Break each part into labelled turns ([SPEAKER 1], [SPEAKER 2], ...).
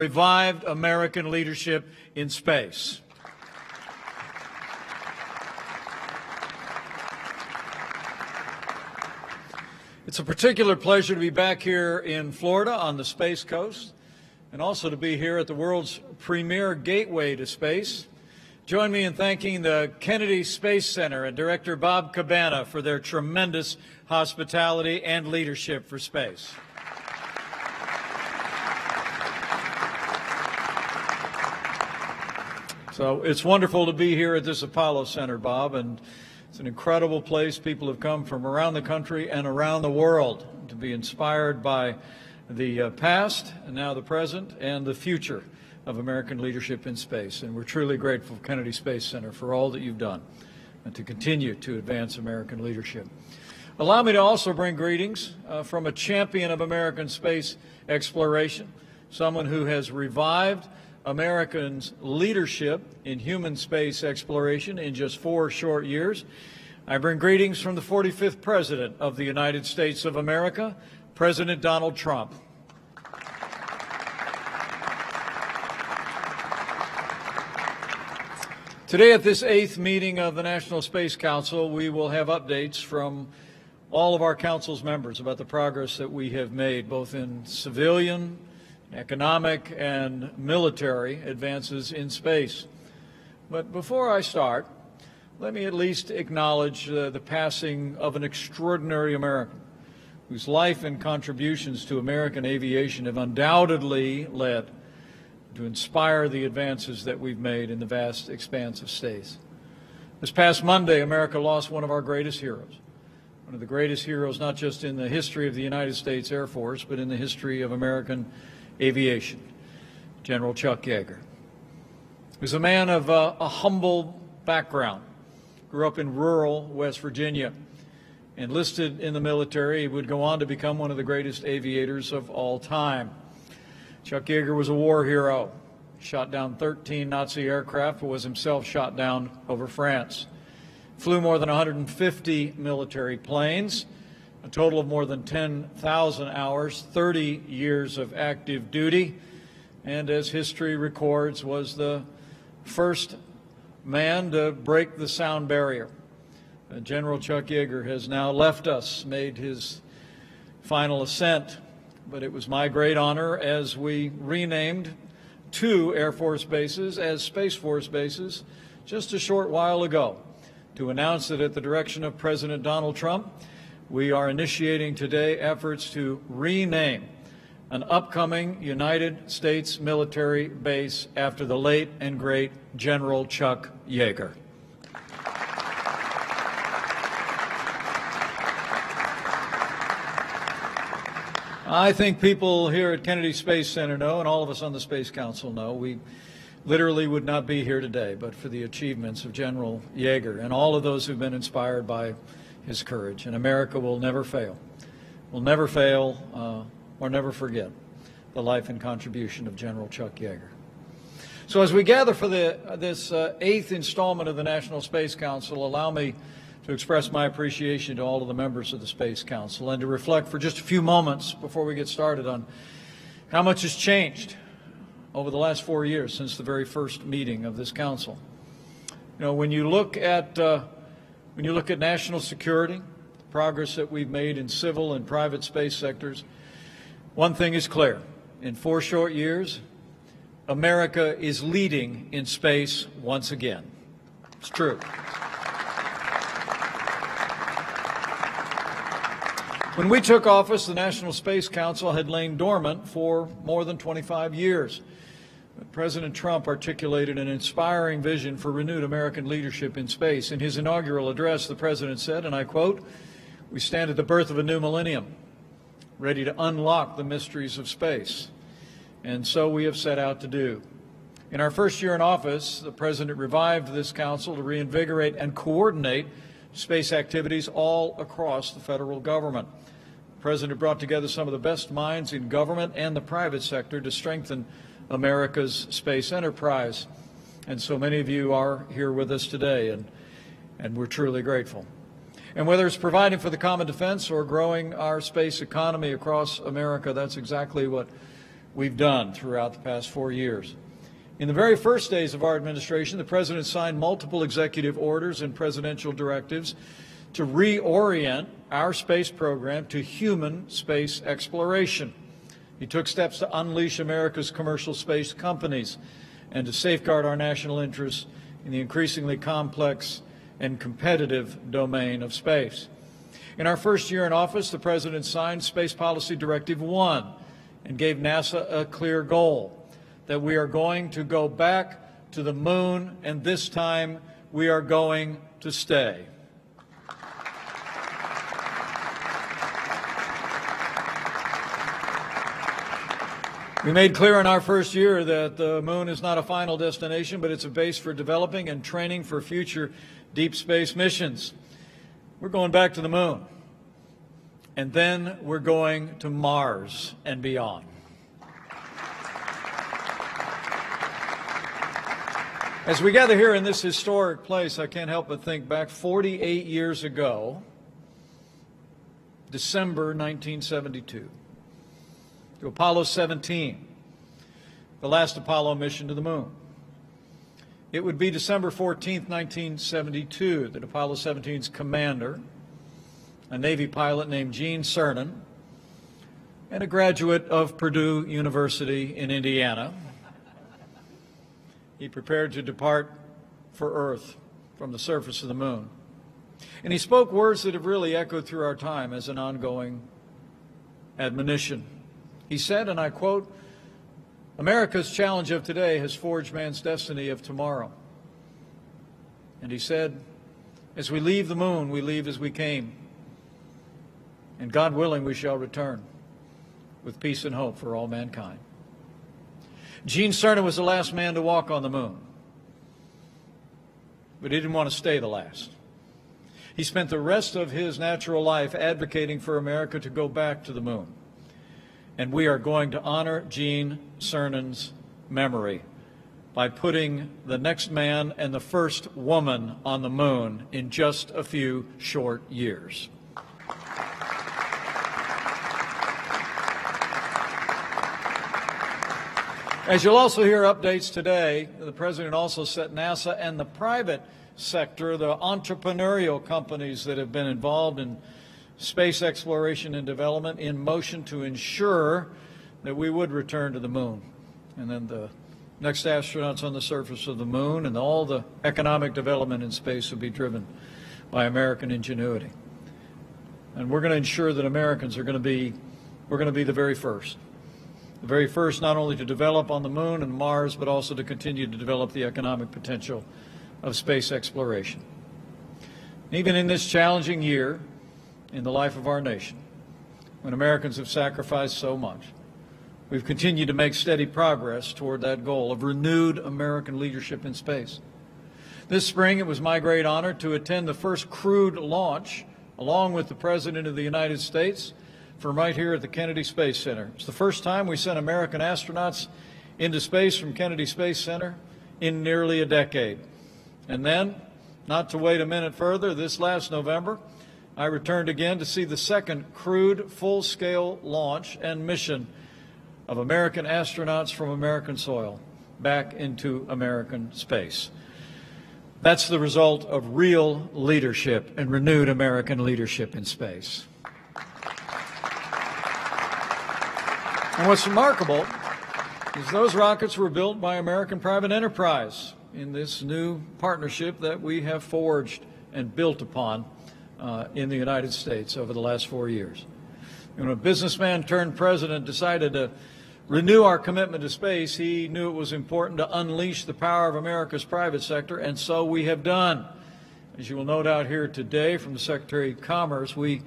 [SPEAKER 1] revived American leadership in space. It's a particular pleasure to be back here in Florida on the Space Coast, and also to be here at the world's premier gateway to space. Join me in thanking the Kennedy Space Center and Director Bob Cabana for their tremendous hospitality and leadership for space. So it's wonderful to be here at this Apollo Center, Bob, and it's an incredible place. People have come from around the country and around the world to be inspired by the past, and now the present, and the future of American leadership in space. And we're truly grateful, Kennedy Space Center, for all that you've done and to continue to advance American leadership. Allow me to also bring greetings from a champion of American space exploration, someone who has revived Americans' leadership in human space exploration in just 4 short years. I bring greetings from the 45th President of the United States of America, President Donald Trump. Today at this 8th meeting of the National Space Council, we will have updates from all of our council's members about the progress that we have made, both in civilian, economic, and military advances in space. But before I start, let me at least acknowledge the passing of an extraordinary American whose life and contributions to American aviation have undoubtedly led to inspire the advances that we've made in the vast expanse of space. This past Monday, America lost one of our greatest heroes, one of the greatest heroes not just in the history of the United States Air Force, but in the history of American aviation, General Chuck Yeager. He was a man of a humble background, grew up in rural West Virginia, enlisted in the military. He would go on to become one of the greatest aviators of all time. Chuck Yeager was a war hero. He shot down 13 Nazi aircraft, but was himself shot down over France. Flew more than 150 military planes, a total of more than 10,000 hours, 30 years of active duty, and as history records, was the first man to break the sound barrier. General Chuck Yeager has now left us, made his final ascent, but it was my great honor as we renamed 2 Air Force bases as Space Force bases just a short while ago to announce that at the direction of President Donald Trump, we are initiating today efforts to rename an upcoming United States military base after the late and great General Chuck Yeager. I think people here at Kennedy Space Center know, and all of us on the Space Council know, we literally would not be here today but for the achievements of General Yeager and all of those who've been inspired by his courage. And America will never fail, or never forget the life and contribution of General Chuck Yeager. So as we gather for this 8th installment of the National Space Council, allow me to express my appreciation to all of the members of the Space Council and to reflect for just a few moments before we get started on how much has changed over the last 4 years since the very first meeting of this council. You know, when you look at national security, the progress that we've made in civil and private space sectors, one thing is clear. In 4 short years, America is leading in space once again. It's true. When we took office, the National Space Council had lain dormant for more than 25 years. But President Trump articulated an inspiring vision for renewed American leadership in space. In his inaugural address, the President said, and I quote, "We stand at the birth of a new millennium, ready to unlock the mysteries of space." And so we have set out to do. In our first year in office, the President revived this council to reinvigorate and coordinate space activities all across the federal government. The President brought together some of the best minds in government and the private sector to strengthen America's space enterprise. And so many of you are here with us today, and we're truly grateful. And whether it's providing for the common defense or growing our space economy across America, that's exactly what we've done throughout the past 4 years. In the very first days of our administration, the President signed multiple executive orders and presidential directives to reorient our space program to human space exploration. He took steps to unleash America's commercial space companies and to safeguard our national interests in the increasingly complex and competitive domain of space. In our first year in office, the President signed Space Policy Directive 1 and gave NASA a clear goal that we are going to go back to the moon, and this time we are going to stay. We made clear in our first year that the moon is not a final destination, but it's a base for developing and training for future deep space missions. We're going back to the moon, and then we're going to Mars and beyond. As we gather here in this historic place, I can't help but think back 48 years ago, December 1972. To Apollo 17, the last Apollo mission to the moon. It would be December 14th, 1972, that Apollo 17's commander, a Navy pilot named Gene Cernan, and a graduate of Purdue University in Indiana, he prepared to depart for Earth from the surface of the moon. And he spoke words that have really echoed through our time as an ongoing admonition. He said, and I quote, "America's challenge of today has forged man's destiny of tomorrow." And he said, "As we leave the moon, we leave as we came. And God willing, we shall return with peace and hope for all mankind." Gene Cernan was the last man to walk on the moon, but he didn't want to stay the last. He spent the rest of his natural life advocating for America to go back to the moon. And we are going to honor Gene Cernan's memory by putting the next man and the first woman on the moon in just a few short years. As you'll also hear updates today, the President also set NASA and the private sector, the entrepreneurial companies that have been involved in space exploration and development, in motion to ensure that we would return to the moon. And then the next astronauts on the surface of the moon and all the economic development in space will be driven by American ingenuity. And we're going to ensure that Americans we're going to be the very first. The very first not only to develop on the moon and Mars, but also to continue to develop the economic potential of space exploration. Even in this challenging year in the life of our nation, when Americans have sacrificed so much, we've continued to make steady progress toward that goal of renewed American leadership in space. This spring, it was my great honor to attend the first crewed launch, along with the President of the United States, from right here at the Kennedy Space Center. It's the first time we sent American astronauts into space from Kennedy Space Center in nearly a decade. And then, not to wait a minute further, this last November, I returned again to see the second crewed full-scale launch and mission of American astronauts from American soil back into American space. That's the result of real leadership and renewed American leadership in space. And what's remarkable is those rockets were built by American private enterprise in this new partnership that we have forged and built upon in the United States over the last 4 years. And when a businessman turned president decided to renew our commitment to space, he knew it was important to unleash the power of America's private sector, and so we have done. As you will note out here today from the Secretary of Commerce, we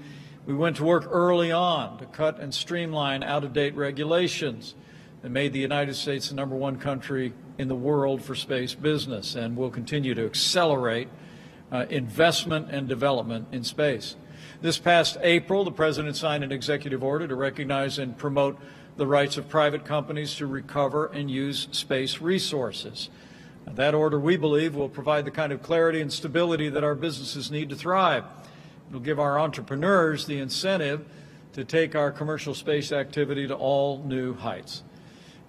[SPEAKER 1] went to work early on to cut and streamline out-of-date regulations that made the United States the #1 country in the world for space business, and will continue to accelerate investment and development in space. This past April, the President signed an executive order to recognize and promote the rights of private companies to recover and use space resources. That order, we believe, will provide the kind of clarity and stability that our businesses need to thrive. It will give our entrepreneurs the incentive to take our commercial space activity to all new heights.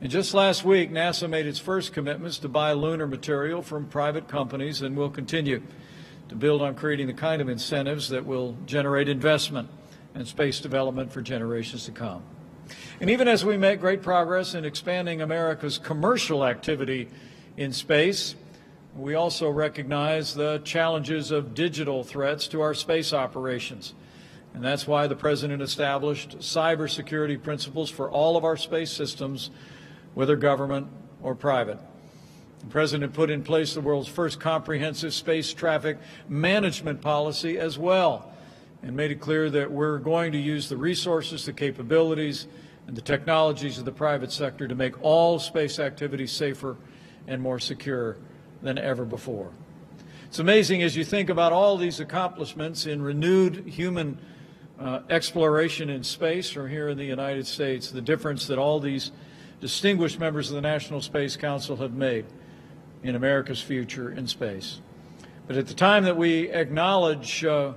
[SPEAKER 1] And just last week, NASA made its first commitments to buy lunar material from private companies and will continue to build on creating the kind of incentives that will generate investment and space development for generations to come. And even as we make great progress in expanding America's commercial activity in space, we also recognize the challenges of digital threats to our space operations. And that's why the President established cybersecurity principles for all of our space systems, whether government or private. The President put in place the world's first comprehensive space traffic management policy as well, and made it clear that we're going to use the resources, the capabilities, and the technologies of the private sector to make all space activities safer and more secure than ever before. It's amazing as you think about all these accomplishments in renewed human exploration in space or here in the United States, the difference that all these distinguished members of the National Space Council have made in America's future in space. But at the time that we acknowledge the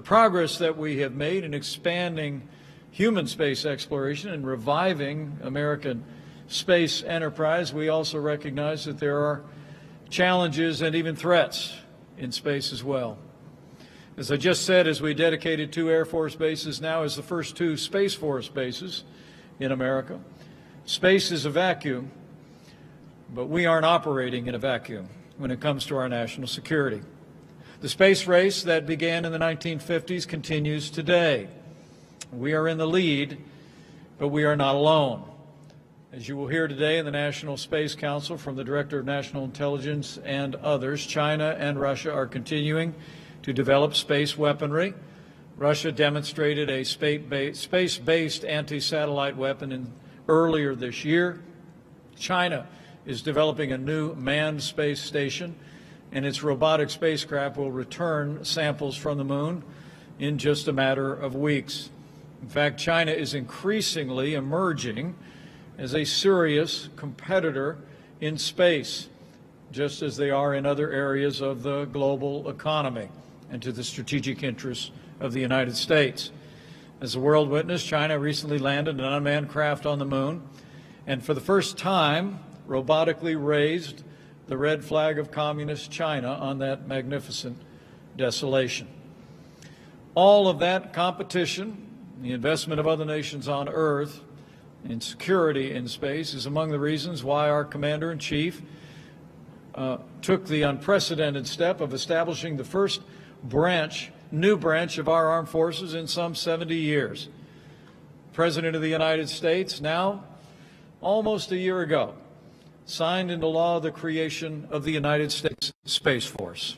[SPEAKER 1] progress that we have made in expanding human space exploration and reviving American space enterprise, we also recognize that there are challenges and even threats in space as well. As I just said, as we dedicated 2 Air Force bases now as the first 2 Space Force bases in America, space is a vacuum, but we aren't operating in a vacuum when it comes to our national security. The space race that began in the 1950s continues today. We are in the lead, but we are not alone. As you will hear today in the National Space Council from the Director of National Intelligence and others, China and Russia are continuing to develop space weaponry. Russia demonstrated a space-based anti-satellite weapon earlier this year. China is developing a new manned space station, and its robotic spacecraft will return samples from the moon in just a matter of weeks. In fact, China is increasingly emerging as a serious competitor in space, just as they are in other areas of the global economy and to the strategic interests of the United States. As the world witnessed, China recently landed an unmanned craft on the moon, and for the first time, robotically raised the red flag of communist China on that magnificent desolation. All of that competition, the investment of other nations on Earth, and security in space is among the reasons why our Commander-in-Chief took the unprecedented step of establishing the first new branch of our armed forces in some 70 years. The President of the United States, now almost a year ago, signed into law the creation of the United States Space Force.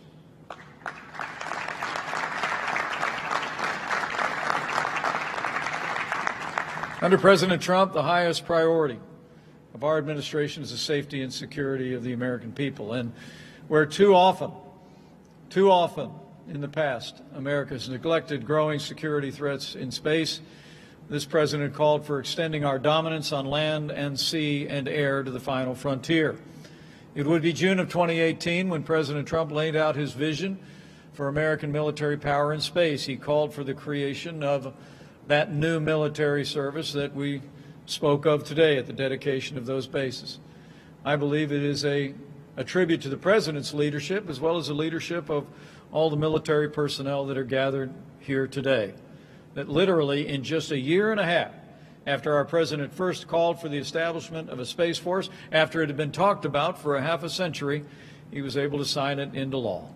[SPEAKER 1] Under President Trump, the highest priority of our administration is the safety and security of the American people. And where too often in the past, America has neglected growing security threats in space, this President called for extending our dominance on land and sea and air to the final frontier. It would be June of 2018 when President Trump laid out his vision for American military power in space. He called for the creation of that new military service that we spoke of today at the dedication of those bases. I believe it is a tribute to the President's leadership as well as the leadership of all the military personnel that are gathered here today, that literally in just a year and a half after our President first called for the establishment of a Space Force, after it had been talked about for a half a century, he was able to sign it into law.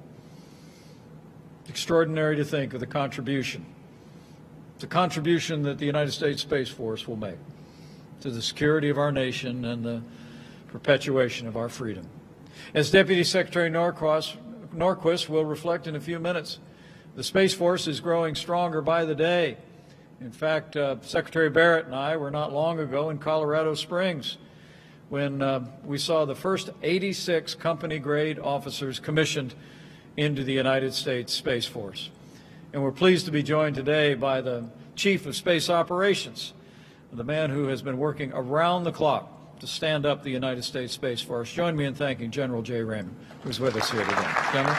[SPEAKER 1] Extraordinary to think of the contribution that the United States Space Force will make to the security of our nation and the perpetuation of our freedom. As Deputy Secretary Norquist will reflect in a few minutes, the Space Force is growing stronger by the day. In fact, Secretary Barrett and I were not long ago in Colorado Springs when we saw the first 86 company-grade officers commissioned into the United States Space Force. And we're pleased to be joined today by the Chief of Space Operations, the man who has been working around the clock to stand up the United States Space Force. Join me in thanking General J. Raymond, who's with us here today. General.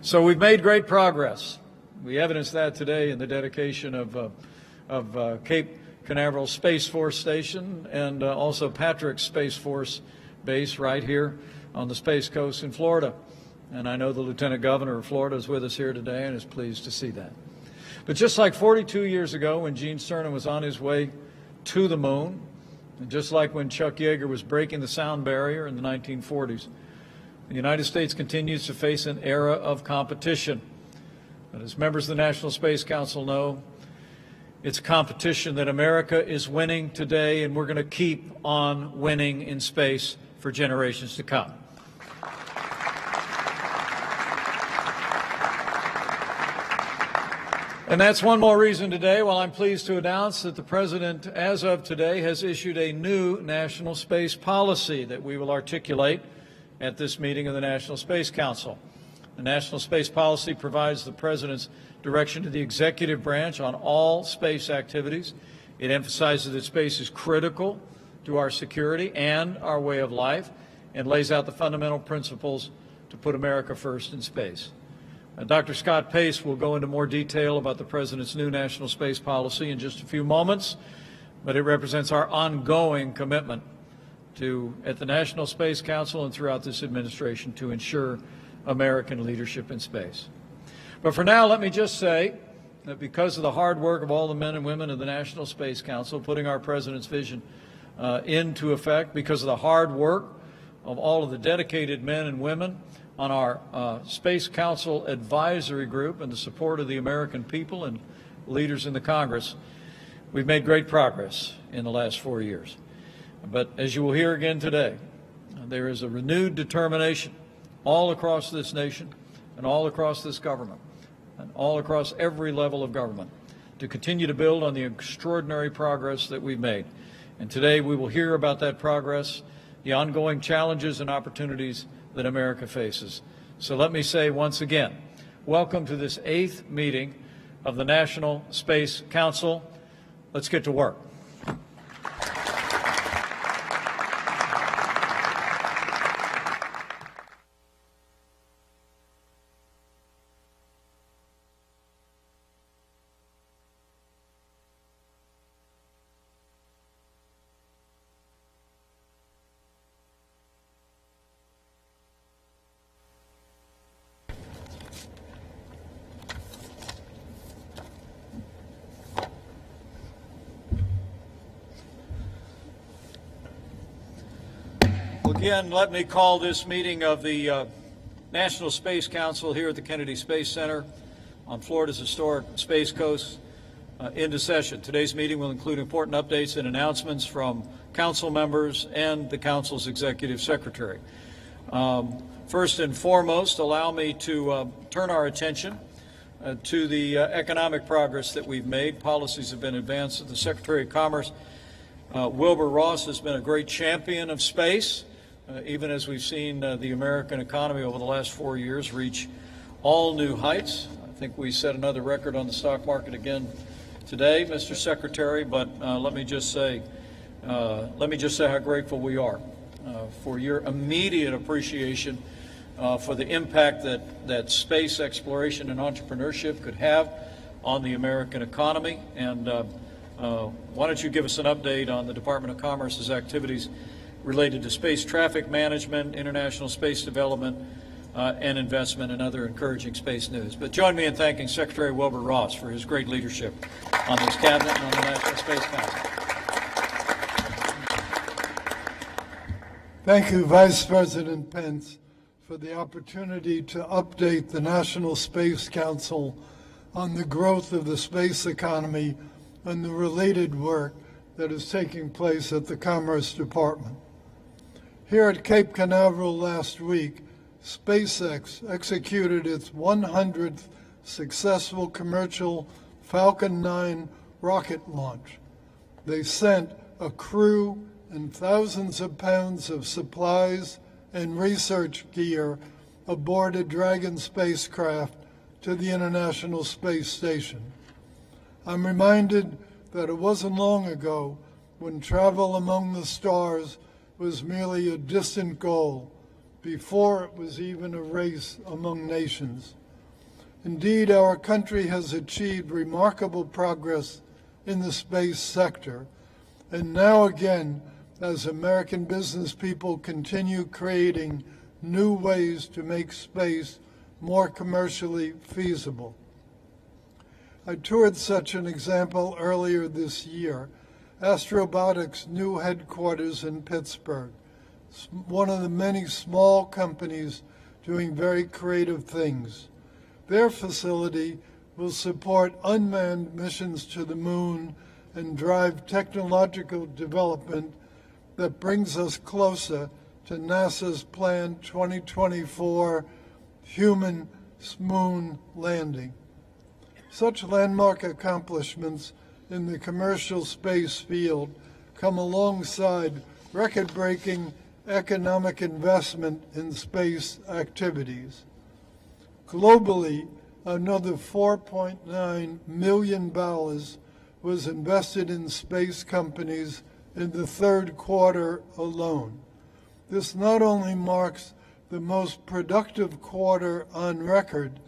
[SPEAKER 1] So we've made great progress We evidence that today in the dedication of Cape Canaveral Space Force Station and also Patrick's Space Force Base right here on the Space Coast in Florida. And I know the Lieutenant Governor of Florida is with us here today and is pleased to see that. But just like 42 years ago when Gene Cernan was on his way to the moon, and just like when Chuck Yeager was breaking the sound barrier in the 1940s, the United States continues to face an era of competition. But as members of the National Space Council know, it's a competition that America is winning today, and we're going to keep on winning in space for generations to come. And that's one more reason today, while I'm pleased to announce that the President, as of today, has issued a new national space policy that we will articulate at this meeting of the National Space Council. The National Space Policy provides the President's direction to the executive branch on all space activities. It emphasizes that space is critical to our security and our way of life, and lays out the fundamental principles to put America first in space. Dr. Scott Pace will go into more detail about the President's new national space policy in just a few moments, but it represents our ongoing commitment to, at the National Space Council and throughout this administration, to ensure American leadership in space. But for now, let me just say that because of the hard work of all the men and women of the National Space Council putting our President's vision into effect, because of the hard work of all of the dedicated men and women on our Space Council Advisory Group and the support of the American people and leaders in the Congress, we've made great progress in the last 4 years. But as you will hear again today, there is a renewed determination all across this nation and all across this government and all across every level of government to continue to build on the extraordinary progress that we've made. And today we will hear about that progress, the ongoing challenges and opportunities that America faces. So let me say once again, welcome to this 8th meeting of the National Space Council. Let's get to work. Again, let me call this meeting of the National Space Council here at the Kennedy Space Center on Florida's historic Space Coast into session. Today's meeting will include important updates and announcements from council members and the council's executive secretary. First and foremost, allow me to turn our attention to the economic progress that we've made. Policies have been advanced. The Secretary of Commerce, Wilbur Ross, has been a great champion of space. Even as we've seen the American economy over the last 4 years reach all new heights. I think we set another record on the stock market again today, Mr. Secretary, but let me just say how grateful we are for your immediate appreciation for the impact that space exploration and entrepreneurship could have on the American economy. And why don't you give us an update on the Department of Commerce's activities related to space traffic management, international space development, and investment, and other encouraging space news. But join me in thanking Secretary Wilbur Ross for his great leadership on this cabinet and on the National Space Council.
[SPEAKER 2] Thank you, Vice President Pence, for the opportunity to update the National Space Council on the growth of the space economy and the related work that is taking place at the Commerce Department. Here at Cape Canaveral last week, SpaceX executed its 100th successful commercial Falcon 9 rocket launch. They sent a crew and thousands of pounds of supplies and research gear aboard a Dragon spacecraft to the International Space Station. I'm reminded that it wasn't long ago when travel among the stars was merely a distant goal before it was even a race among nations. Indeed, our country has achieved remarkable progress in the space sector, and now again, as American business people continue creating new ways to make space more commercially feasible. I toured such an example earlier this year, Astrobotic's new headquarters in Pittsburgh, one of the many small companies doing very creative things. Their facility will support unmanned missions to the moon and drive technological development that brings us closer to NASA's planned 2024 human moon landing. Such landmark accomplishments in the commercial space field come alongside record-breaking economic investment in space activities. Globally, another $4.9 million was invested in space companies in the third quarter alone. This not only marks the most productive quarter on record,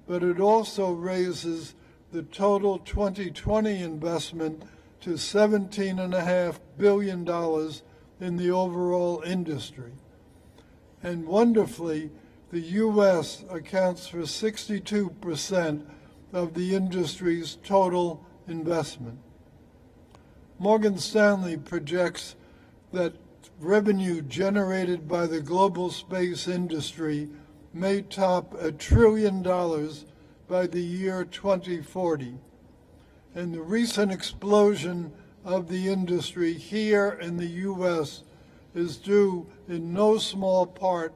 [SPEAKER 2] but it also raises the total 2020 investment to $17.5 billion in the overall industry. And wonderfully, the U.S. accounts for 62% of the industry's total investment. Morgan Stanley projects that revenue generated by the global space industry may top $1 trillion by the year 2040. And the recent explosion of the industry here in the U.S. is due in no small part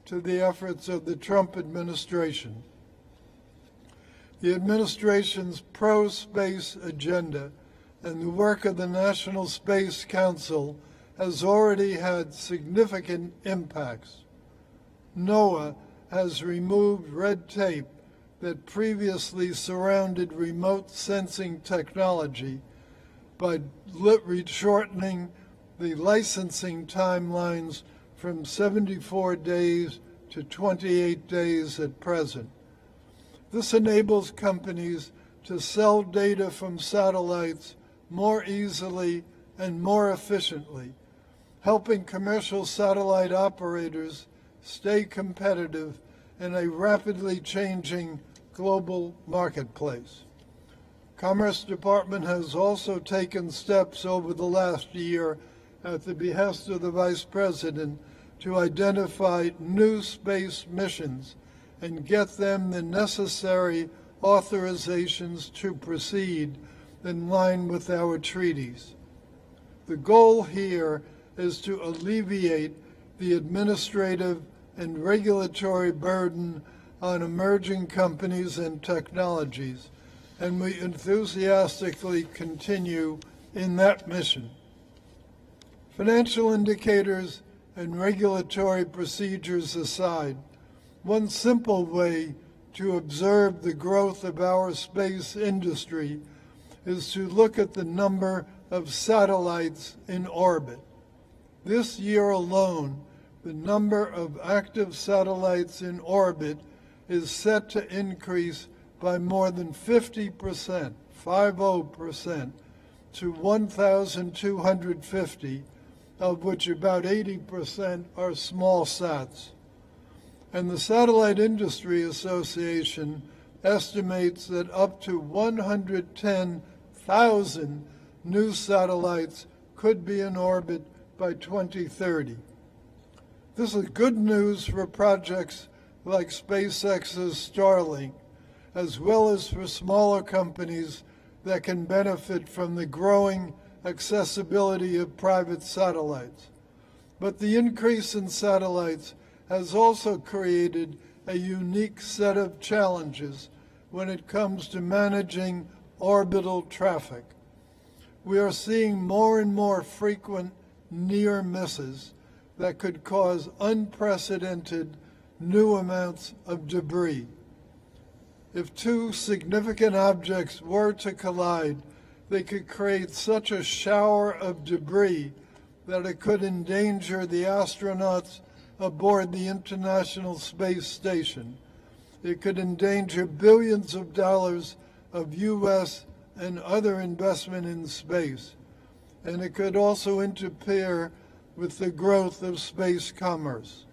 [SPEAKER 2] to the efforts of the Trump administration. The administration's pro-space agenda and the work of the National Space Council has already had significant impacts. NOAA has removed red tape that previously surrounded remote sensing technology by shortening the licensing timelines from 74 days to 28 days at present. This enables companies to sell data from satellites more easily and more efficiently, helping commercial satellite operators stay competitive in a rapidly changing global marketplace. Commerce Department has also taken steps over the last year at the behest of the Vice President to identify new space missions and get them the necessary authorizations to proceed in line with our treaties. The goal here is to alleviate the administrative and regulatory burden on emerging companies and technologies, and we enthusiastically continue in that mission. Financial indicators and regulatory procedures aside, one simple way to observe the growth of our space industry is to look at the number of satellites in orbit. This year alone, the number of active satellites in orbit is set to increase by more than 50%, 50%, to 1,250, of which about 80% are small sats. And the Satellite Industry Association estimates that up to 110,000 new satellites could be in orbit by 2030. This is good news for projects like SpaceX's Starlink, as well as for smaller companies that can benefit from the growing accessibility of private satellites. But the increase in satellites has also created a unique set of challenges when it comes to managing orbital traffic. We are seeing more and more frequent near misses that could cause unprecedented new amounts of debris. If two significant objects were to collide, they could create such a shower of debris that it could endanger the astronauts aboard the International Space Station. It could endanger billions of dollars of U.S. and other investment in space, and it could also interfere with the growth of space commerce.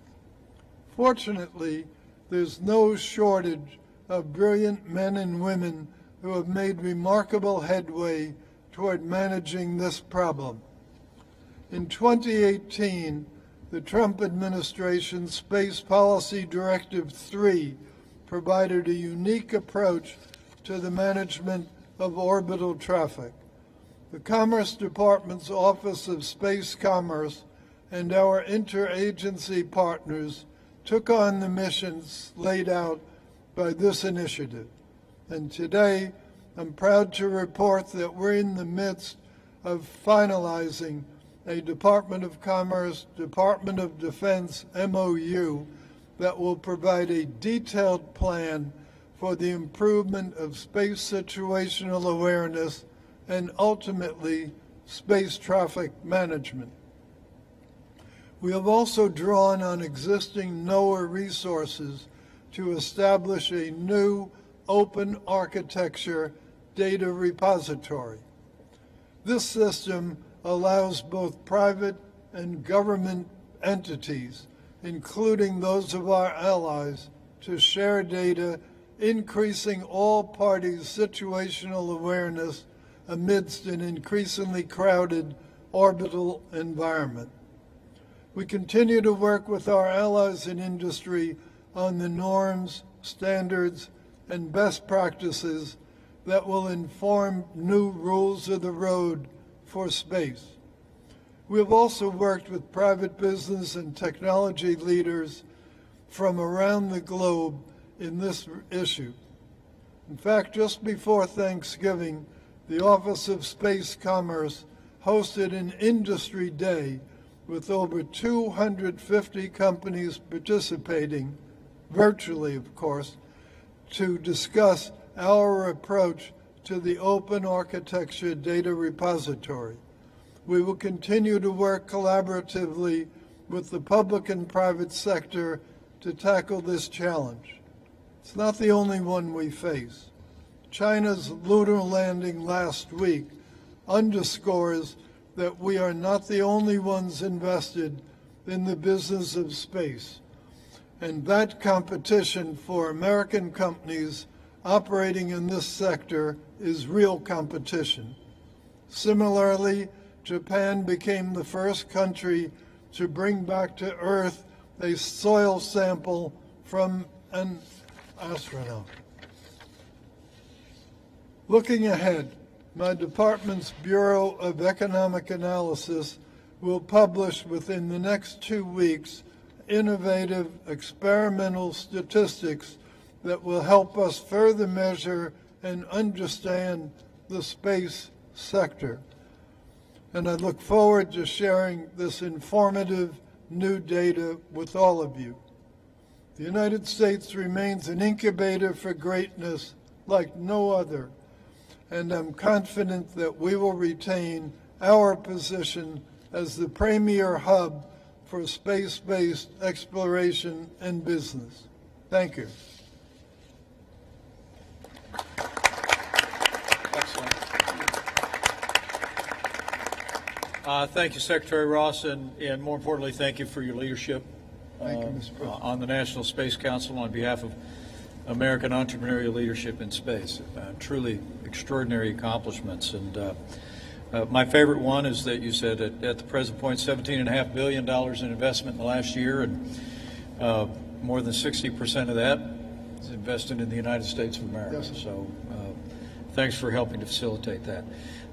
[SPEAKER 2] Fortunately, there's no shortage of brilliant men and women who have made remarkable headway toward managing this problem. In 2018, the Trump administration's Space Policy Directive 3 provided a unique approach to the management of orbital traffic. The Commerce Department's Office of Space Commerce and our interagency partners took on the missions laid out by this initiative. And today, I'm proud to report that we're in the midst of finalizing a Department of Commerce, Department of Defense MOU that will provide a detailed plan for the improvement of space situational awareness and ultimately space traffic management. We have also drawn on existing NOAA resources to establish a new open architecture data repository. This system allows both private and government entities, including those of our allies, to share data, increasing all parties' situational awareness amidst an increasingly crowded orbital environment. We continue to work with our allies in industry on the norms, standards, and best practices that will inform new rules of the road for space. We have also worked with private business and technology leaders from around the globe in this issue. In fact, just before Thanksgiving, the Office of Space Commerce hosted an industry day with over 250 companies participating, virtually of course, to discuss our approach to the open architecture data repository. We will continue to work collaboratively with the public and private sector to tackle this challenge. It's not the only one we face. China's lunar landing last week underscores that we are not the only ones invested in the business of space, and that competition for American companies operating in this sector is real competition. Similarly, Japan became the first country to bring back to Earth a soil sample from an astronaut. Looking ahead, my department's Bureau of Economic Analysis will publish within the next 2 weeks innovative experimental statistics that will help us further measure and understand the space sector. And I look forward to sharing this informative new data with all of you. The United States remains an incubator for greatness like no other, and I'm confident that we will retain our position as the premier hub for space-based exploration and business. Thank you.
[SPEAKER 1] Excellent. Thank you, Secretary Ross, and more importantly, thank you for your leadership
[SPEAKER 2] Thank you, Mr. President.
[SPEAKER 1] On the National Space Council on behalf of American entrepreneurial leadership in space. Truly extraordinary accomplishments. And my favorite one is that you said at the present point, $17.5 billion in investment in the last year, and more than 60% of that is invested in the United States of America.
[SPEAKER 2] Yes.
[SPEAKER 1] So thanks for helping to facilitate that.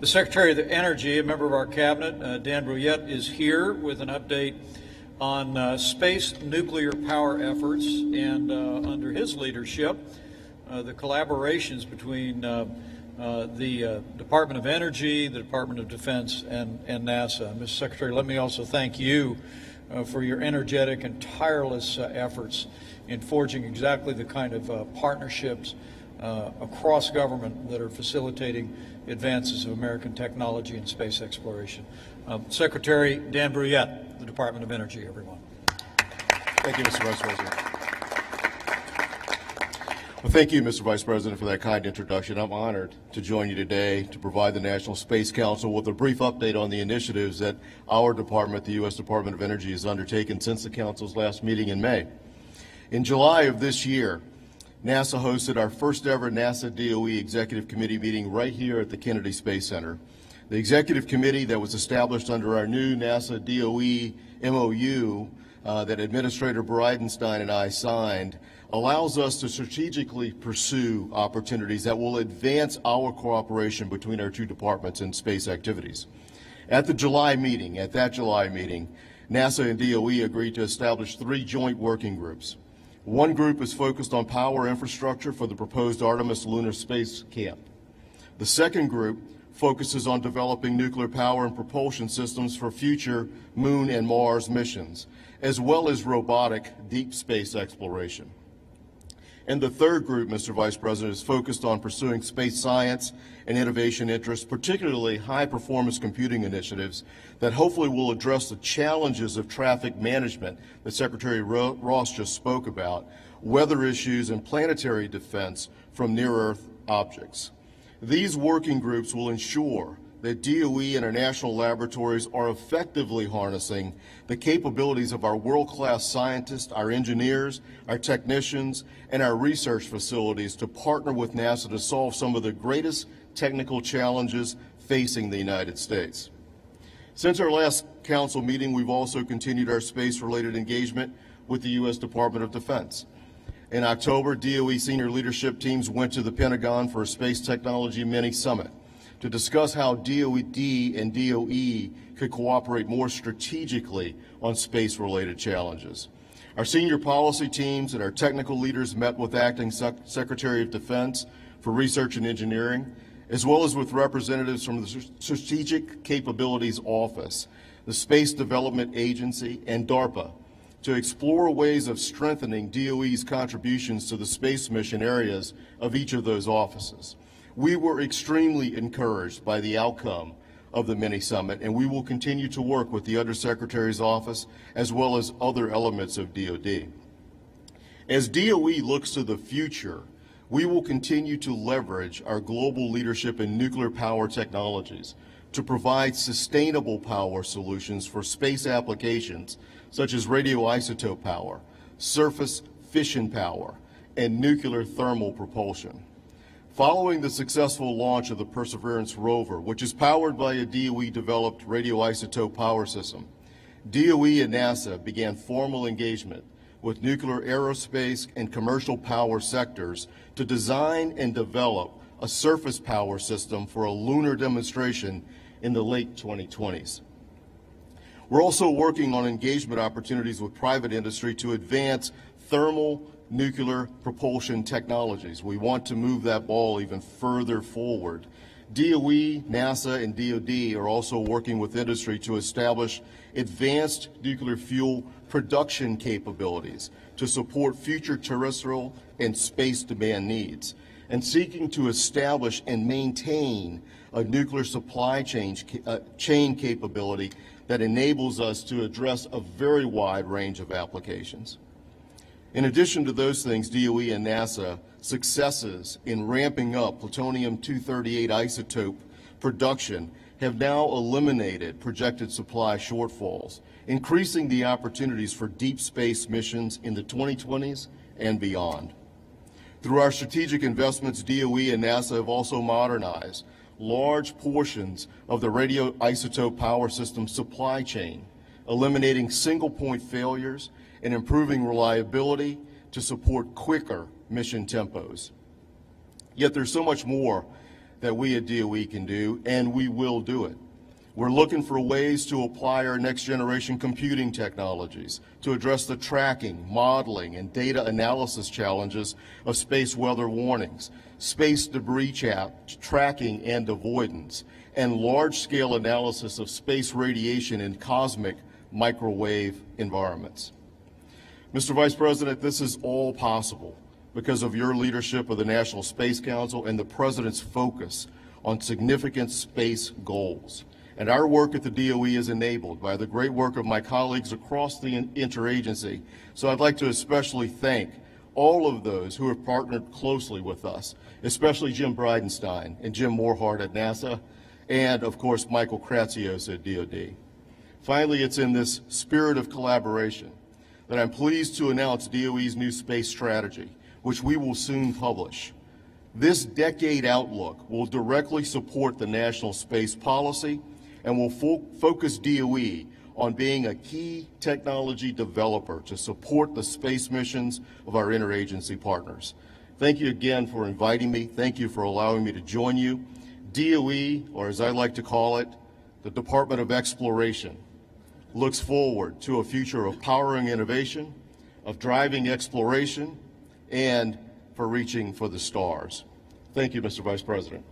[SPEAKER 1] The Secretary of Energy, a member of our cabinet, Dan Brouillette, is here with an update on space nuclear power efforts, and under his leadership, the collaborations between the Department of Energy, the Department of Defense, and NASA. Mr. Secretary, let me also thank you for your energetic and tireless efforts in forging exactly the kind of partnerships across government that are facilitating advances of American technology and space exploration. Secretary Dan Brouillette, the Department of Energy, everyone.
[SPEAKER 3] Thank you, Mr. Vice President. Well, thank you, Mr. Vice President, for that kind introduction. I'm honored to join you today to provide the National Space Council with a brief update on the initiatives that our department, the U.S. Department of Energy, has undertaken since the Council's last meeting in May. In July of this year, NASA hosted our first ever NASA DOE Executive Committee meeting right here at the Kennedy Space Center. The Executive Committee that was established under our new NASA DOE MOU that Administrator Bridenstine and I signed allows us to strategically pursue opportunities that will advance our cooperation between our two departments in space activities. At that July meeting, NASA and DOE agreed to establish 3 joint working groups. One group is focused on power infrastructure for the proposed Artemis lunar space camp. The second group focuses on developing nuclear power and propulsion systems for future Moon and Mars missions, as well as robotic deep space exploration. And the third group, Mr. Vice President, is focused on pursuing space science and innovation interests, particularly high-performance computing initiatives that hopefully will address the challenges of traffic management that Secretary Ross just spoke about, weather issues, and planetary defense from near-Earth objects. These working groups will ensure that DOE and our national laboratories are effectively harnessing the capabilities of our world-class scientists, our engineers, our technicians, and our research facilities to partner with NASA to solve some of the greatest technical challenges facing the United States. Since our last council meeting, we've also continued our space-related engagement with the U.S. Department of Defense. In October, DOE senior leadership teams went to the Pentagon for a space technology mini-summit to discuss how DOD and DOE could cooperate more strategically on space-related challenges. Our senior policy teams and our technical leaders met with Acting Secretary of Defense for Research and Engineering, as well as with representatives from the Strategic Capabilities Office, the Space Development Agency, and DARPA, to explore ways of strengthening DOE's contributions to the space mission areas of each of those offices. We were extremely encouraged by the outcome of the mini-summit, and we will continue to work with the Undersecretary's office as well as other elements of DOD. As DOE looks to the future, we will continue to leverage our global leadership in nuclear power technologies to provide sustainable power solutions for space applications such as radioisotope power, surface fission power, and nuclear thermal propulsion. Following the successful launch of the Perseverance rover, which is powered by a DOE-developed radioisotope power system, DOE and NASA began formal engagement with nuclear aerospace and commercial power sectors to design and develop a surface power system for a lunar demonstration in the late 2020s. We're also working on engagement opportunities with private industry to advance thermal nuclear propulsion technologies. We want to move that ball even further forward. DOE, NASA, and DOD are also working with industry to establish advanced nuclear fuel production capabilities to support future terrestrial and space demand needs, and seeking to establish and maintain a nuclear supply chain capability that enables us to address a very wide range of applications. In addition to those things, DOE and NASA successes in ramping up plutonium-238 isotope production have now eliminated projected supply shortfalls, increasing the opportunities for deep space missions in the 2020s and beyond. Through our strategic investments, DOE and NASA have also modernized large portions of the radioisotope power system supply chain, eliminating single-point failures and improving reliability to support quicker mission tempos. Yet there's so much more that we at DOE can do, and we will do it. We're looking for ways to apply our next-generation computing technologies to address the tracking, modeling, and data analysis challenges of space weather warnings, space debris tracking and avoidance, and large-scale analysis of space radiation in cosmic microwave environments. Mr. Vice President, this is all possible because of your leadership of the National Space Council and the President's focus on significant space goals. And our work at the DOE is enabled by the great work of my colleagues across the interagency. So I'd like to especially thank all of those who have partnered closely with us, especially Jim Bridenstine and Jim Morhart at NASA, and of course Michael Kratsios at DoD. Finally, it's in this spirit of collaboration that I'm pleased to announce DOE's new space strategy, which we will soon publish. This decade outlook will directly support the national space policy and will focus DOE on being a key technology developer to support the space missions of our interagency partners. Thank you again for inviting me. Thank you for allowing me to join you. DOE, or as I like to call it, the Department of Exploration, looks forward to a future of powering innovation, of driving exploration, and for reaching for the stars. Thank you, Mr. Vice President.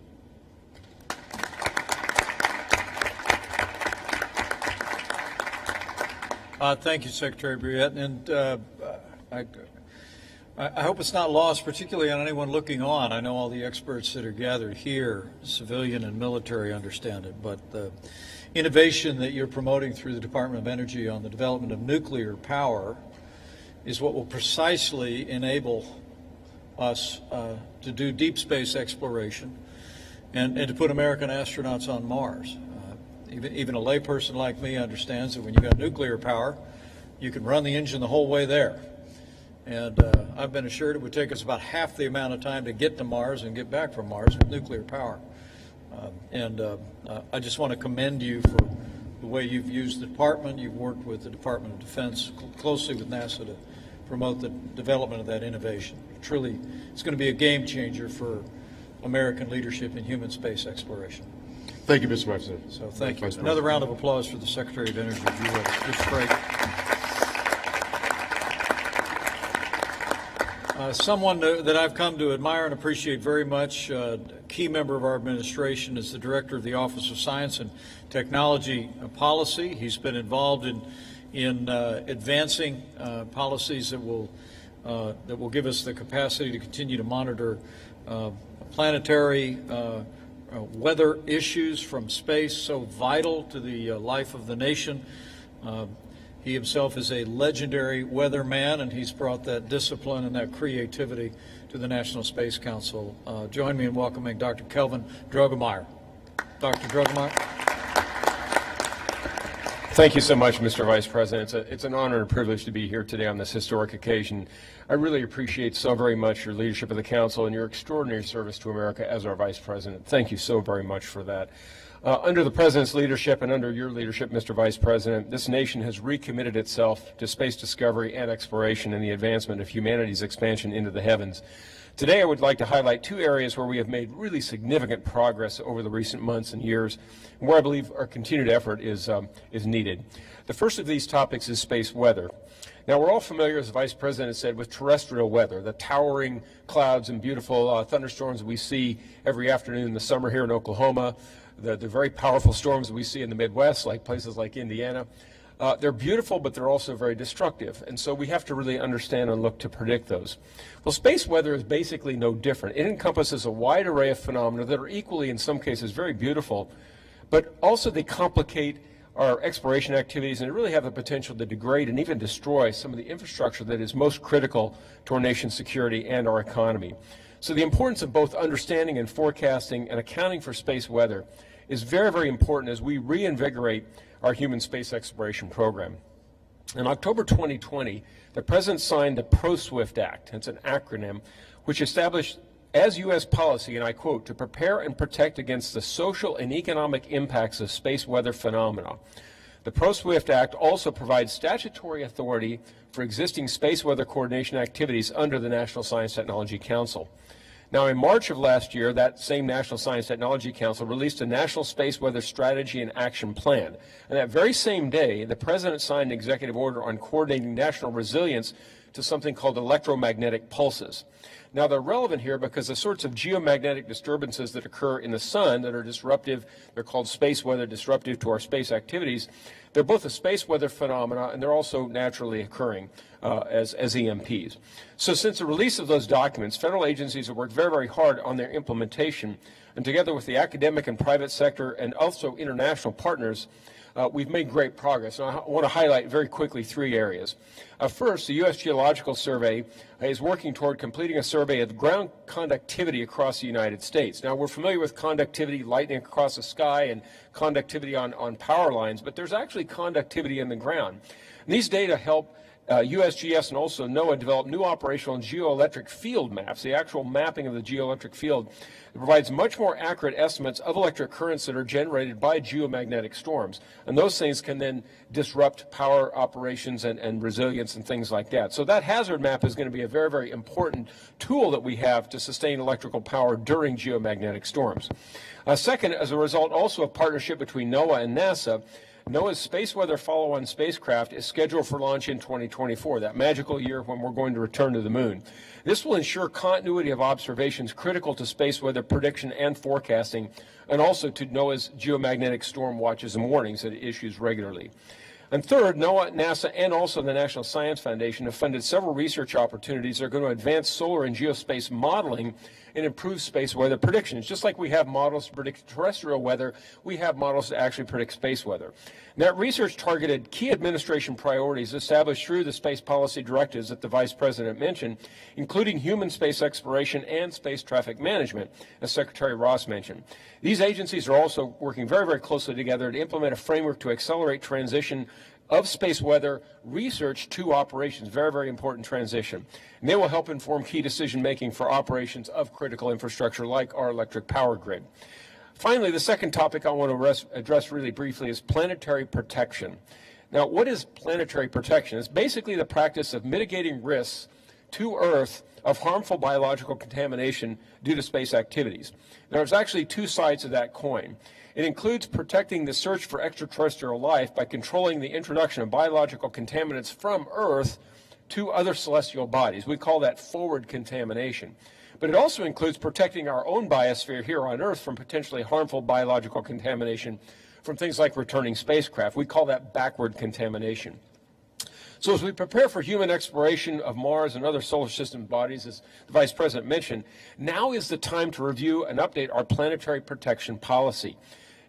[SPEAKER 1] Thank you, Secretary Briette. And I hope it's not lost, particularly on anyone looking on. I know all the experts that are gathered here, civilian and military, understand it, but the innovation that you're promoting through the Department of Energy on the development of nuclear power is what will precisely enable us to do deep space exploration and to put American astronauts on Mars. Even a layperson like me understands that when you've got nuclear power, you can run the engine the whole way there. And I've been assured it would take us about half the amount of time to get to Mars and get back from Mars with nuclear power. I just want to commend you for the way you've used the department. You've worked with the Department of Defense closely with NASA to promote the development of that innovation. Truly, it's going to be a game changer for American leadership in human space exploration.
[SPEAKER 3] Thank you, Mr. President.
[SPEAKER 1] So thank you. Another round of applause for the Secretary of Energy. It's great. Someone that I've come to admire and appreciate very much, a key member of our administration, is the Director of the Office of Science and Technology Policy. He's been involved in advancing policies that will give us the capacity to continue to monitor planetary weather issues from space, so vital to the life of the nation. He himself is a legendary weatherman, and he's brought that discipline and that creativity to the National Space Council. Join me in welcoming Dr. Kelvin Drogemeyer. Dr. Drogemeyer.
[SPEAKER 4] Thank you so much, Mr. Vice President. It's an honor and privilege to be here today on this historic occasion. I really appreciate so very much your leadership of the Council and your extraordinary service to America as our Vice President. Thank you so very much for that. Under the President's leadership and under your leadership, Mr. Vice President, this nation has recommitted itself to space discovery and exploration and the advancement of humanity's expansion into the heavens. Today, I would like to highlight two areas where we have made really significant progress over the recent months and years, and where I believe our continued effort is needed. The first of these topics is space weather. Now, we're all familiar, as the Vice President said, with terrestrial weather, the towering clouds and beautiful thunderstorms that we see every afternoon in the summer here in Oklahoma, the very powerful storms that we see in the Midwest, like places like Indiana. They're beautiful, but they're also very destructive, and so we have to really understand and look to predict those. Well, space weather is basically no different. It encompasses a wide array of phenomena that are equally, in some cases, very beautiful, but also they complicate our exploration activities, and they really have the potential to degrade and even destroy some of the infrastructure that is most critical to our nation's security and our economy. So the importance of both understanding and forecasting and accounting for space weather is very, very important as we reinvigorate our human space exploration program. In October 2020, the President signed the Pro-SWIFT Act. It's an acronym which established as U.S. policy, and I quote, to prepare and protect against the social and economic impacts of space weather phenomena. The Pro-SWIFT Act also provides statutory authority for existing space weather coordination activities under the National Science Technology Council. Now, in March of last year, that same National Science Technology Council released a National Space Weather Strategy and Action Plan. And that very same day, the President signed an executive order on coordinating national resilience to something called electromagnetic pulses. Now, they're relevant here because the sorts of geomagnetic disturbances that occur in the sun that are disruptive, they're called space weather, disruptive to our space activities. They're both a space weather phenomena, and they're also naturally occurring as EMPs. So since the release of those documents, federal agencies have worked very, very hard on their implementation, and together with the academic and private sector and also international partners, we've made great progress. And I want to highlight very quickly 3 areas. First, the U.S. Geological Survey is working toward completing a survey of ground conductivity across the United States. Now, we're familiar with conductivity, lightning across the sky, and conductivity on power lines, but there's actually conductivity in the ground. And these data help USGS and also NOAA develop new operational and geoelectric field maps, the actual mapping of the geoelectric field. It provides much more accurate estimates of electric currents that are generated by geomagnetic storms. And those things can then disrupt power operations and resilience and things like that. So that hazard map is going to be a very, very important tool that we have to sustain electrical power during geomagnetic storms. Second, as a result also of partnership between NOAA and NASA, NOAA's Space Weather Follow-on spacecraft is scheduled for launch in 2024, that magical year when we're going to return to the moon. This will ensure continuity of observations critical to space weather prediction and forecasting, and also to NOAA's geomagnetic storm watches and warnings that it issues regularly. And third, NOAA, NASA, and also the National Science Foundation have funded several research opportunities that are going to advance solar and geospace modeling and improve space weather predictions. Just like we have models to predict terrestrial weather, we have models to actually predict space weather. And that research targeted key administration priorities established through the space policy directives that the Vice President mentioned, including human space exploration and space traffic management, as Secretary Ross mentioned. These agencies are also working very, very closely together to implement a framework to accelerate transition of space weather research to operations. Very, very important transition. And they will help inform key decision making for operations of critical infrastructure like our electric power grid. Finally, the second topic I want to address really briefly is planetary protection. Now, what is planetary protection? It's basically the practice of mitigating risks to Earth of harmful biological contamination due to space activities. There's actually 2 sides of that coin. It includes protecting the search for extraterrestrial life by controlling the introduction of biological contaminants from Earth to other celestial bodies. We call that forward contamination. But it also includes protecting our own biosphere here on Earth from potentially harmful biological contamination from things like returning spacecraft. We call that backward contamination. So as we prepare for human exploration of Mars and other solar system bodies, as the Vice President mentioned, now is the time to review and update our planetary protection policy.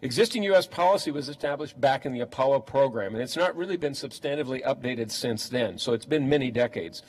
[SPEAKER 4] Existing U.S. policy was established back in the Apollo program, and it's not really been substantively updated since then, so it's been many decades.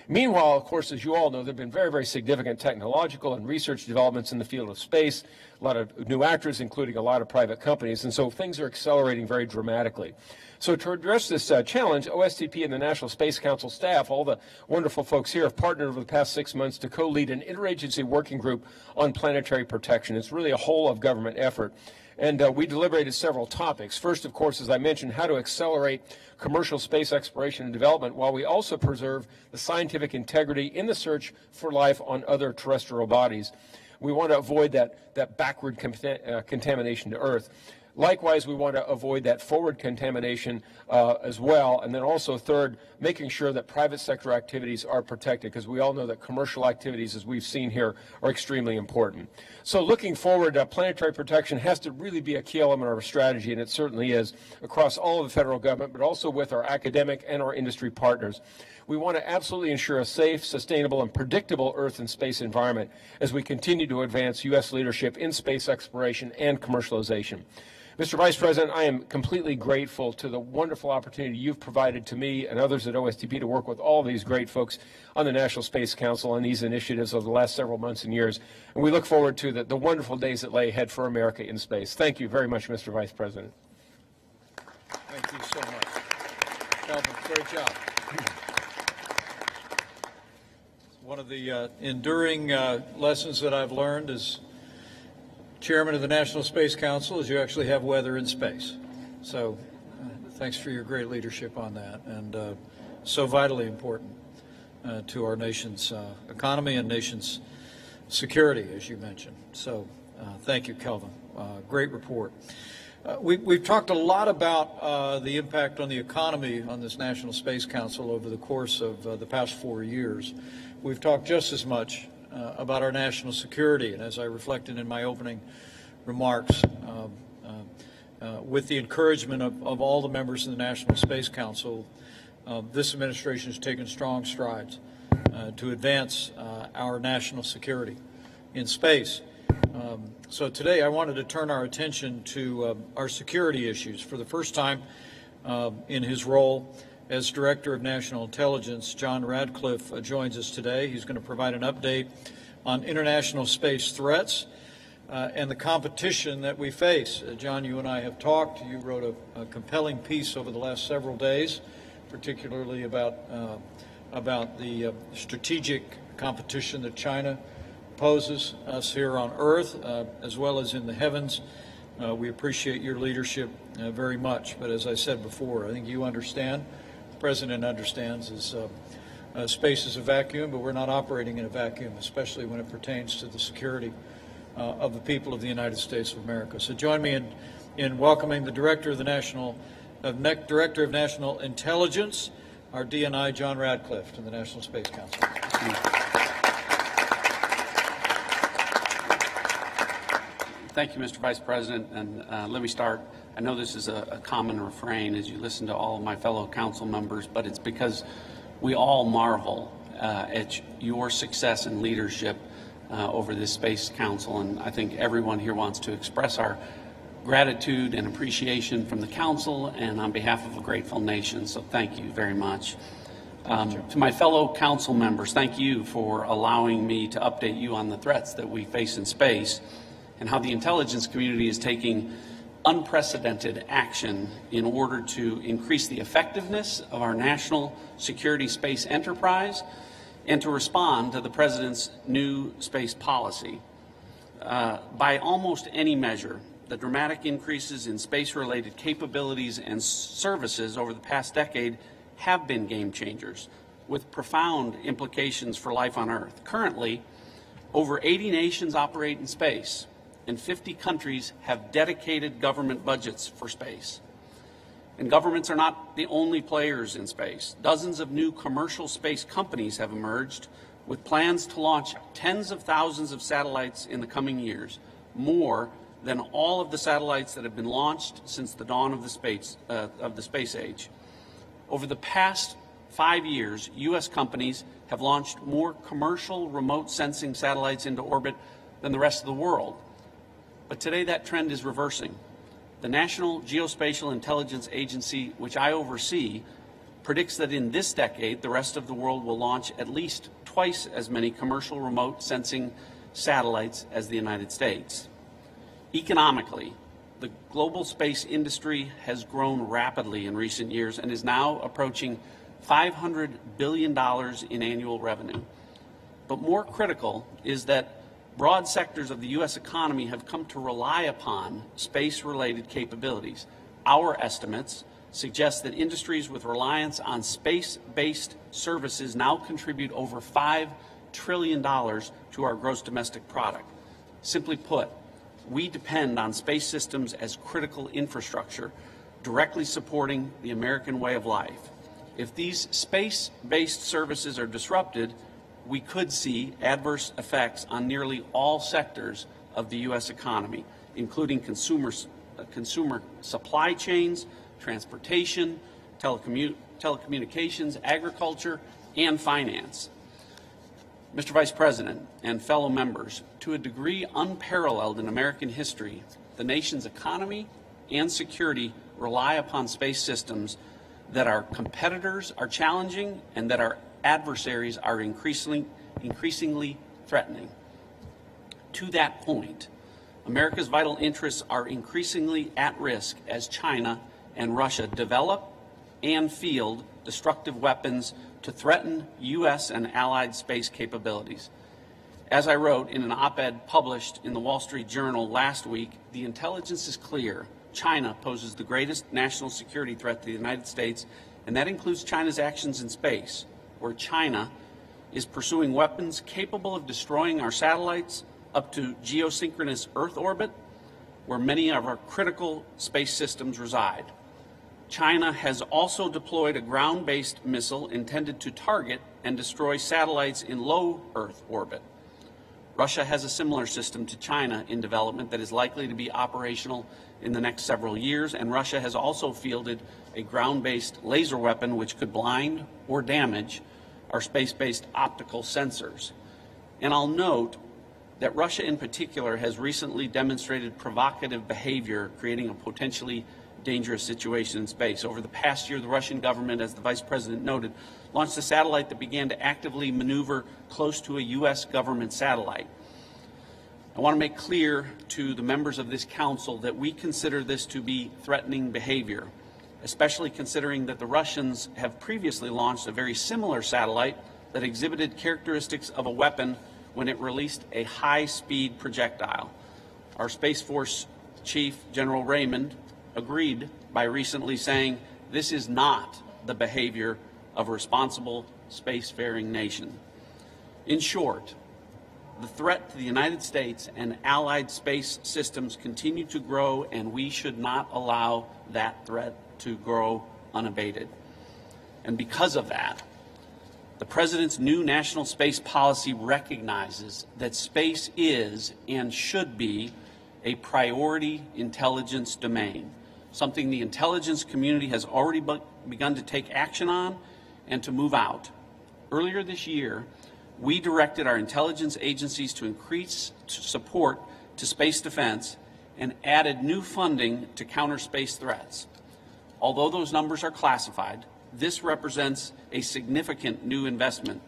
[SPEAKER 4] Meanwhile, of course, as you all know, there have been very, very significant technological and research developments in the field of space, a lot of new actors, including a lot of private companies, and so things are accelerating very dramatically. So to address this challenge, OSTP and the National Space Council staff, all the wonderful folks here, have partnered over the past 6 months to co-lead an interagency working group on planetary protection. It's really a whole-of-government effort. And we deliberated several topics. First, of course, as I mentioned, how to accelerate commercial space exploration and development while we also preserve the scientific integrity in the search for life on other terrestrial bodies. We want to avoid that backward contamination to Earth. Likewise, we want to avoid that forward contamination as well. And then also, third, making sure that private sector activities are protected, because we all know that commercial activities, as we've seen here, are extremely important. So looking forward, planetary protection has to really be a key element of our strategy, and it certainly is, across all of the federal government, but also with our academic and our industry partners. We want to absolutely ensure a safe, sustainable, and predictable Earth and space environment as we continue to advance U.S. leadership in space exploration and commercialization. Mr. Vice President, I am completely grateful to the wonderful opportunity you've provided to me and others at OSTP to work with all these great folks on the National Space Council on these initiatives over the last several months and years. And we look forward to the wonderful days that lay ahead for America in space. Thank you very much, Mr. Vice President.
[SPEAKER 1] Thank you so much. Calvin, great job. One of the enduring lessons that I've learned as Chairman of the National Space Council is you actually have weather in space. So thanks for your great leadership on that, and so vitally important to our nation's economy and nation's security, as you mentioned. So thank you, Kelvin. Great report. We've talked a lot about the impact on the economy on this National Space Council over the course of the past 4 years. We've talked just as much about our national security, and as I reflected in my opening remarks, with the encouragement of all the members of the National Space Council, this administration has taken strong strides to advance our national security in space. So today I wanted to turn our attention to our security issues. For the first time in his role as Director of National Intelligence, John Radcliffe joins us today. He's going to provide an update on international space threats and the competition that we face. John, you and I have talked. You wrote a compelling piece over the last several days, particularly about the strategic competition that China poses us here on Earth, as well as in the heavens. We appreciate your leadership very much. But as I said before, I think you understand, the President understands, is space is a vacuum, but we're not operating in a vacuum, especially when it pertains to the security of the people of the United States of America. So join me in welcoming the Director of National Intelligence, our DNI, John Radcliffe, to the National Space Council.
[SPEAKER 5] Thank you, Mr. Vice President, and let me start. I know this is a common refrain as you listen to all of my fellow council members, but it's because we all marvel at your success and leadership over this Space Council, and I think everyone here wants to express our gratitude and appreciation from the Council and on behalf of a grateful nation, so thank you very much. To my fellow council members, thank you for allowing me to update you on the threats that we face in space and how the intelligence community is taking unprecedented action in order to increase the effectiveness of our national security space enterprise and to respond to the President's new space policy. By almost any measure, the dramatic increases in space-related capabilities and services over the past decade have been game changers with profound implications for life on Earth. Currently, over 80 nations operate in space, and 50 countries have dedicated government budgets for space. And governments are not the only players in space. Dozens of new commercial space companies have emerged with plans to launch tens of thousands of satellites in the coming years, more than all of the satellites that have been launched since the dawn of the space age. Over the past 5 years, U.S. companies have launched more commercial remote sensing satellites into orbit than the rest of the world. But today that trend is reversing. The National Geospatial-Intelligence Agency, which I oversee, predicts that in this decade the rest of the world will launch at least twice as many commercial remote sensing satellites as the United States. Economically, the global space industry has grown rapidly in recent years and is now approaching $500 billion in annual revenue. But more critical is that broad sectors of the U.S. economy have come to rely upon space-related capabilities. Our estimates suggest that industries with reliance on space-based services now contribute over $5 trillion to our gross domestic product. Simply put, we depend on space systems as critical infrastructure, directly supporting the American way of life. If these space-based services are disrupted, we could see adverse effects on nearly all sectors of the U.S. economy, including consumer supply chains, transportation, telecommunications, agriculture, and finance. Mr. Vice President and fellow members, to a degree unparalleled in American history, the nation's economy and security rely upon space systems that our competitors are challenging and that our adversaries are increasingly threatening. To that point, America's vital interests are increasingly at risk as China and Russia develop and field destructive weapons to threaten U.S. and allied space capabilities. As I wrote in an op-ed published in the Wall Street Journal last week, the intelligence is clear. China poses the greatest national security threat to the United States, and that includes China's actions in space, where China is pursuing weapons capable of destroying our satellites up to geosynchronous Earth orbit, where many of our critical space systems reside. China has also deployed a ground-based missile intended to target and destroy satellites in low Earth orbit. Russia has a similar system to China in development that is likely to be operational in the next several years, and Russia has also fielded a ground-based laser weapon which could blind or damage our space-based optical sensors. And I'll note that Russia in particular has recently demonstrated provocative behavior, creating a potentially dangerous situation in space. Over the past year, the Russian government, as the Vice President noted, launched a satellite that began to actively maneuver close to a U.S. government satellite. I want to make clear to the members of this Council that we consider this to be threatening behavior, especially considering that the Russians have previously launched a very similar satellite that exhibited characteristics of a weapon when it released a high-speed projectile. Our Space Force Chief, General Raymond, agreed by recently saying this is not the behavior of a responsible spacefaring nation. In short, the threat to the United States and allied space systems continue to grow, and we should not allow that threat to grow unabated. And because of that, the President's new national space policy recognizes that space is and should be a priority intelligence domain, something the intelligence community has already begun to take action on and to move out. Earlier this year, we directed our intelligence agencies to increase support to space defense and added new funding to counter space threats. Although those numbers are classified, this represents a significant new investment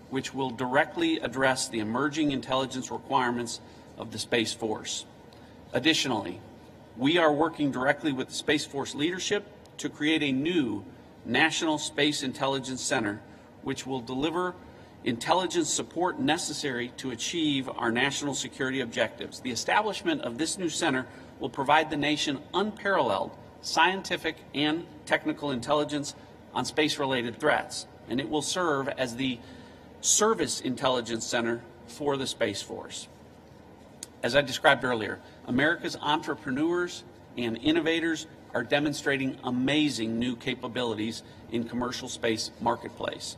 [SPEAKER 5] which will directly address the emerging intelligence requirements of the Space Force. Additionally, we are working directly with the Space Force leadership to create a new National Space Intelligence Center which will deliver intelligence support necessary to achieve our national security objectives. The establishment of this new center will provide the nation unparalleled scientific and technical intelligence on space-related threats, and it will serve as the service intelligence center for the Space Force. As I described earlier, America's entrepreneurs and innovators are demonstrating amazing new capabilities in commercial space marketplace.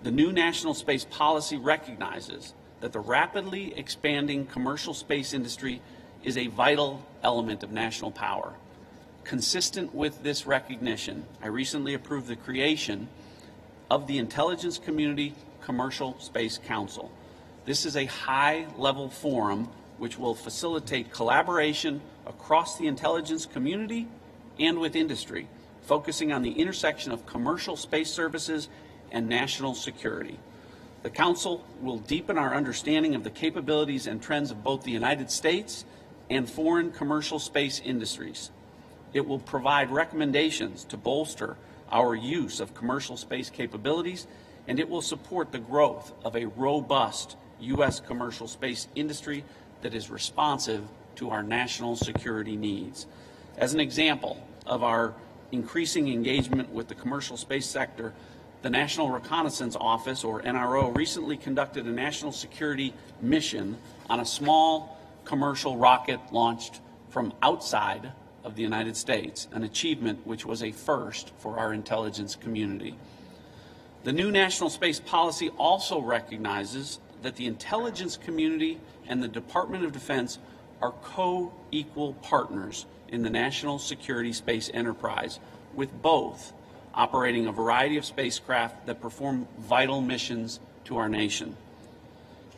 [SPEAKER 5] The new national space policy recognizes that the rapidly expanding commercial space industry is a vital element of national power. Consistent with this recognition, I recently approved the creation of the Intelligence Community Commercial Space Council. This is a high-level forum which will facilitate collaboration across the intelligence community and with industry, focusing on the intersection of commercial space services and national security. The Council will deepen our understanding of the capabilities and trends of both the United States and foreign commercial space industries. It will provide recommendations to bolster our use of commercial space capabilities, and it will support the growth of a robust U.S. commercial space industry that is responsive to our national security needs. As an example of our increasing engagement with the commercial space sector, the National Reconnaissance Office, or NRO, recently conducted a national security mission on a small commercial rocket launched from outside of the United States, an achievement which was a first for our intelligence community. The new national space policy also recognizes that the intelligence community and the Department of Defense are co-equal partners in the national security space enterprise, with both operating a variety of spacecraft that perform vital missions to our nation.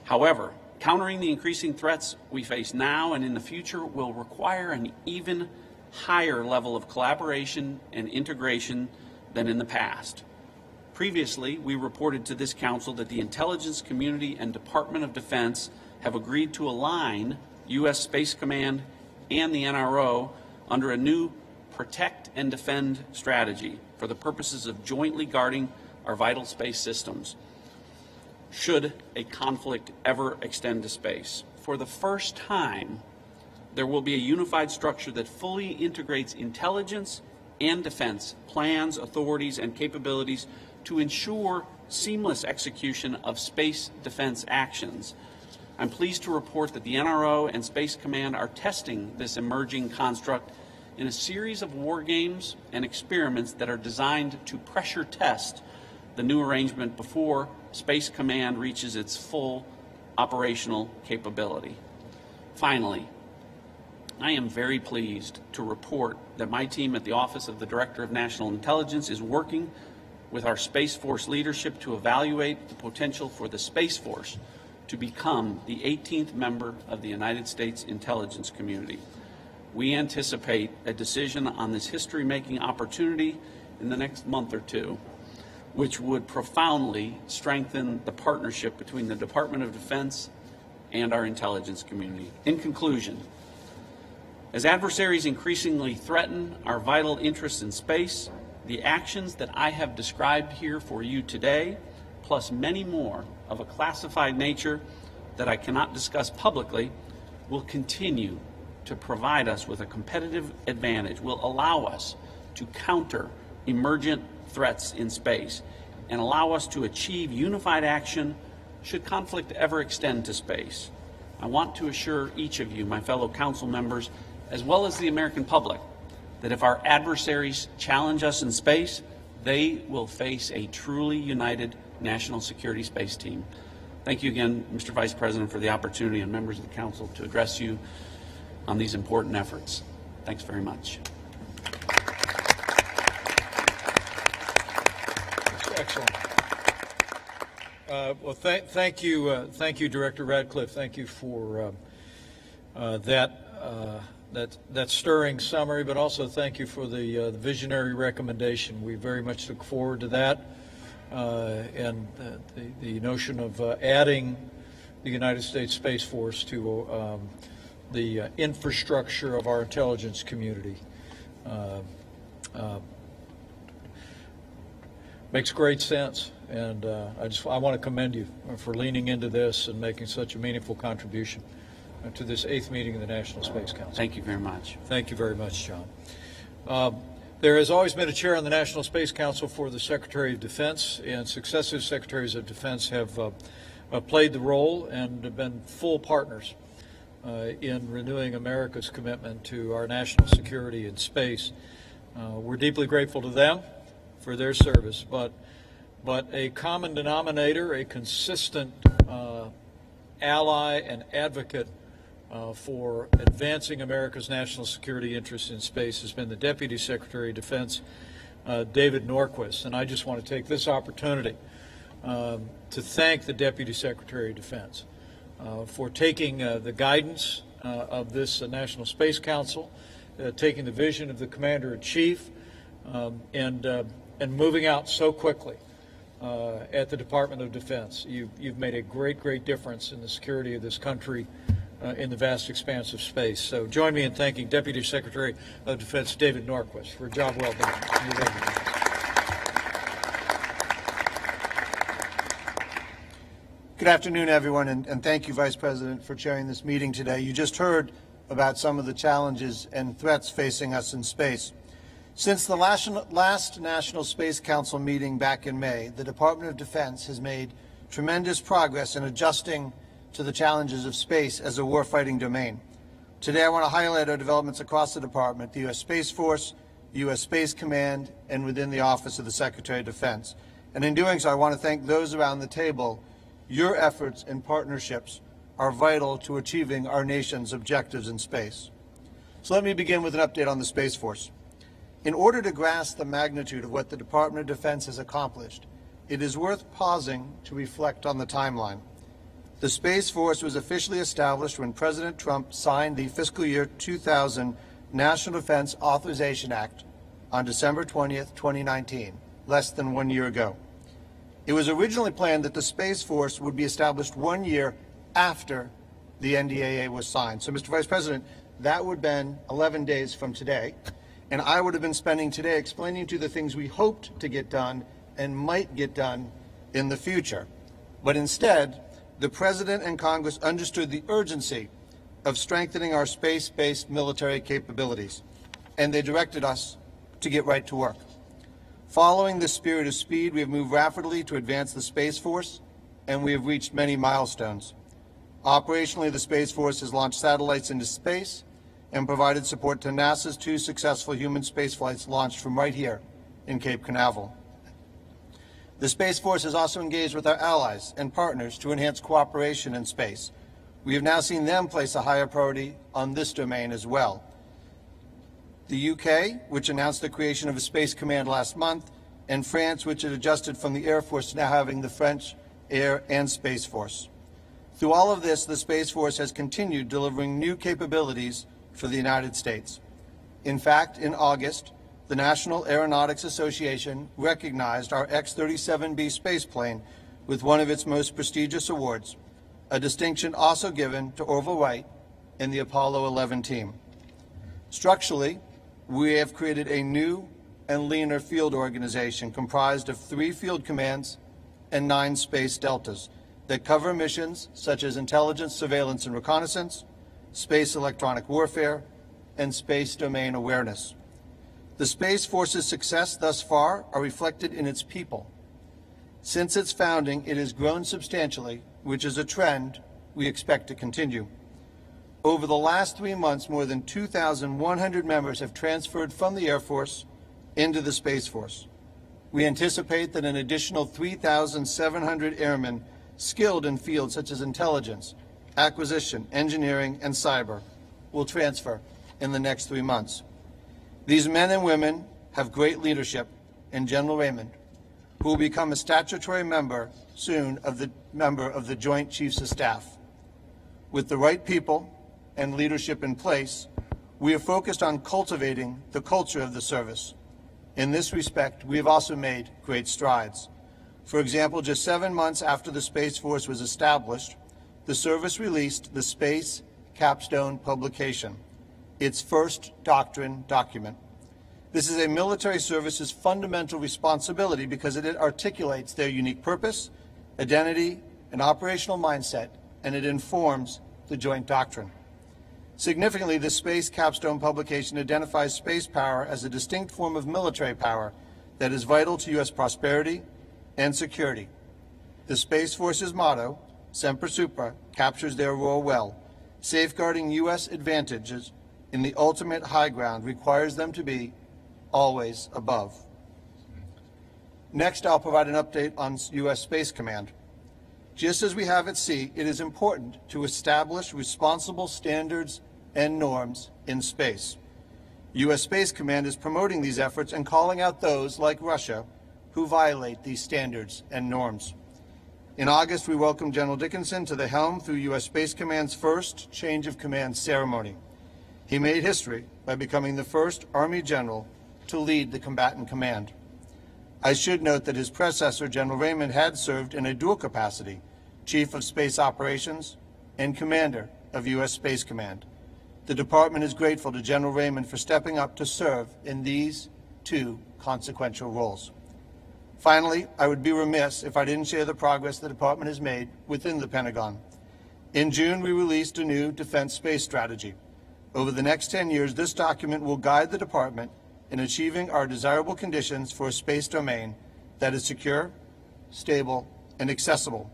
[SPEAKER 5] However, countering the increasing threats we face now and in the future will require an even higher level of collaboration and integration than in the past. Previously, we reported to this Council that the intelligence community and Department of Defense have agreed to align U.S. Space Command and the NRO under a new protect and defend strategy for the purposes of jointly guarding our vital space systems should a conflict ever extend to space. For the first time, there will be a unified structure that fully integrates intelligence and defense plans, authorities, and capabilities to ensure seamless execution of space defense actions. I'm pleased to report that the NRO and Space Command are testing this emerging construct in a series of war games and experiments that are designed to pressure test the new arrangement before Space Command reaches its full operational capability. Finally, I am very pleased to report that my team at the Office of the Director of National Intelligence is working with our Space Force leadership to evaluate the potential for the Space Force to become the 18th member of the United States intelligence community. We anticipate a decision on this history-making opportunity in the next month or two, which would profoundly strengthen the partnership between the Department of Defense and our intelligence community. In conclusion, as adversaries increasingly threaten our vital interests in space, the actions that I have described here for you today, plus many more of a classified nature that I cannot discuss publicly, will continue to provide us with a competitive advantage, will allow us to counter emergent threats in space, and allow us to achieve unified action should conflict ever extend to space. I want to assure each of you, my fellow council members, as well as the American public, that if our adversaries challenge us in space, they will face a truly united national security space team. Thank you again, Mr. Vice President, for the opportunity and members of the council to address you on these important efforts. Thanks very much.
[SPEAKER 1] Excellent. Well, thank you, Director Radcliffe. Thank you for that stirring summary, but also thank you for the visionary recommendation. We very much look forward to that, and the notion of adding the United States Space Force to the infrastructure of our intelligence community. Makes great sense, and I want to commend you for leaning into this and making such a meaningful contribution to this 8th meeting of the National Space Council.
[SPEAKER 5] Thank you very much.
[SPEAKER 1] Thank you very much, John. There has always been a chair on the National Space Council for the Secretary of Defense, and successive Secretaries of Defense have played the role and have been full partners in renewing America's commitment to our national security in space. We're deeply grateful to them for their service, but a common denominator, a consistent ally and advocate for advancing America's national security interests in space has been the Deputy Secretary of Defense, David Norquist. And I just want to take this opportunity to thank the Deputy Secretary of Defense for taking the guidance of this National Space Council, taking the vision of the Commander-in-Chief, and moving out so quickly at the Department of Defense. You've made a great difference in the security of this country in the vast expanse of space. So join me in thanking Deputy Secretary of Defense David Norquist for a job well done.
[SPEAKER 6] Good afternoon, everyone, and thank you, Vice President, for chairing this meeting today. You just heard about some of the challenges and threats facing us in space. Since the last National Space Council meeting back in May, the Department of Defense has made tremendous progress in adjusting to the challenges of space as a warfighting domain. Today, I want to highlight our developments across the Department, the U.S. Space Force, the U.S. Space Command, and within the Office of the Secretary of Defense. And in doing so, I want to thank those around the table. Your efforts and partnerships are vital to achieving our nation's objectives in space. So let me begin with an update on the Space Force. In order to grasp the magnitude of what the Department of Defense has accomplished, it is worth pausing to reflect on the timeline. The Space Force was officially established when President Trump signed the fiscal year 2000 National Defense Authorization Act on December 20th, 2019, less than 1 year ago. It was originally planned that the Space Force would be established 1 year after the NDAA was signed. So, Mr. Vice President, that would have been 11 days from today, and I would have been spending today explaining to you the things we hoped to get done and might get done in the future. But instead, the President and Congress understood the urgency of strengthening our space-based military capabilities, and they directed us to get right to work. Following this spirit of speed, we have moved rapidly to advance the Space Force, and we have reached many milestones. Operationally, the Space Force has launched satellites into space and provided support to NASA's 2 successful human spaceflights launched from right here in Cape Canaveral. The Space Force has also engaged with our allies and partners to enhance cooperation in space. We have now seen them place a higher priority on this domain as well. The UK, which announced the creation of a Space Command last month, and France, which had adjusted from the Air Force to now having the French Air and Space Force. Through all of this, the Space Force has continued delivering new capabilities for the United States. In fact, in August, the National Aeronautics Association recognized our X-37B spaceplane with one of its most prestigious awards, a distinction also given to Orville Wright and the Apollo 11 team. Structurally, we have created a new and leaner field organization comprised of 3 field commands and 9 space deltas that cover missions such as intelligence, surveillance, and reconnaissance, space electronic warfare, and space domain awareness. The Space Force's success thus far are reflected in its people. Since its founding, it has grown substantially, which is a trend we expect to continue. Over the last 3 months, more than 2,100 members have transferred from the Air Force into the Space Force. We anticipate that an additional 3,700 airmen skilled in fields such as intelligence, acquisition, engineering, and cyber will transfer in the next 3 months. These men and women have great leadership in General Raymond, who will become a statutory member soon of the Joint Chiefs of Staff. With the right people and leadership in place, we are focused on cultivating the culture of the service. In this respect, we have also made great strides. For example, just 7 months after the Space Force was established, the service released the Space Capstone publication, its first doctrine document. This is a military service's fundamental responsibility because it articulates their unique purpose, identity, and operational mindset, and it informs the joint doctrine. Significantly, the Space Capstone publication identifies space power as a distinct form of military power that is vital to U.S. prosperity and security. The Space Force's motto, Semper Supra, captures their role well. Safeguarding U.S. advantages in the ultimate high ground requires them to be always above. Next, I'll provide an update on U.S. Space Command. Just as we have at sea, it is important to establish responsible standards and norms in space. U.S. Space Command is promoting these efforts and calling out those, like Russia, who violate these standards and norms. In August, we welcomed General Dickinson to the helm through U.S. Space Command's first change of command ceremony. He made history by becoming the first Army general to lead the combatant command. I should note that his predecessor, General Raymond, had served in a dual capacity, Chief of Space Operations and Commander of U.S. Space Command. The Department is grateful to General Raymond for stepping up to serve in these 2 consequential roles. Finally, I would be remiss if I didn't share the progress the Department has made within the Pentagon. In June, we released a new defense space strategy. Over the next 10 years, this document will guide the Department in achieving our desirable conditions for a space domain that is secure, stable, and accessible.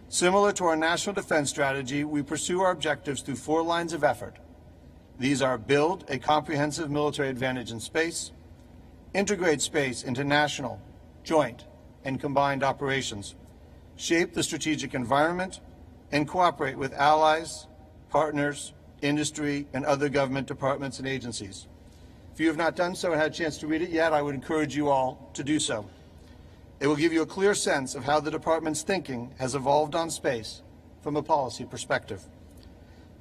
[SPEAKER 6] Similar to our national defense strategy, we pursue our objectives through 4 lines of effort. These are: build a comprehensive military advantage in space, integrate space into national, joint, and combined operations, shape the strategic environment, and cooperate with allies, partners, industry, and other government departments and agencies. If you have not done so and had a chance to read it yet, I would encourage you all to do so. It will give you a clear sense of how the Department's thinking has evolved on space from a policy perspective.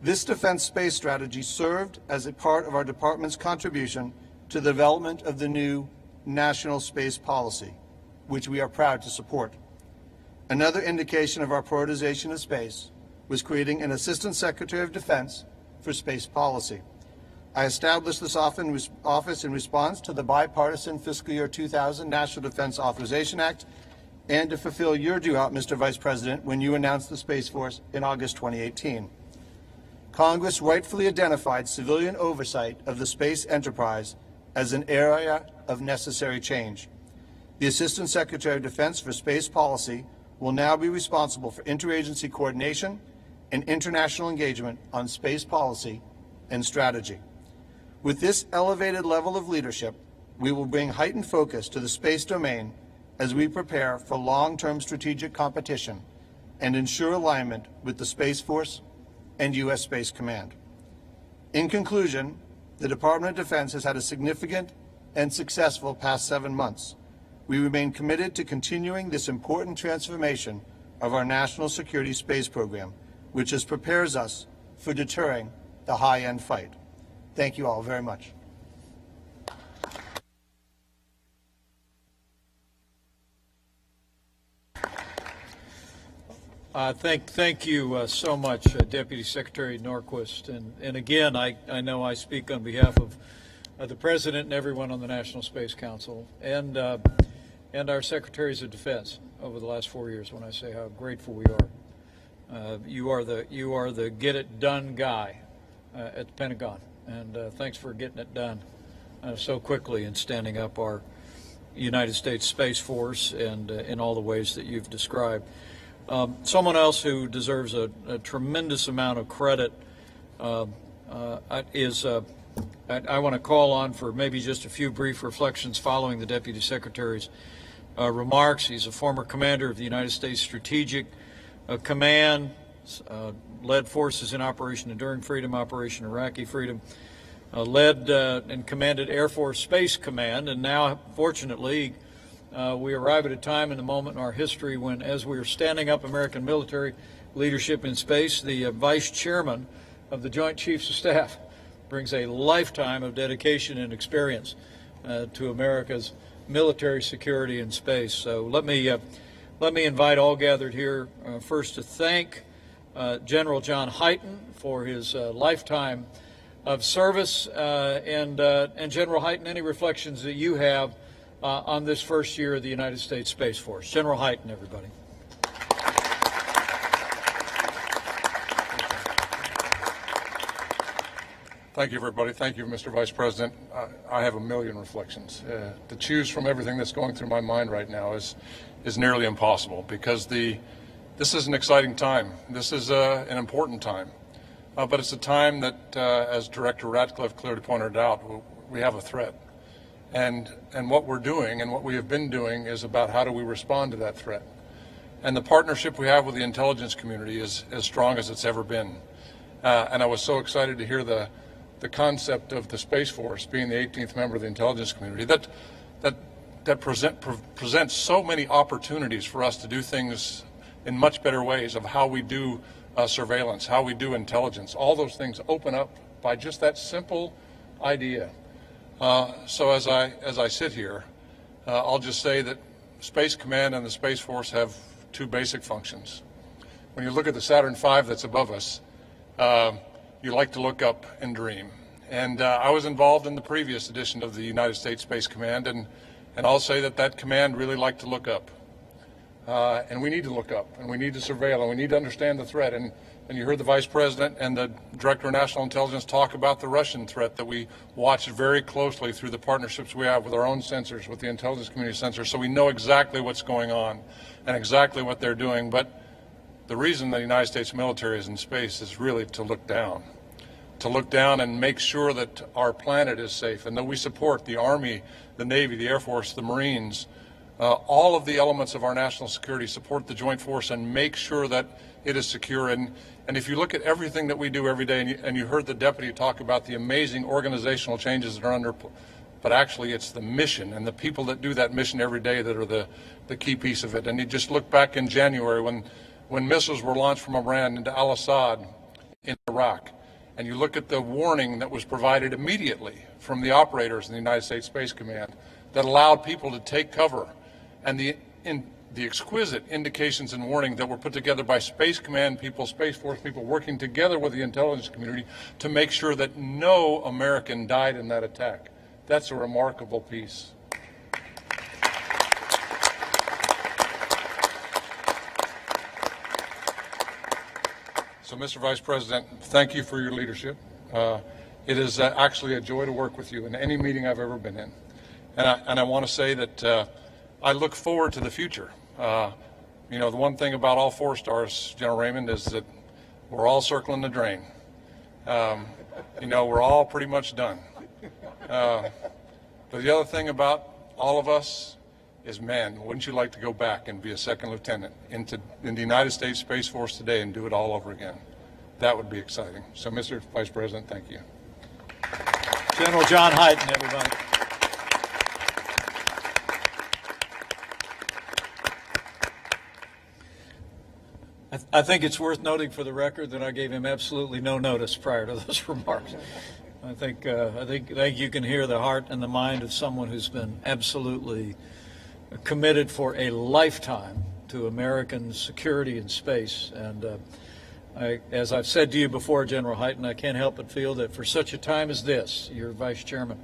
[SPEAKER 6] This defense space strategy served as a part of our Department's contribution to the development of the new National Space Policy, which we are proud to support. Another indication of our prioritization of space was creating an Assistant Secretary of Defense for Space Policy. I established this office in response to the bipartisan fiscal year 2000 National Defense Authorization Act and to fulfill your due out, Mr. Vice President, when you announced the Space Force in August 2018. Congress rightfully identified civilian oversight of the space enterprise as an area of necessary change. The Assistant Secretary of Defense for Space Policy will now be responsible for interagency coordination and international engagement on space policy and strategy. With this elevated level of leadership, we will bring heightened focus to the space domain as we prepare for long-term strategic competition and ensure alignment with the Space Force and U.S. Space Command. In conclusion, the Department of Defense has had a significant and successful past 7 months. We remain committed to continuing this important transformation of our national security space program, which just prepares us for deterring the high-end fight. Thank you all very much.
[SPEAKER 1] Thank you so much, Deputy Secretary Norquist. And again, I know I speak on behalf of the President and everyone on the National Space Council and our Secretaries of Defense over the last 4 years when I say how grateful we are. You are the get it done guy at the Pentagon, and thanks for getting it done so quickly and standing up our United States Space Force and in all the ways that you've described. Someone else who deserves a tremendous amount of credit is I want to call on for maybe just a few brief reflections following the Deputy Secretary's remarks. He's a former commander of the United States Strategic Command, led forces in Operation Enduring Freedom, Operation Iraqi Freedom, led and commanded Air Force Space Command, and now, fortunately, we arrive at a time in the moment in our history when, as we are standing up American military leadership in space, the Vice Chairman of the Joint Chiefs of Staff brings a lifetime of dedication and experience to America's military security in space. So let me invite all gathered here first to thank General John Hyten for his lifetime of service, and General Hyten, any reflections that you have on this first year of the United States Space Force. General Hyten, everybody.
[SPEAKER 7] Thank you, everybody. Thank you, Mr. Vice President. I have a million reflections. To choose from everything that's going through my mind right now is nearly impossible, because this is an exciting time. This is an important time. But it's a time that, as Director Ratcliffe clearly pointed out, we have a threat. And what we're doing and what we have been doing is about how do we respond to that threat. And the partnership we have with the intelligence community is as strong as it's ever been. And I was so excited to hear the concept of the Space Force being the 18th member of the intelligence community. That presents so many opportunities for us to do things in much better ways of how we do surveillance, how we do intelligence. All those things open up by just that simple idea. So as I sit here, I'll just say that Space Command and the Space Force have two basic functions. When you look at the Saturn V that's above us, you like to look up and dream. And I was involved in the previous edition of the United States Space Command, and I'll say that command really liked to look up. And we need to look up, and we need to surveil, and we need to understand the threat. And you heard the Vice President and the Director of National Intelligence talk about the Russian threat that we watch very closely through the partnerships we have with our own sensors, with the intelligence community sensors, so we know exactly what's going on and exactly what they're doing. But the reason the United States military is in space is really to look down and make sure that our planet is safe, and that we support the Army, the Navy, the Air Force, the Marines, all of the elements of our national security, support the joint force and make sure that it is secure. And if you look at everything that we do every day, and you heard the deputy talk about the amazing organizational changes that are under, but actually it's the mission and the people that do that mission every day that are the key piece of it. And you just look back in January when missiles were launched from Iran into Al-Assad in Iraq, and you look at the warning that was provided immediately from the operators in the United States Space Command that allowed people to take cover, and the exquisite indications and warning that were put together by Space Command people, Space Force people, working together with the intelligence community to make sure that no American died in that attack. That's a remarkable piece. So, Mr. Vice President, thank you for your leadership. It is actually a joy to work with you in any meeting I've ever been in. And I want to say that I look forward to the future. You know, the one thing about all 4 stars, General Raymond, is that we're all circling the drain. You know, we're all pretty much done. But the other thing about all of us is, man, wouldn't you like to go back and be a second lieutenant in the United States Space Force today and do it all over again? That would be exciting. So, Mr. Vice President, thank you.
[SPEAKER 1] General John Hyten, everybody. I think it's worth noting for the record that I gave him absolutely no notice prior to those remarks. I think you can hear the heart and the mind of someone who's been absolutely committed for a lifetime to American security in space. And as I've said to you before, General Hyten, I can't help but feel that for such a time as this, you're Vice Chairman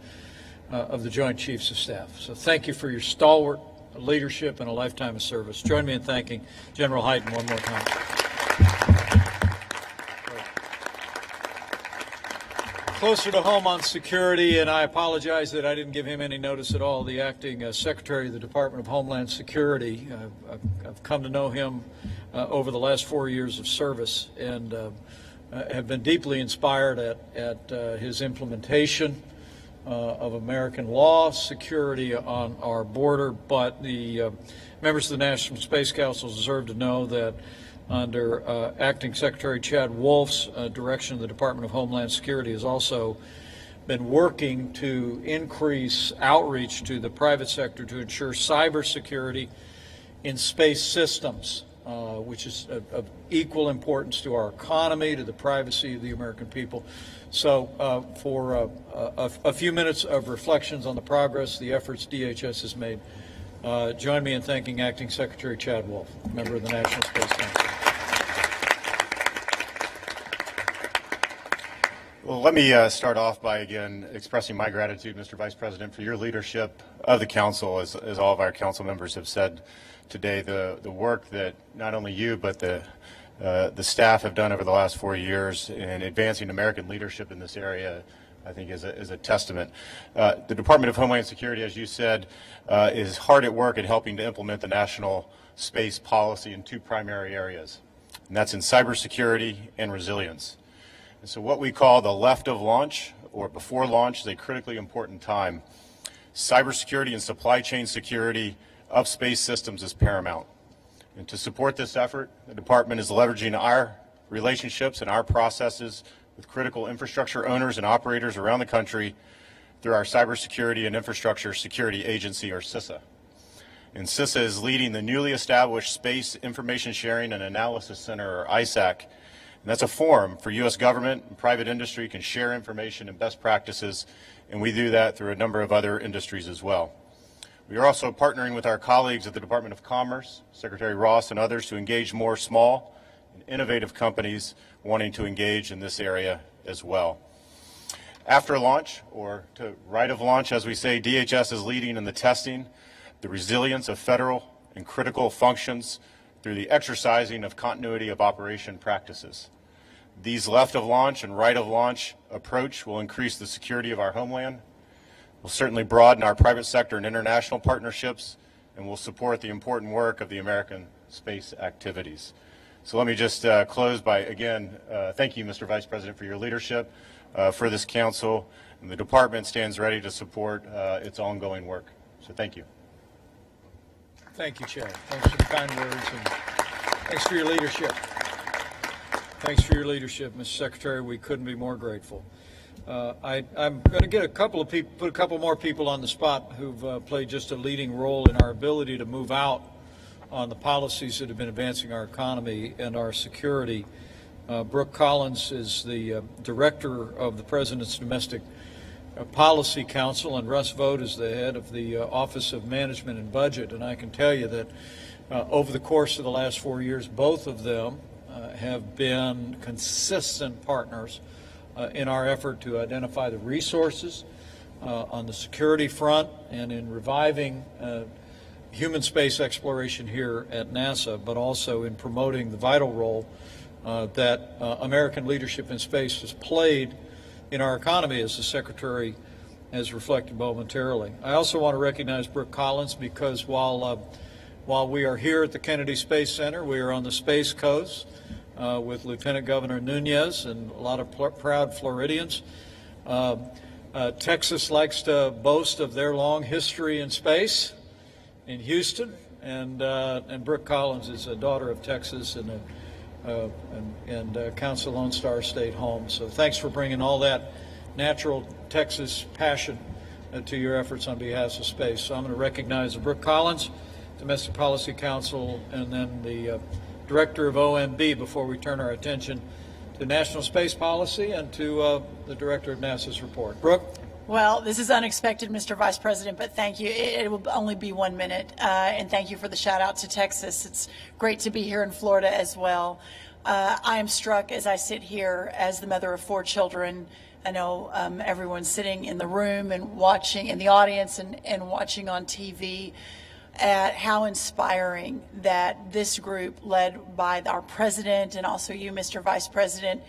[SPEAKER 1] of the Joint Chiefs of Staff. So thank you for your stalwart leadership and a lifetime of service. Join me in thanking General Hyten one more time. Closer to home on security, and I apologize that I didn't give him any notice at all, the acting Secretary of the Department of Homeland Security. I've come to know him over the last 4 years of service, and have been deeply inspired at his implementation of American law, security on our border. But the members of the National Space Council deserve to know that under Acting Secretary Chad Wolf's direction, the Department of Homeland Security has also been working to increase outreach to the private sector to ensure cybersecurity in space systems, which is of equal importance to our economy, to the privacy of the American people. So for a few minutes of reflections on the progress, the efforts DHS has made, join me in thanking Acting Secretary Chad Wolf, member of the National Space Council.
[SPEAKER 8] Well, let me start off by, again, expressing my gratitude, Mr. Vice President, for your leadership of the Council, as all of our Council members have said today. The work that not only you, but the staff have done over the last 4 years in advancing American leadership in this area, I think, is a testament. The Department of Homeland Security, as you said, is hard at work at helping to implement the national space policy in two primary areas, and that's in cybersecurity and resilience. And so what we call the left of launch, or before launch, is a critically important time. Cybersecurity and supply chain security of space systems is paramount. And to support this effort, the department is leveraging our relationships and our processes with critical infrastructure owners and operators around the country through our Cybersecurity and Infrastructure Security Agency, or CISA. And CISA is leading the newly established Space Information Sharing and Analysis Center, or ISAC. And that's a forum for U.S. government and private industry can share information and best practices, and we do that through a number of other industries as well. We are also partnering with our colleagues at the Department of Commerce, Secretary Ross and others, to engage more small and innovative companies wanting to engage in this area as well. After launch, or to right of launch, as we say, DHS is leading in the testing, the resilience of federal and critical functions through the exercising of continuity of operation practices. These left of launch and right of launch approach will increase the security of our homeland, will certainly broaden our private sector and international partnerships, and will support the important work of the American space activities. So let me just close by, again, thank you, Mr. Vice President, for your leadership for this council, and the department stands ready to support its ongoing work. So thank you.
[SPEAKER 1] Thank you, Chad. Thanks for the kind words, and thanks for your leadership. Thanks for your leadership, Mr. Secretary. We couldn't be more grateful. I'm going to get a couple of people, put a couple more people on the spot who've played just a leading role in our ability to move out on the policies that have been advancing our economy and our security. Brooke Collins is the director of the President's Domestic Policy Council, and Russ Vought is the head of the Office of Management and Budget. And I can tell you that over the course of the last 4 years, both of them have been consistent partners in our effort to identify the resources on the security front and in reviving human space exploration here at NASA, but also in promoting the vital role that American leadership in space has played in our economy, as the Secretary has reflected momentarily. I also want to recognize Brooke Collins because while we are here at the Kennedy Space Center, we are on the Space Coast with Lieutenant Governor Nunez and a lot of proud Floridians. Texas likes to boast of their long history in space in Houston, and Brooke Collins is a daughter of Texas and Council Lone Star State home. So thanks for bringing all that natural Texas passion to your efforts on behalf of space. So I'm going to recognize Brooke Collins, Domestic Policy Council, and then the Director of OMB before we turn our attention to national space policy and to the Director of NASA's report. Brooke?
[SPEAKER 9] Well, this is unexpected, Mr. Vice President, but thank you. It will only be 1 minute, and thank you for the shout out to Texas. It's great to be here in Florida as well. I am struck as I sit here as the mother of 4 children. I know everyone's sitting in the room and watching in the audience and watching on TV at how inspiring that this group led by our president and also you, Mr. Vice President,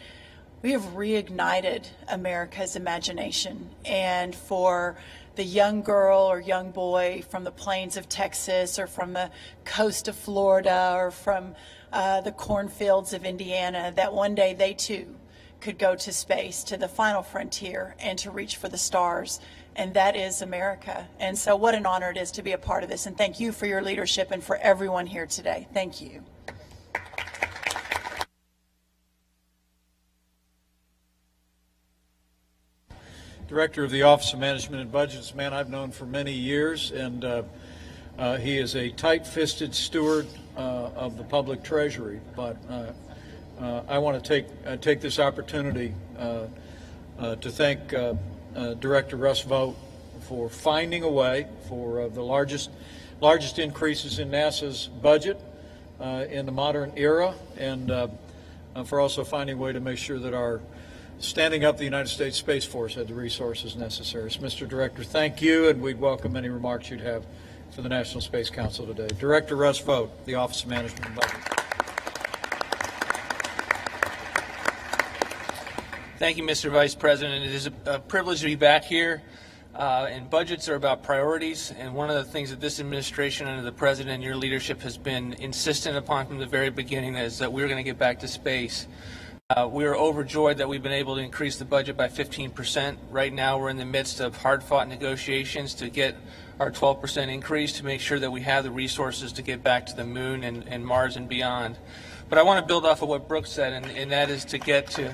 [SPEAKER 9] we have reignited America's imagination. And for the young girl or young boy from the plains of Texas or from the coast of Florida or from the cornfields of Indiana, that one day they too could go to space, to the final frontier, and to reach for the stars. And that is America. And so what an honor it is to be a part of this. And thank you for your leadership and for everyone here today. Thank you.
[SPEAKER 1] Director of the Office of Management and Budgets, a man I've known for many years, and he is a tight-fisted steward of the public treasury. But I want to take this opportunity to thank Director Russ Vought for finding a way for the largest increases in NASA's budget in the modern era, and for also finding a way to make sure that our standing up the United States Space Force had the resources necessary. So, Mr. Director, thank you, and we'd welcome any remarks you'd have for the National Space Council today. Director Russ Vought, the Office of Management and Budget.
[SPEAKER 10] Thank you, Mr. Vice President. It is a privilege to be back here. And budgets are about priorities, and one of the things that this administration under the President and your leadership has been insistent upon from the very beginning is that we're going to get back to space. We are overjoyed that we've been able to increase the budget by 15%. Right now we're in the midst of hard-fought negotiations to get our 12% increase to make sure that we have the resources to get back to the moon and Mars and beyond. But I want to build off of what Brooke said, and that is to get to...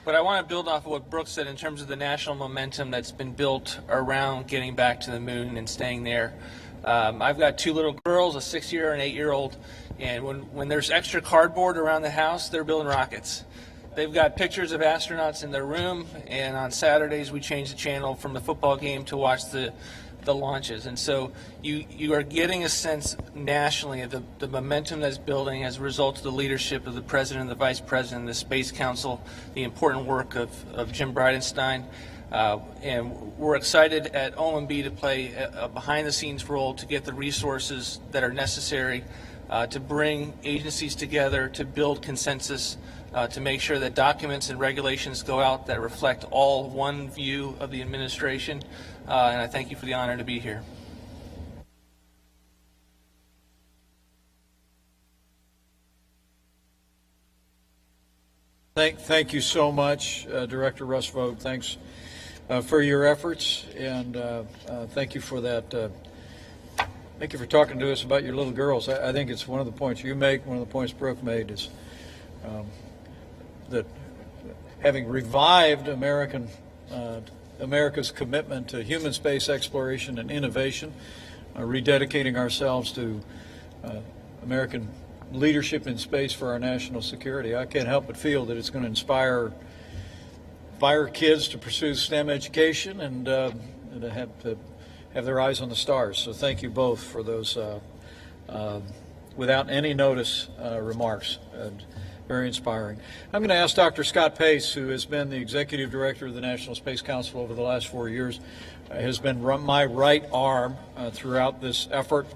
[SPEAKER 10] But I want to build off of what Brooke said in terms of the national momentum that's been built around getting back to the moon and staying there. I've got 2 little girls, a 6-year and 8-year-old, and when there's extra cardboard around the house, they're building rockets. They've got pictures of astronauts in their room, and on Saturdays we change the channel from the football game to watch the launches. And so you are getting a sense nationally of the momentum that's building as a result of the leadership of the President and the Vice President, the Space Council, the important work of Jim Bridenstine. And we're excited at OMB to play a behind-the-scenes role to get the resources that are necessary to bring agencies together, to build consensus, to make sure that documents and regulations go out that reflect all one view of the administration. And I thank you for the honor to be here.
[SPEAKER 1] Thank you so much, Director Russ Vought. Thanks for your efforts, and thank you for that. Thank you for talking to us about your little girls. I think it's one of the points you make, one of the points Brooke made is that having revived America's commitment to human space exploration and innovation, rededicating ourselves to American leadership in space for our national security, I can't help but feel that it's going to inspire kids to pursue STEM education and to have their eyes on the stars. So thank you both for those without any notice remarks. Very inspiring. I'm going to ask Dr. Scott Pace, who has been the Executive Director of the National Space Council over the last 4 years, has been my right arm throughout this effort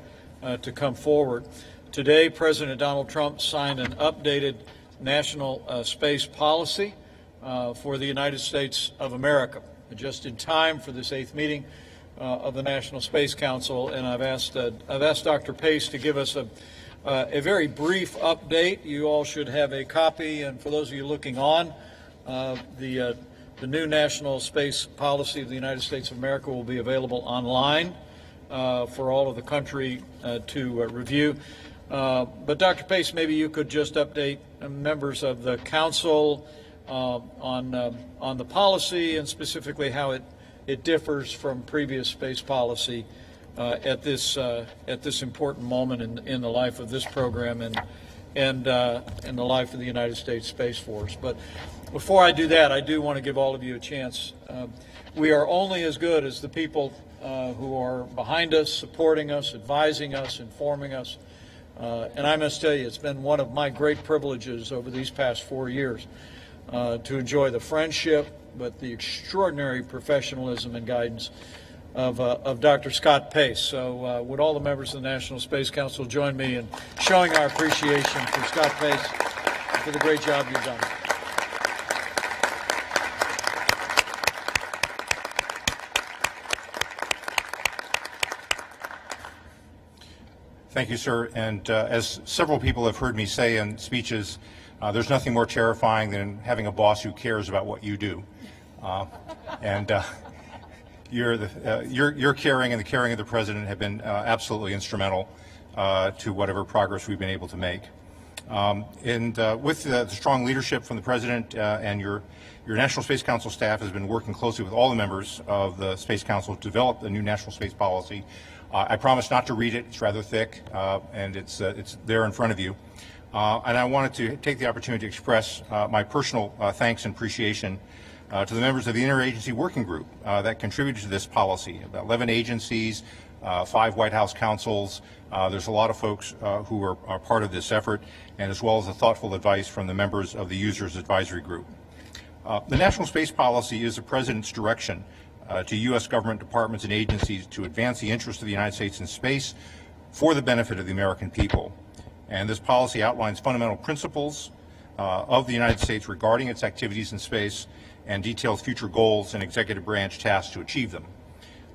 [SPEAKER 1] to come forward. Today, President Donald Trump signed an updated national space policy for the United States of America, just in time for this 8th meeting of the National Space Council. And I've asked Dr. Pace to give us a very brief update. You all should have a copy, and for those of you looking on, the new national space policy of the United States of America will be available online for all of the country to review. But Dr. Pace, maybe you could just update members of the council on the policy and specifically how it differs from previous space policy at this important moment in the life of this program and in the life of the United States Space Force. But before I do that, I do want to give all of you a chance. We are only as good as the people who are behind us, supporting us, advising us, informing us. And I must tell you, it's been one of my great privileges over these past 4 years to enjoy the friendship, but the extraordinary professionalism and guidance of Dr. Scott Pace. So would all the members of the National Space Council join me in showing our appreciation for Scott Pace for the great job you've done.
[SPEAKER 11] Thank you, sir. And as several people have heard me say in speeches, there's nothing more terrifying than having a boss who cares about what you do. Your caring and the caring of the President have been absolutely instrumental to whatever progress we've been able to make. With the strong leadership from the President and your National Space Council staff has been working closely with all the members of the Space Council to develop the new national space policy. I promise not to read it. It's rather thick, and it's there in front of you. And I wanted to take the opportunity to express my personal thanks and appreciation to the members of the Interagency Working Group that contributed to this policy. About 11 agencies, 5 White House councils. There's a lot of folks who are part of this effort, and as well as the thoughtful advice from the members of the Users Advisory Group. The National Space Policy is the President's direction to U.S. government departments and agencies to advance the interests of the United States in space for the benefit of the American people. And this policy outlines fundamental principles of the United States regarding its activities in space and details future goals and executive branch tasks to achieve them.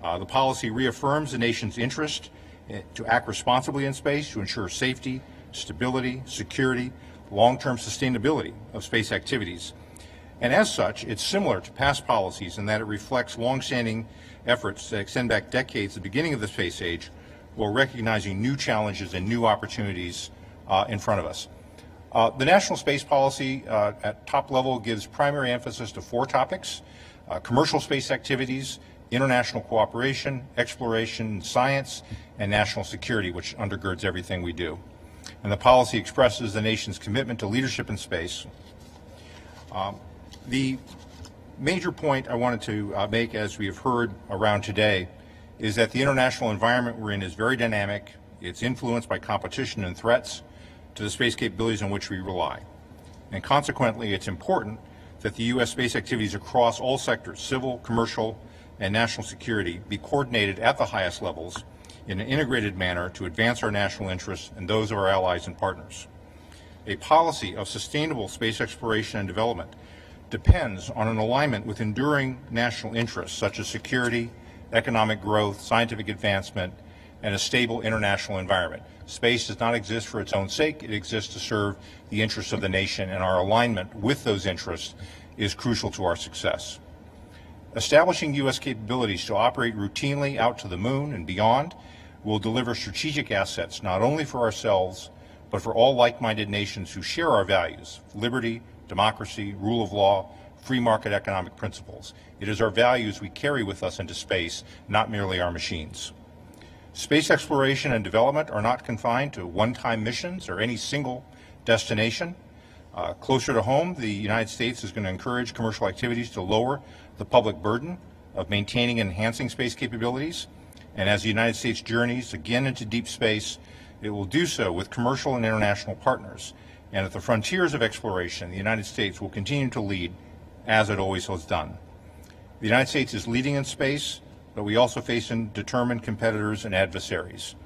[SPEAKER 11] The policy reaffirms the nation's interest to act responsibly in space to ensure safety, stability, security, long-term sustainability of space activities. And as such, it's similar to past policies in that it reflects long-standing efforts that extend back decades, the beginning of the space age, while recognizing new challenges and new opportunities in front of us. The National Space Policy at top level gives primary emphasis to 4 topics: commercial space activities, international cooperation, exploration, science, and national security, which undergirds everything we do. And the policy expresses the nation's commitment to leadership in space. The major point I wanted to make, as we have heard around today, is that the international environment we're in is very dynamic. It's influenced by competition and threats to the space capabilities on which we rely. And consequently, it's important that the U.S. space activities across all sectors, civil, commercial, and national security, be coordinated at the highest levels in an integrated manner to advance our national interests and those of our allies and partners. A policy of sustainable space exploration and development depends on an alignment with enduring national interests such as security, economic growth, scientific advancement, and a stable international environment. Space does not exist for its own sake. It exists to serve the interests of the nation, and our alignment with those interests is crucial to our success. Establishing U.S. capabilities to operate routinely out to the moon and beyond will deliver strategic assets not only for ourselves, but for all like-minded nations who share our values: liberty, democracy, rule of law, free market economic principles. It is our values we carry with us into space, not merely our machines. Space exploration and development are not confined to one-time missions or any single destination. Closer to home, the United States is going to encourage commercial activities to lower the public burden of maintaining and enhancing space capabilities. And as the United States journeys again into deep space, it will do so with commercial and international partners. And at the frontiers of exploration, the United States will continue to lead, as it always has done. The United States is leading in space, but we also face determined competitors and adversaries.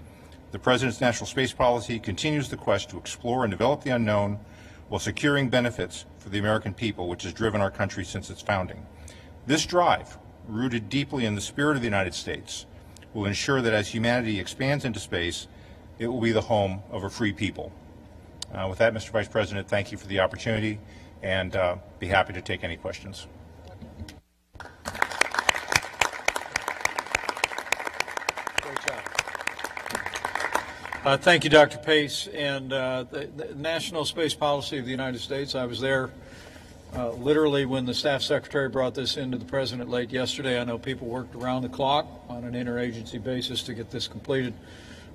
[SPEAKER 11] The President's National Space Policy continues the quest to explore and develop the unknown while securing benefits for the American people, which has driven our country since its founding. This drive, rooted deeply in the spirit of the United States, will ensure that as humanity expands into space, it will be the home of a free people. With that, Mr. Vice President, thank you for the opportunity, and be happy to take any questions.
[SPEAKER 1] Thank you, Dr. Pace. And the National Space Policy of the United States, I was there Literally, when the staff secretary brought this into the president late yesterday, I know people worked around the clock on an interagency basis to get this completed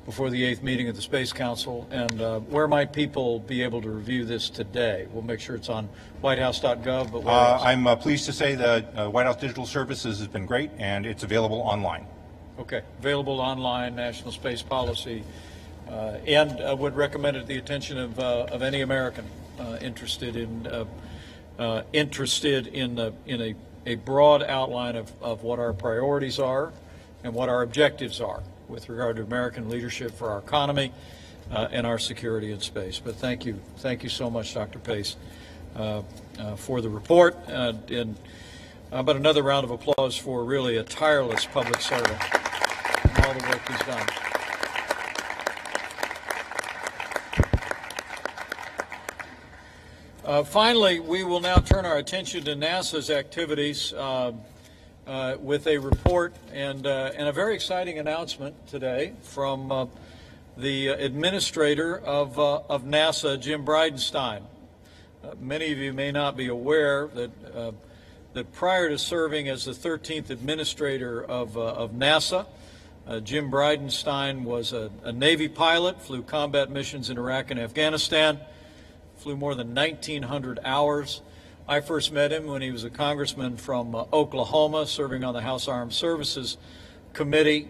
[SPEAKER 1] before the 8th meeting of the Space Council. And where might people be able to review this today? We'll make sure it's on whitehouse.gov. But
[SPEAKER 11] I'm pleased to say the White House Digital Services has been great, and it's available online.
[SPEAKER 1] Okay, available online, National Space Policy, and would recommend it to the attention of any American interested in a broad outline of what our priorities are and what our objectives are with regard to American leadership for our economy and our security in space. But thank you so much, Dr. Pace, for the report. But another round of applause for really a tireless public servant and all the work he's done. Finally, we will now turn our attention to NASA's activities with a report and a very exciting announcement today from the administrator of NASA, Jim Bridenstine. Many of you may not be aware that prior to serving as the 13th administrator of NASA, Jim Bridenstine was a Navy pilot, flew combat missions in Iraq and Afghanistan, flew more than 1,900 hours. I first met him when he was a congressman from Oklahoma, serving on the House Armed Services Committee.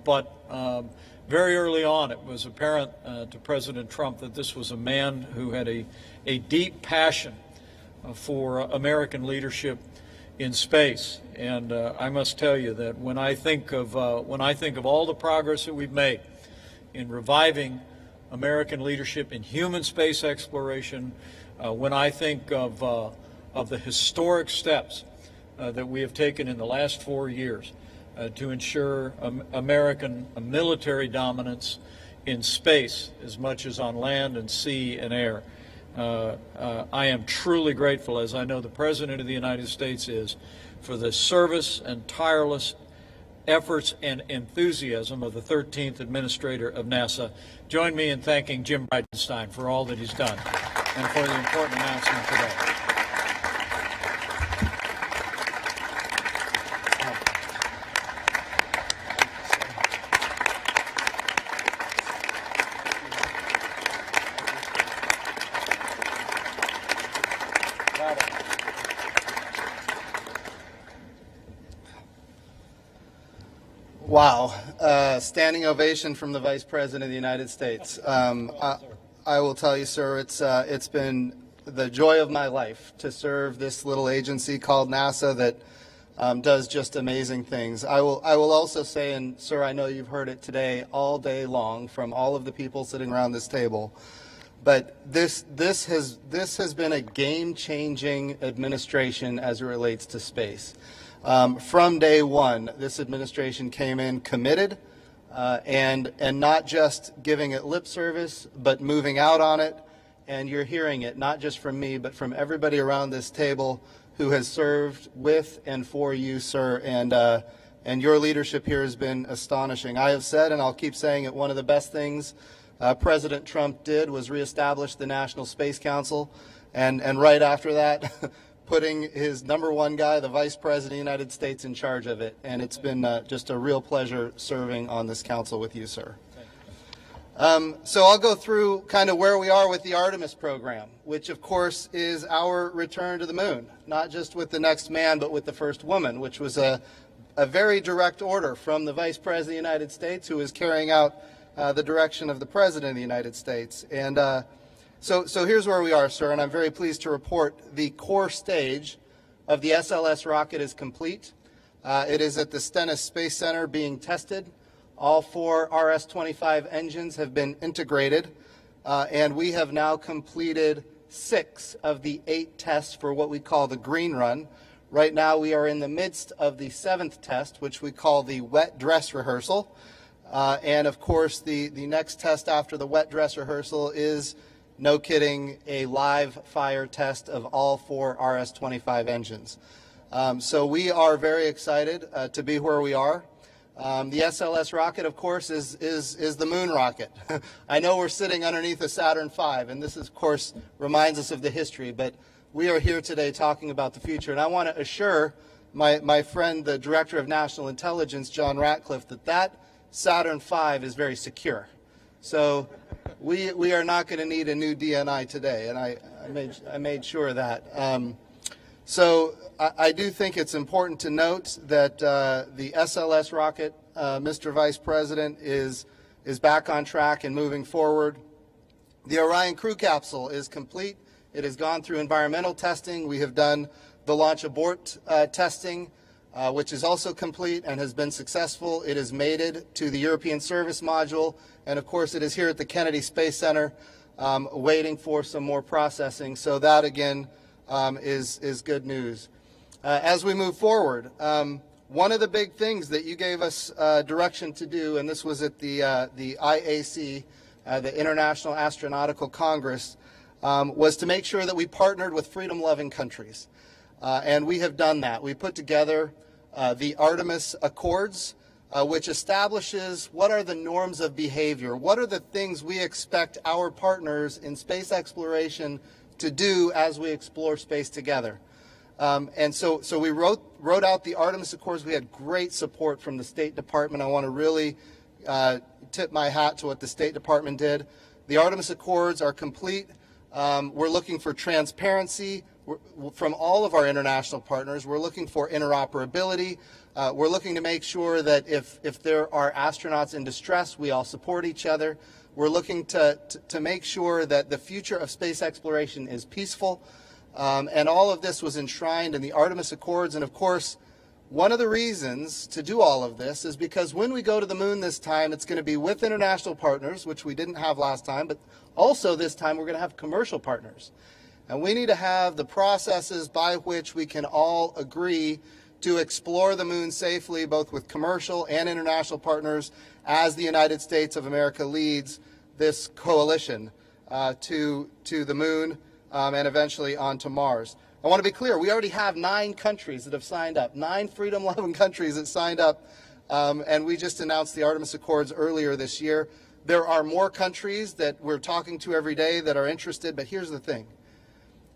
[SPEAKER 1] But very early on, it was apparent to President Trump that this was a man who had a deep passion for American leadership in space. And I must tell you that when I think of all the progress that we've made in reviving American leadership in human space exploration, when I think of the historic steps that we have taken in the last 4 years to ensure American military dominance in space as much as on land and sea and air, I am truly grateful, as I know the President of the United States is, for the service and tireless efforts and enthusiasm of the 13th Administrator of NASA. Join me in thanking Jim Bridenstine for all that he's done and for the important announcement today.
[SPEAKER 12] Wow. Standing ovation from the Vice President of the United States. I will tell you, sir, it's been the joy of my life to serve this little agency called NASA that does just amazing things. I will also say, and sir, I know you've heard it today all day long from all of the people sitting around this table, but this has been a game-changing administration as it relates to space. From day one, this administration came in committed and not just giving it lip service, but moving out on it. And you're hearing it not just from me, but from everybody around this table who has served with and for you, sir. And your leadership here has been astonishing. I have said, and I'll keep saying it, one of the best things President Trump did was reestablish the National Space Council. And right after that, putting his #1 guy, the Vice President of the United States, in charge of it. And it's been just a real pleasure serving on this council with you, sir. So I'll go through kind of where we are with the Artemis program, which of course is our return to the moon, not just with the next man, but with the first woman, which was a very direct order from the Vice President of the United States, who is carrying out the direction of the President of the United States. And so here's where we are, sir, and I'm very pleased to report the core stage of the SLS rocket is complete. It is at the Stennis Space Center being tested. All 4 RS-25 engines have been integrated, and we have now completed 6 of the 8 tests for what we call the green run. Right now we are in the midst of the 7th test, which we call the wet dress rehearsal. And of course the next test after the wet dress rehearsal is, no kidding, a live fire test of all 4 RS-25 engines. So we are very excited to be where we are. The SLS rocket, of course, is the moon rocket. I know we're sitting underneath a Saturn V, and this, of course, reminds us of the history, but we are here today talking about the future. And I want to assure my friend, the Director of National Intelligence, John Ratcliffe, that Saturn V is very secure. So we are not going to need a new DNI today, and I made sure of that. So I do think it's important to note that the SLS rocket, Mr. Vice President, is back on track and moving forward. The Orion crew capsule is complete. It has gone through environmental testing. We have done the launch abort testing, which is also complete and has been successful. It is mated to the European Service Module, and of course it is here at the Kennedy Space Center waiting for some more processing. So that again is good news. As we move forward, one of the big things that you gave us direction to do, and this was at the IAC, the International Astronautical Congress, was to make sure that we partnered with freedom-loving countries. And we have done that. We put together the Artemis Accords, which establishes what are the norms of behavior, what are the things we expect our partners in space exploration to do as we explore space together. And so we wrote out the Artemis Accords. We had great support from the State Department. I want to really tip my hat to what the State Department did. The Artemis Accords are complete. We're looking for transparency from all of our international partners. We're looking for interoperability. We're looking to make sure that if there are astronauts in distress, we all support each other. We're looking to make sure that the future of space exploration is peaceful. And all of this was enshrined in the Artemis Accords. And of course, one of the reasons to do all of this is because when we go to the moon this time, it's going to be with international partners, which we didn't have last time, but also this time we're going to have commercial partners. And we need to have the processes by which we can all agree to explore the moon safely, both with commercial and international partners, as the United States of America leads this coalition to the moon and eventually onto Mars. I want to be clear, we already have 9 countries that have signed up, 9 freedom-loving countries that signed up, and we just announced the Artemis Accords earlier this year. There are more countries that we're talking to every day that are interested, but here's the thing,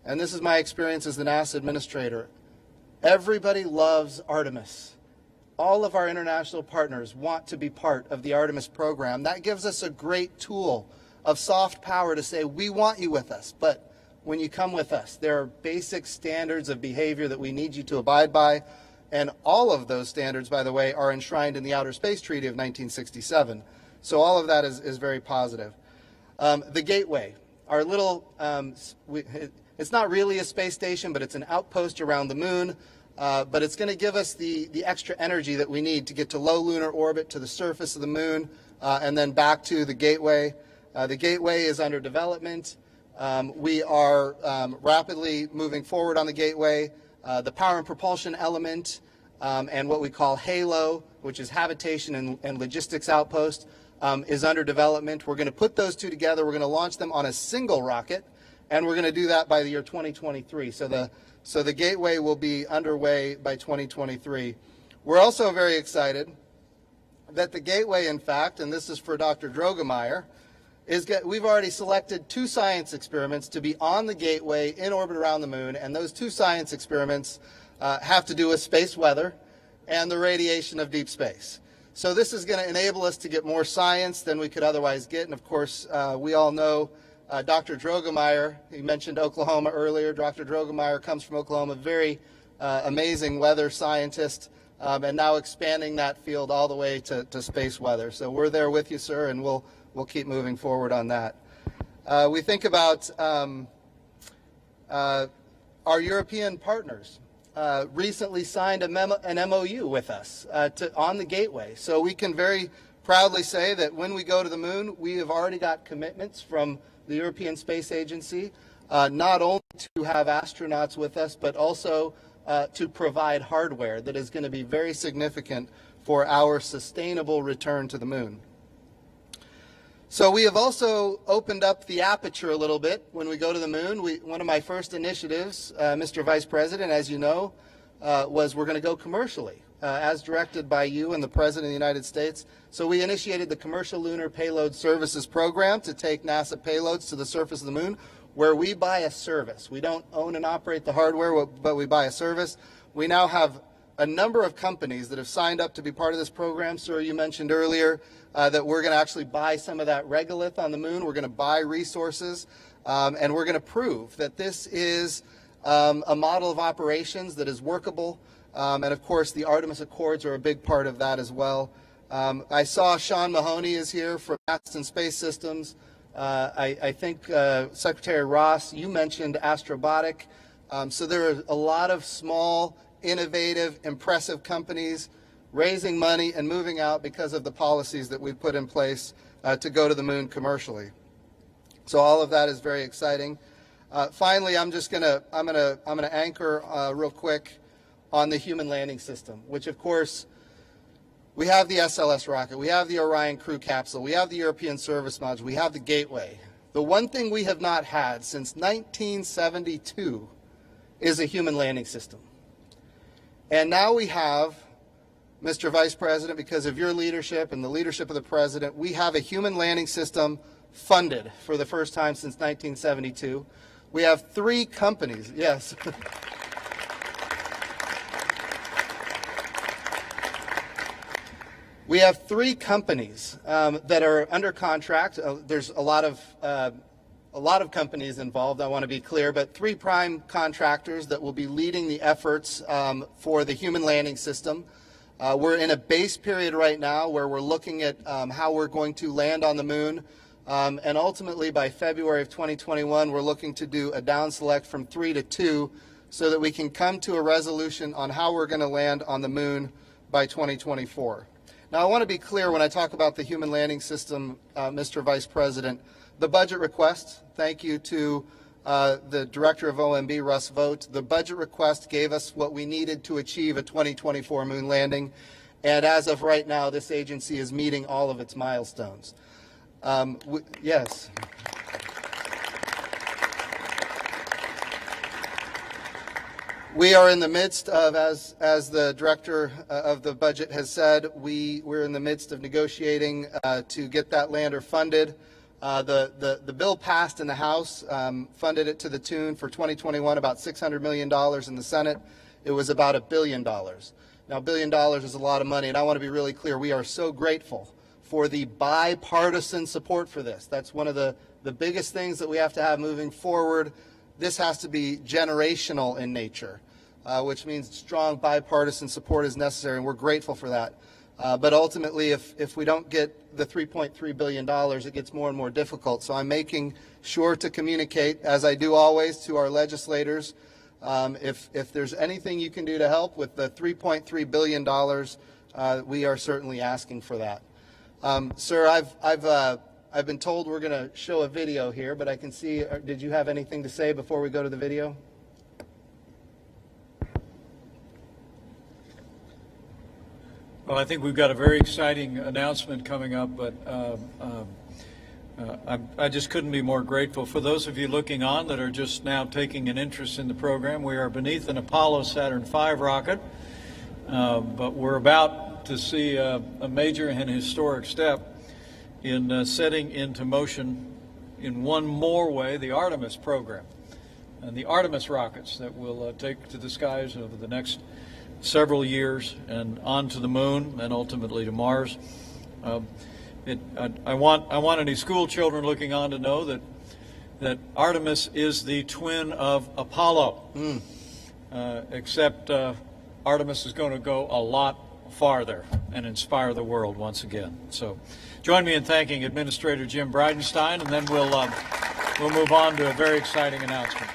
[SPEAKER 12] and this is my experience as the NASA administrator. Everybody loves Artemis. All of our international partners want to be part of the Artemis program. That gives us a great tool of soft power to say, we want you with us, but when you come with us, there are basic standards of behavior that we need you to abide by, and all of those standards, by the way, are enshrined in the Outer Space Treaty of 1967. So all of that is very positive. The Gateway, our little, it's not really a space station, but it's an outpost around the moon, but it's going to give us the extra energy that we need to get to low lunar orbit, to the surface of the moon, and then back to the Gateway. The Gateway is under development. We are rapidly moving forward on the Gateway. The power and propulsion element and what we call HALO, which is Habitation and Logistics Outpost, is under development. We're going to put those two together. We're going to launch them on a single rocket, and we're going to do that by the year 2023. So the Gateway will be underway by 2023. We're also very excited that the Gateway, in fact, and this is for Dr. Drogemeyer, we've already selected 2 science experiments to be on the Gateway in orbit around the moon, and those 2 science experiments have to do with space weather and the radiation of deep space. So this is going to enable us to get more science than we could otherwise get, and of course we all know Dr. Drogemeyer. He mentioned Oklahoma earlier. Dr. Drogemeyer comes from Oklahoma, very amazing weather scientist, and now expanding that field all the way to space weather. So we're there with you, sir, and we'll keep moving forward on that. We think about our European partners. Recently signed an MOU with us on the Gateway. So we can very proudly say that when we go to the moon, we have already got commitments from the European Space Agency, not only to have astronauts with us, but also to provide hardware that is going to be very significant for our sustainable return to the moon. So we have also opened up the aperture a little bit when we go to the moon. One of my first initiatives, Mr. Vice President, as you know, was we're going to go commercially, as directed by you and the President of the United States. So we initiated the Commercial Lunar Payload Services Program to take NASA payloads to the surface of the moon. where we buy a service. We don't own and operate the hardware, but we buy a service. We now have a number of companies that have signed up to be part of this program. Sir, you mentioned earlier that we're going to actually buy some of that regolith on the moon. We're going to buy resources, and we're going to prove that this is a model of operations that is workable. And of course, the Artemis Accords are a big part of that as well. I saw Sean Mahoney is here from Aston Space Systems. I think Secretary Ross, you mentioned Astrobotic. So there are a lot of small, innovative, impressive companies raising money and moving out because of the policies that we've put in place to go to the moon commercially. So all of that is very exciting. Finally, I'm gonna anchor real quick on the human landing system, which of course we have the SLS rocket, we have the Orion crew capsule, we have the European service module, we have the Gateway. The one thing we have not had since 1972 is a human landing system. And now we have, Mr. Vice President, because of your leadership and the leadership of the President, we have a human landing system funded for the first time since 1972. We have 3 companies, yes. We have 3 companies that are under contract. There's a lot of companies involved, I want to be clear, but 3 prime contractors that will be leading the efforts for the human landing system. We're in a base period right now where we're looking at how we're going to land on the moon. And ultimately, by February of 2021, we're looking to do a down select from 3 to 2 so that we can come to a resolution on how we're going to land on the moon by 2024. Now, I want to be clear when I talk about the human landing system, Mr. Vice President, the budget request, thank you to the Director of OMB, Russ Vogt. The budget request gave us what we needed to achieve a 2024 moon landing. And as of right now, this agency is meeting all of its milestones. Yes. We are in the midst of, as the Director of the Budget has said, we're in the midst of negotiating to get that lander funded. The bill passed in the House, funded it to the tune for 2021 about $600 million in the Senate. It was about $1 billion. Now, $1 billion is a lot of money, and I want to be really clear. We are so grateful for the bipartisan support for this. That's one of the biggest things that we have to have moving forward. This has to be generational in nature, which means strong bipartisan support is necessary, and we're grateful for that. But ultimately, if we don't get the $3.3 billion, it gets more and more difficult. So I'm making sure to communicate, as I do always, to our legislators. If there's anything you can do to help with the $3.3 billion, we are certainly asking for that. Sir, I've been told we're going to show a video here, but I can see, did you have anything to say before we go to the video?
[SPEAKER 1] Well, I think we've got a very exciting announcement coming up, but I just couldn't be more grateful. For those of you looking on that are just now taking an interest in the program, we are beneath an Apollo Saturn V rocket, but we're about to see a major and historic step in setting into motion in one more way the Artemis program and the Artemis rockets that will take to the skies over the next several years and on to the moon and ultimately to Mars. I want any school children looking on to know that Artemis is the twin of Apollo, except Artemis is going to go a lot farther and inspire the world once again. So join me in thanking Administrator Jim Bridenstine, and then we'll move on to a very exciting announcement.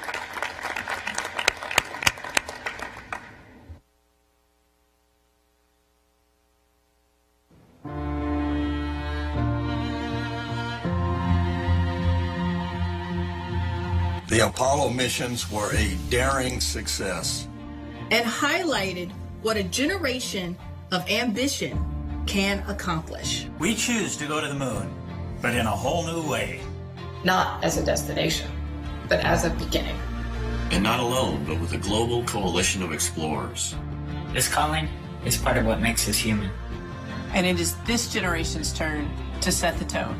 [SPEAKER 13] The Apollo missions were a daring success
[SPEAKER 14] and highlighted what a generation of ambition can accomplish.
[SPEAKER 15] We choose to go to the moon, but in a whole new way.
[SPEAKER 16] Not as a destination, but as a beginning.
[SPEAKER 17] And not alone, but with a global coalition of explorers.
[SPEAKER 18] This calling is part of what makes us human.
[SPEAKER 19] And it is this generation's turn to set the tone.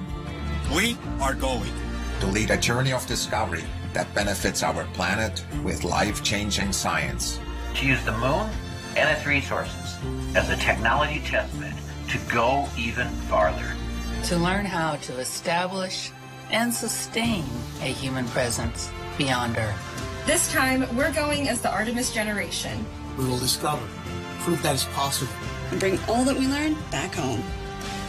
[SPEAKER 13] We are going
[SPEAKER 20] to lead a journey of discovery that benefits our planet with life-changing science.
[SPEAKER 21] To use the moon and its resources as a technology testbed to go even farther.
[SPEAKER 22] To learn how to establish and sustain a human presence beyond Earth.
[SPEAKER 23] This time, we're going as the Artemis generation.
[SPEAKER 24] We will discover, prove that it's possible,
[SPEAKER 25] and bring all that we learned back home.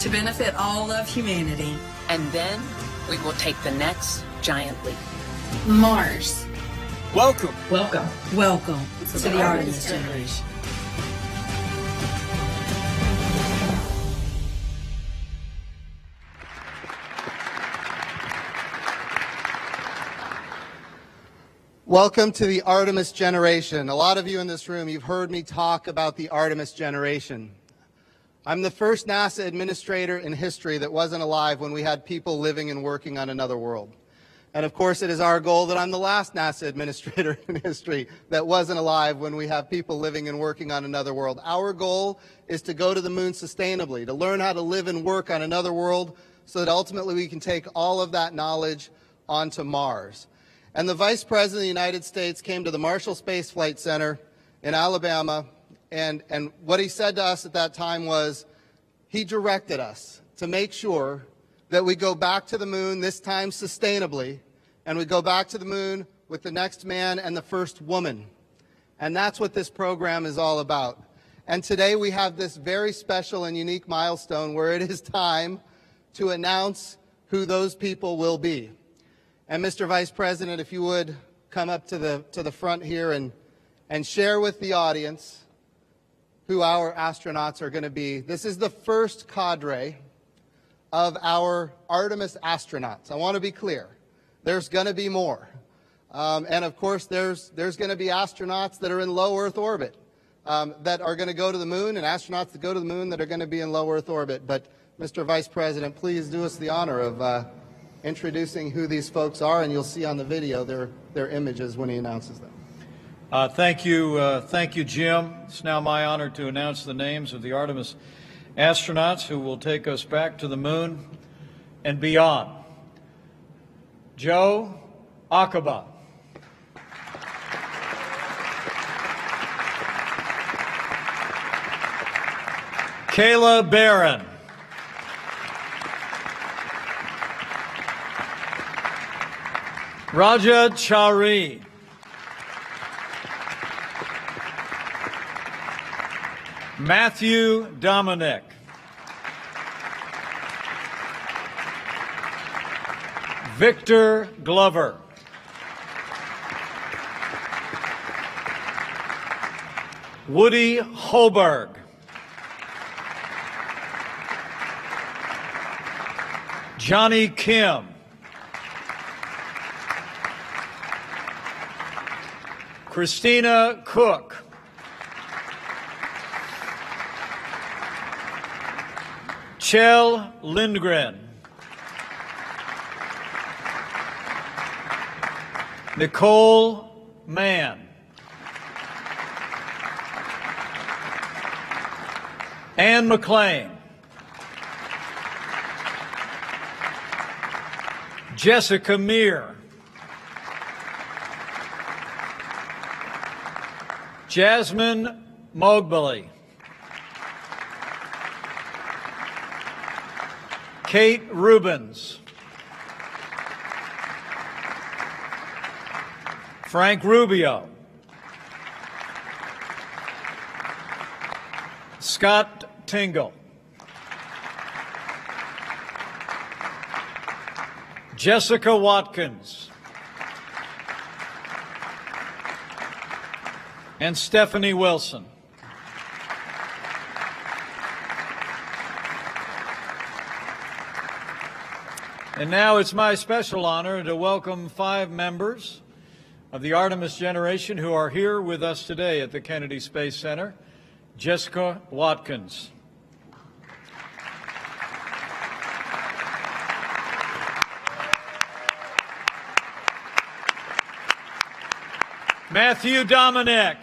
[SPEAKER 14] To benefit all of humanity.
[SPEAKER 16] And then we will take the next giant leap.
[SPEAKER 23] Mars.
[SPEAKER 24] Welcome.
[SPEAKER 22] Welcome.
[SPEAKER 14] Welcome to the Artemis generation.
[SPEAKER 12] Welcome to the Artemis generation. A lot of you in this room, you've heard me talk about the Artemis generation. I'm the first NASA administrator in history that wasn't alive when we had people living and working on another world. And of course, it is our goal that I'm the last NASA administrator in history that wasn't alive when we have people living and working on another world. Our goal is to go to the moon sustainably, to learn how to live and work on another world so that ultimately we can take all of that knowledge onto Mars. And the Vice President of the United States came to the Marshall Space Flight Center in Alabama, and what he said to us at that time was he directed us to make sure that we go back to the moon, this time sustainably, and we go back to the moon with the next man and the first woman. And that's what this program is all about. And today we have this very special and unique milestone where it is time to announce who those people will be. And Mr. Vice President, if you would come up to the front here and share with the audience who our astronauts are going to be. This is the first cadre of our Artemis astronauts. I want to be clear. There's going to be more. And of course, there's going to be astronauts that are in low Earth orbit that are going to go to the moon, and astronauts that go to the moon that are going to be in low Earth orbit. But Mr. Vice President, please do us the honor of introducing who these folks are, and you'll see on the video their images when he announces them.
[SPEAKER 1] Thank you, Jim. It's now my honor to announce the names of the Artemis astronauts who will take us back to the moon and beyond. Joe Acaba. Kayla Barron. Raja Chari. Matthew Dominic. Victor Glover. Woody Hoberg. Johnny Kim. Christina Cook. Kjell Lindgren. Nicole Mann. Ann McLean. Jessica Meir. Jasmine Mogbeli. Kate Rubens. Frank Rubio. Scott Tingle. Jessica Watkins. And Stephanie Wilson. And now it's my special honor to welcome 5 members of the Artemis generation who are here with us today at the Kennedy Space Center. Jessica Watkins. Matthew Dominic.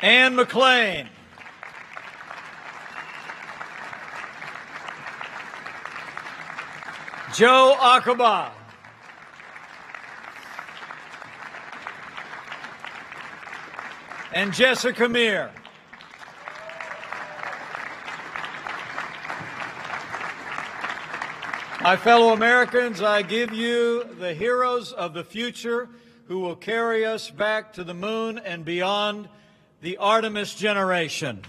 [SPEAKER 1] Ann McLean. Joe Akaba. And Jessica Meir. My fellow Americans, I give you the heroes of the future who will carry us back to the moon and beyond, the Artemis generation.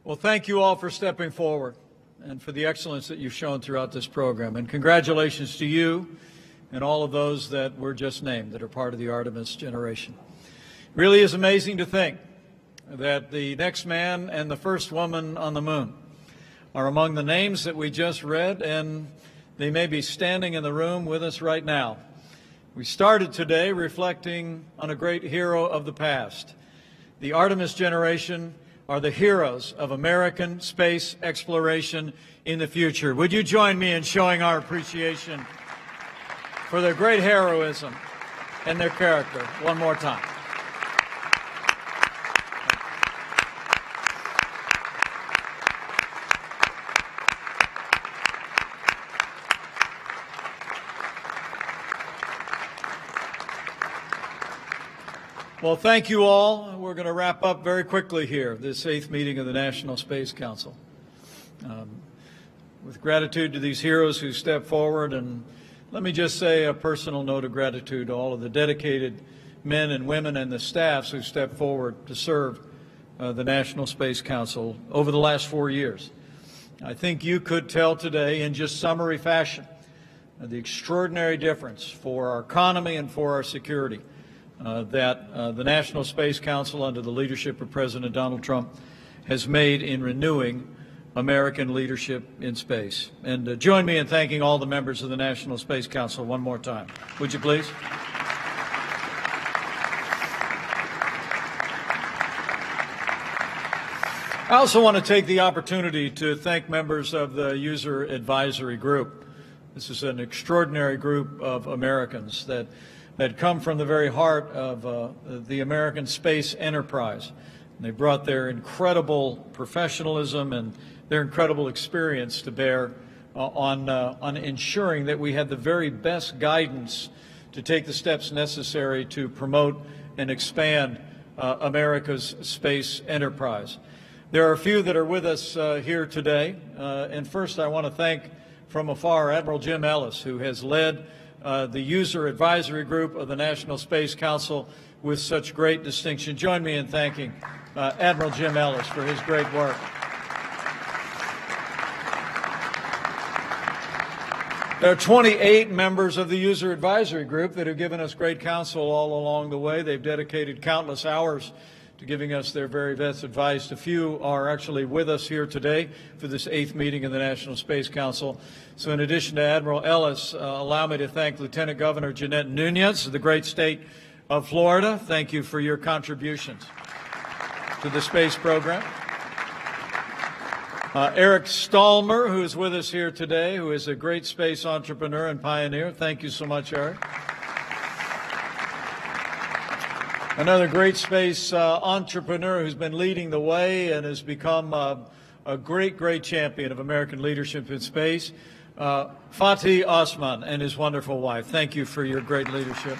[SPEAKER 1] Well, thank you all for stepping forward and for the excellence that you've shown throughout this program. And congratulations to you and all of those that were just named that are part of the Artemis generation. It really is amazing to think that the next man and the first woman on the moon are among the names that we just read, and they may be standing in the room with us right now. We started today reflecting on a great hero of the past. The Artemis generation are the heroes of American space exploration in the future. Would you join me in showing our appreciation for their great heroism and their character one more time? Well, thank you all. We're going to wrap up very quickly here, this 8th meeting of the National Space Council. With gratitude to these heroes who stepped forward, and let me just say a personal note of gratitude to all of the dedicated men and women and the staffs who stepped forward to serve the National Space Council over the last 4 years. I think you could tell today in just summary fashion the extraordinary difference for our economy and for our security that the National Space Council, under the leadership of President Donald Trump, has made in renewing American leadership in space. And join me in thanking all the members of the National Space Council one more time. Would you please? I also want to take the opportunity to thank members of the User Advisory Group. This is an extraordinary group of Americans that come from the very heart of the American space enterprise. And they brought their incredible professionalism and their incredible experience to bear on ensuring that we had the very best guidance to take the steps necessary to promote and expand America's space enterprise. There are a few that are with us here today. And first, I want to thank from afar Admiral Jim Ellis, who has led the User Advisory Group of the National Space Council with such great distinction. Join me in thanking Admiral Jim Ellis for his great work. There are 28 members of the User Advisory Group that have given us great counsel all along the way. They've dedicated countless hours to giving us their very best advice. A few are actually with us here today for this 8th meeting of the National Space Council. So in addition to Admiral Ellis, allow me to thank Lieutenant Governor Jeanette Nunez of the great state of Florida. Thank you for your contributions to the space program. Eric Stallmer, who is with us here today, who is a great space entrepreneur and pioneer. Thank you so much, Eric. Another great space entrepreneur who's been leading the way and has become a great champion of American leadership in space, Fatih Osman and his wonderful wife. Thank you for your great leadership.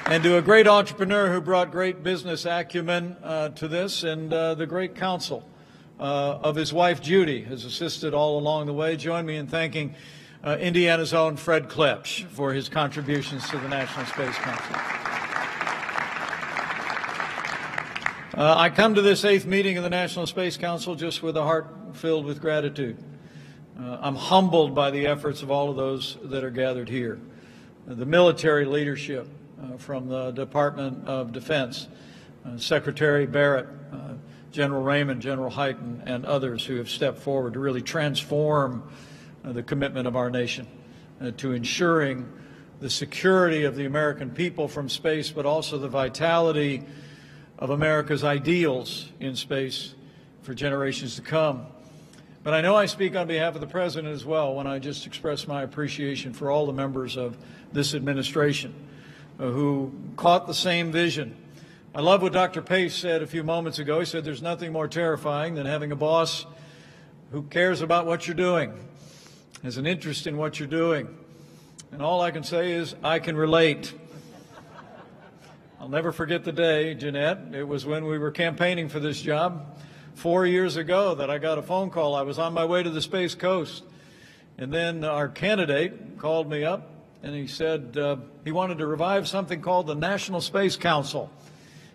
[SPEAKER 1] And to a great entrepreneur who brought great business acumen to this, and the great counsel of his wife, Judy, has assisted all along the way. Join me in thanking Indiana's own Fred Klepsch for his contributions to the National Space Council. I come to this 8th meeting of the National Space Council just with a heart filled with gratitude. I'm humbled by the efforts of all of those that are gathered here. The military leadership from the Department of Defense, Secretary Barrett, General Raymond, General Hyten, and others who have stepped forward to really transform the commitment of our nation to ensuring the security of the American people from space, but also the vitality of America's ideals in space for generations to come. But I know I speak on behalf of the President as well when I just express my appreciation for all the members of this administration who caught the same vision. I love what Dr. Pace said a few moments ago. He said there's nothing more terrifying than having a boss who cares about what you're doing, has an interest in what you're doing. And all I can say is I can relate. I'll never forget the day, Jeanette. It was when we were campaigning for this job 4 years ago that I got a phone call. I was on my way to the Space Coast. And then our candidate called me up and he said he wanted to revive something called the National Space Council.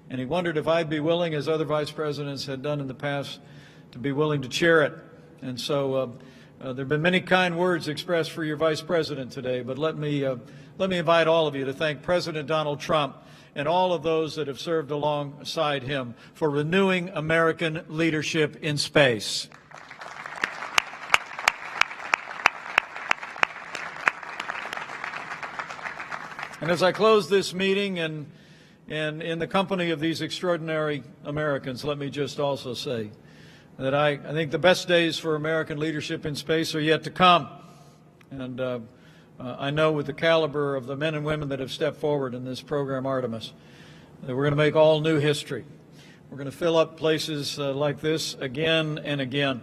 [SPEAKER 1] And he wondered if I'd be willing, as other vice presidents had done in the past, to be willing to chair it. And so there have been many kind words expressed for your vice president today, but let me invite all of you to thank President Donald Trump and all of those that have served alongside him for renewing American leadership in space. And as I close this meeting and in the company of these extraordinary Americans, let me just also say that I think the best days for American leadership in space are yet to come. And I know with the caliber of the men and women that have stepped forward in this program, Artemis, that we're going to make all new history. We're going to fill up places like this again and again.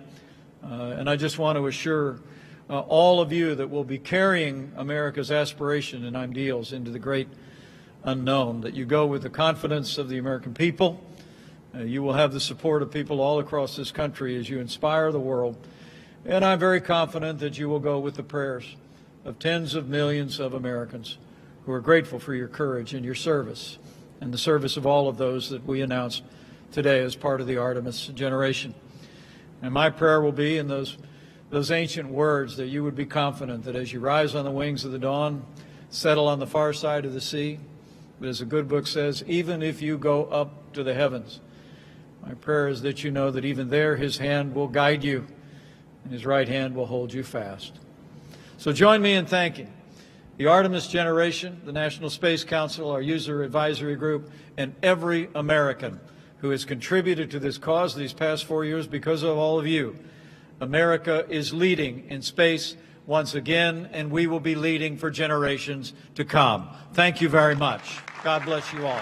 [SPEAKER 1] And I just want to assure all of you that we'll be carrying America's aspiration and ideals into the great unknown, that you go with the confidence of the American people. You will have the support of people all across this country as you inspire the world. And I'm very confident that you will go with the prayers of tens of millions of Americans who are grateful for your courage and your service and the service of all of those that we announced today as part of the Artemis generation. And my prayer will be in those ancient words that you would be confident that as you rise on the wings of the dawn, settle on the far side of the sea, but as the good book says, even if you go up to the heavens, my prayer is that you know that even there his hand will guide you and his right hand will hold you fast. So join me in thanking the Artemis generation, the National Space Council, our user advisory group, and every American who has contributed to this cause these past 4 years. Because of all of you, America is leading in space once again, and we will be leading for generations to come. Thank you very much. God bless you all.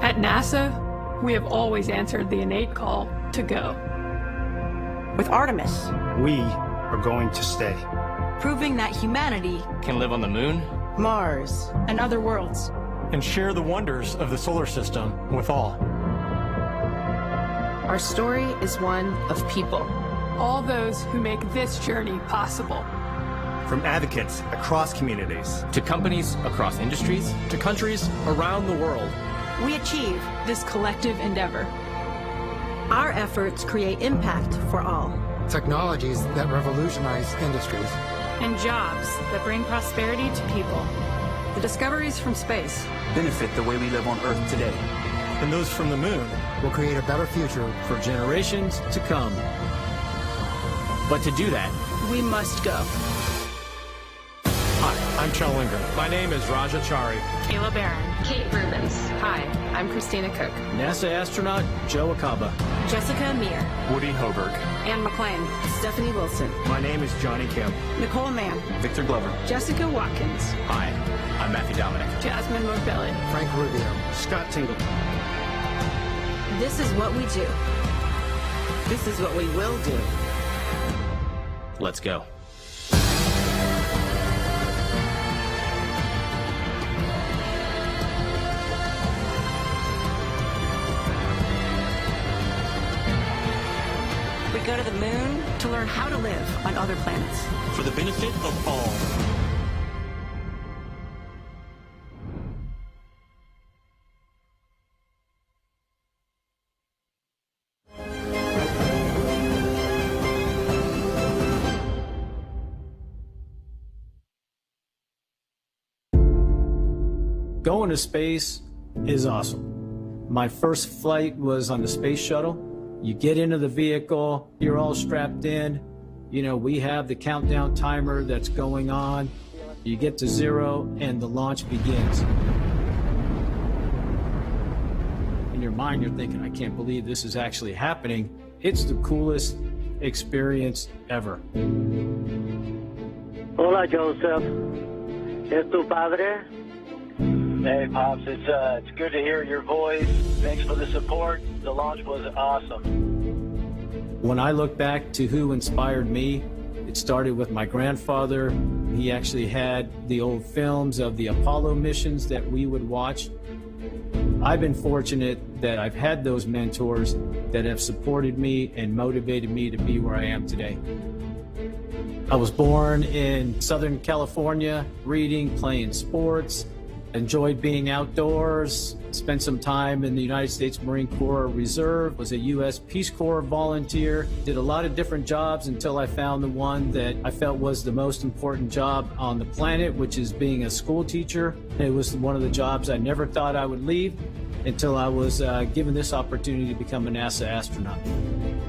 [SPEAKER 2] At NASA, we have always answered the innate call to go.
[SPEAKER 3] With Artemis,
[SPEAKER 4] we are going to stay.
[SPEAKER 3] Proving that humanity
[SPEAKER 5] can live on the moon,
[SPEAKER 3] Mars, and other worlds,
[SPEAKER 4] and share the wonders of the solar system with all.
[SPEAKER 6] Our story is one of people.
[SPEAKER 2] All those who make this journey possible.
[SPEAKER 4] From advocates across communities,
[SPEAKER 5] to companies across industries,
[SPEAKER 4] to countries around the world,
[SPEAKER 3] we achieve
[SPEAKER 2] this collective endeavor.
[SPEAKER 3] Our efforts create impact for all.
[SPEAKER 26] Technologies that revolutionize industries.
[SPEAKER 2] And jobs that bring prosperity to people.
[SPEAKER 3] The discoveries from space
[SPEAKER 27] benefit the way we live on Earth today.
[SPEAKER 4] And those from the moon
[SPEAKER 26] will create a better future
[SPEAKER 5] for generations to come. But to do that,
[SPEAKER 2] we must go.
[SPEAKER 4] Hi, I'm Chell Lindgren. My name is Raja Chari.
[SPEAKER 2] Kayla Barron.
[SPEAKER 23] Kate Rubens.
[SPEAKER 6] Hi, I'm Christina Cook.
[SPEAKER 5] NASA astronaut Joe Acaba.
[SPEAKER 3] Jessica Amir.
[SPEAKER 5] Woody Hoberg.
[SPEAKER 3] Ann McClain. Stephanie Wilson.
[SPEAKER 4] My name is Johnny Kim.
[SPEAKER 3] Nicole Mann.
[SPEAKER 5] Victor Glover.
[SPEAKER 2] Jessica Watkins.
[SPEAKER 5] Hi, I'm Matthew Dominic.
[SPEAKER 2] Jasmine Morbelli.
[SPEAKER 26] Frank Rubio.
[SPEAKER 4] Scott Tingle.
[SPEAKER 3] This is what we do.
[SPEAKER 27] This is what we will do.
[SPEAKER 5] Let's go.
[SPEAKER 3] We go to the moon to learn how to live on other planets.
[SPEAKER 5] For the benefit of all. Going to space is awesome. My first flight was on the space shuttle. You get into the vehicle, you're all strapped in. You know, we have the countdown timer that's going on. You get to 0 and the launch begins. In your mind, you're thinking, I can't believe this is actually happening. It's the coolest experience ever.
[SPEAKER 7] Hola, Joseph. ¿Es tu padre?
[SPEAKER 8] Hey, Pops. It's good to hear your voice. Thanks for the support. The launch was awesome.
[SPEAKER 5] When I look back to who inspired me, it started with my grandfather. He actually had the old films of the Apollo missions that we would watch. I've been fortunate that I've had those mentors that have supported me and motivated me to be where I am today. I was born in Southern California, reading, playing sports, enjoyed being outdoors, spent some time in the United States Marine Corps Reserve, was a U.S. Peace Corps volunteer, did a lot of different jobs until I found the one that I felt was the most important job on the planet, which is being a school teacher. It was one of the jobs I never thought I would leave until I was given this opportunity to become a NASA astronaut.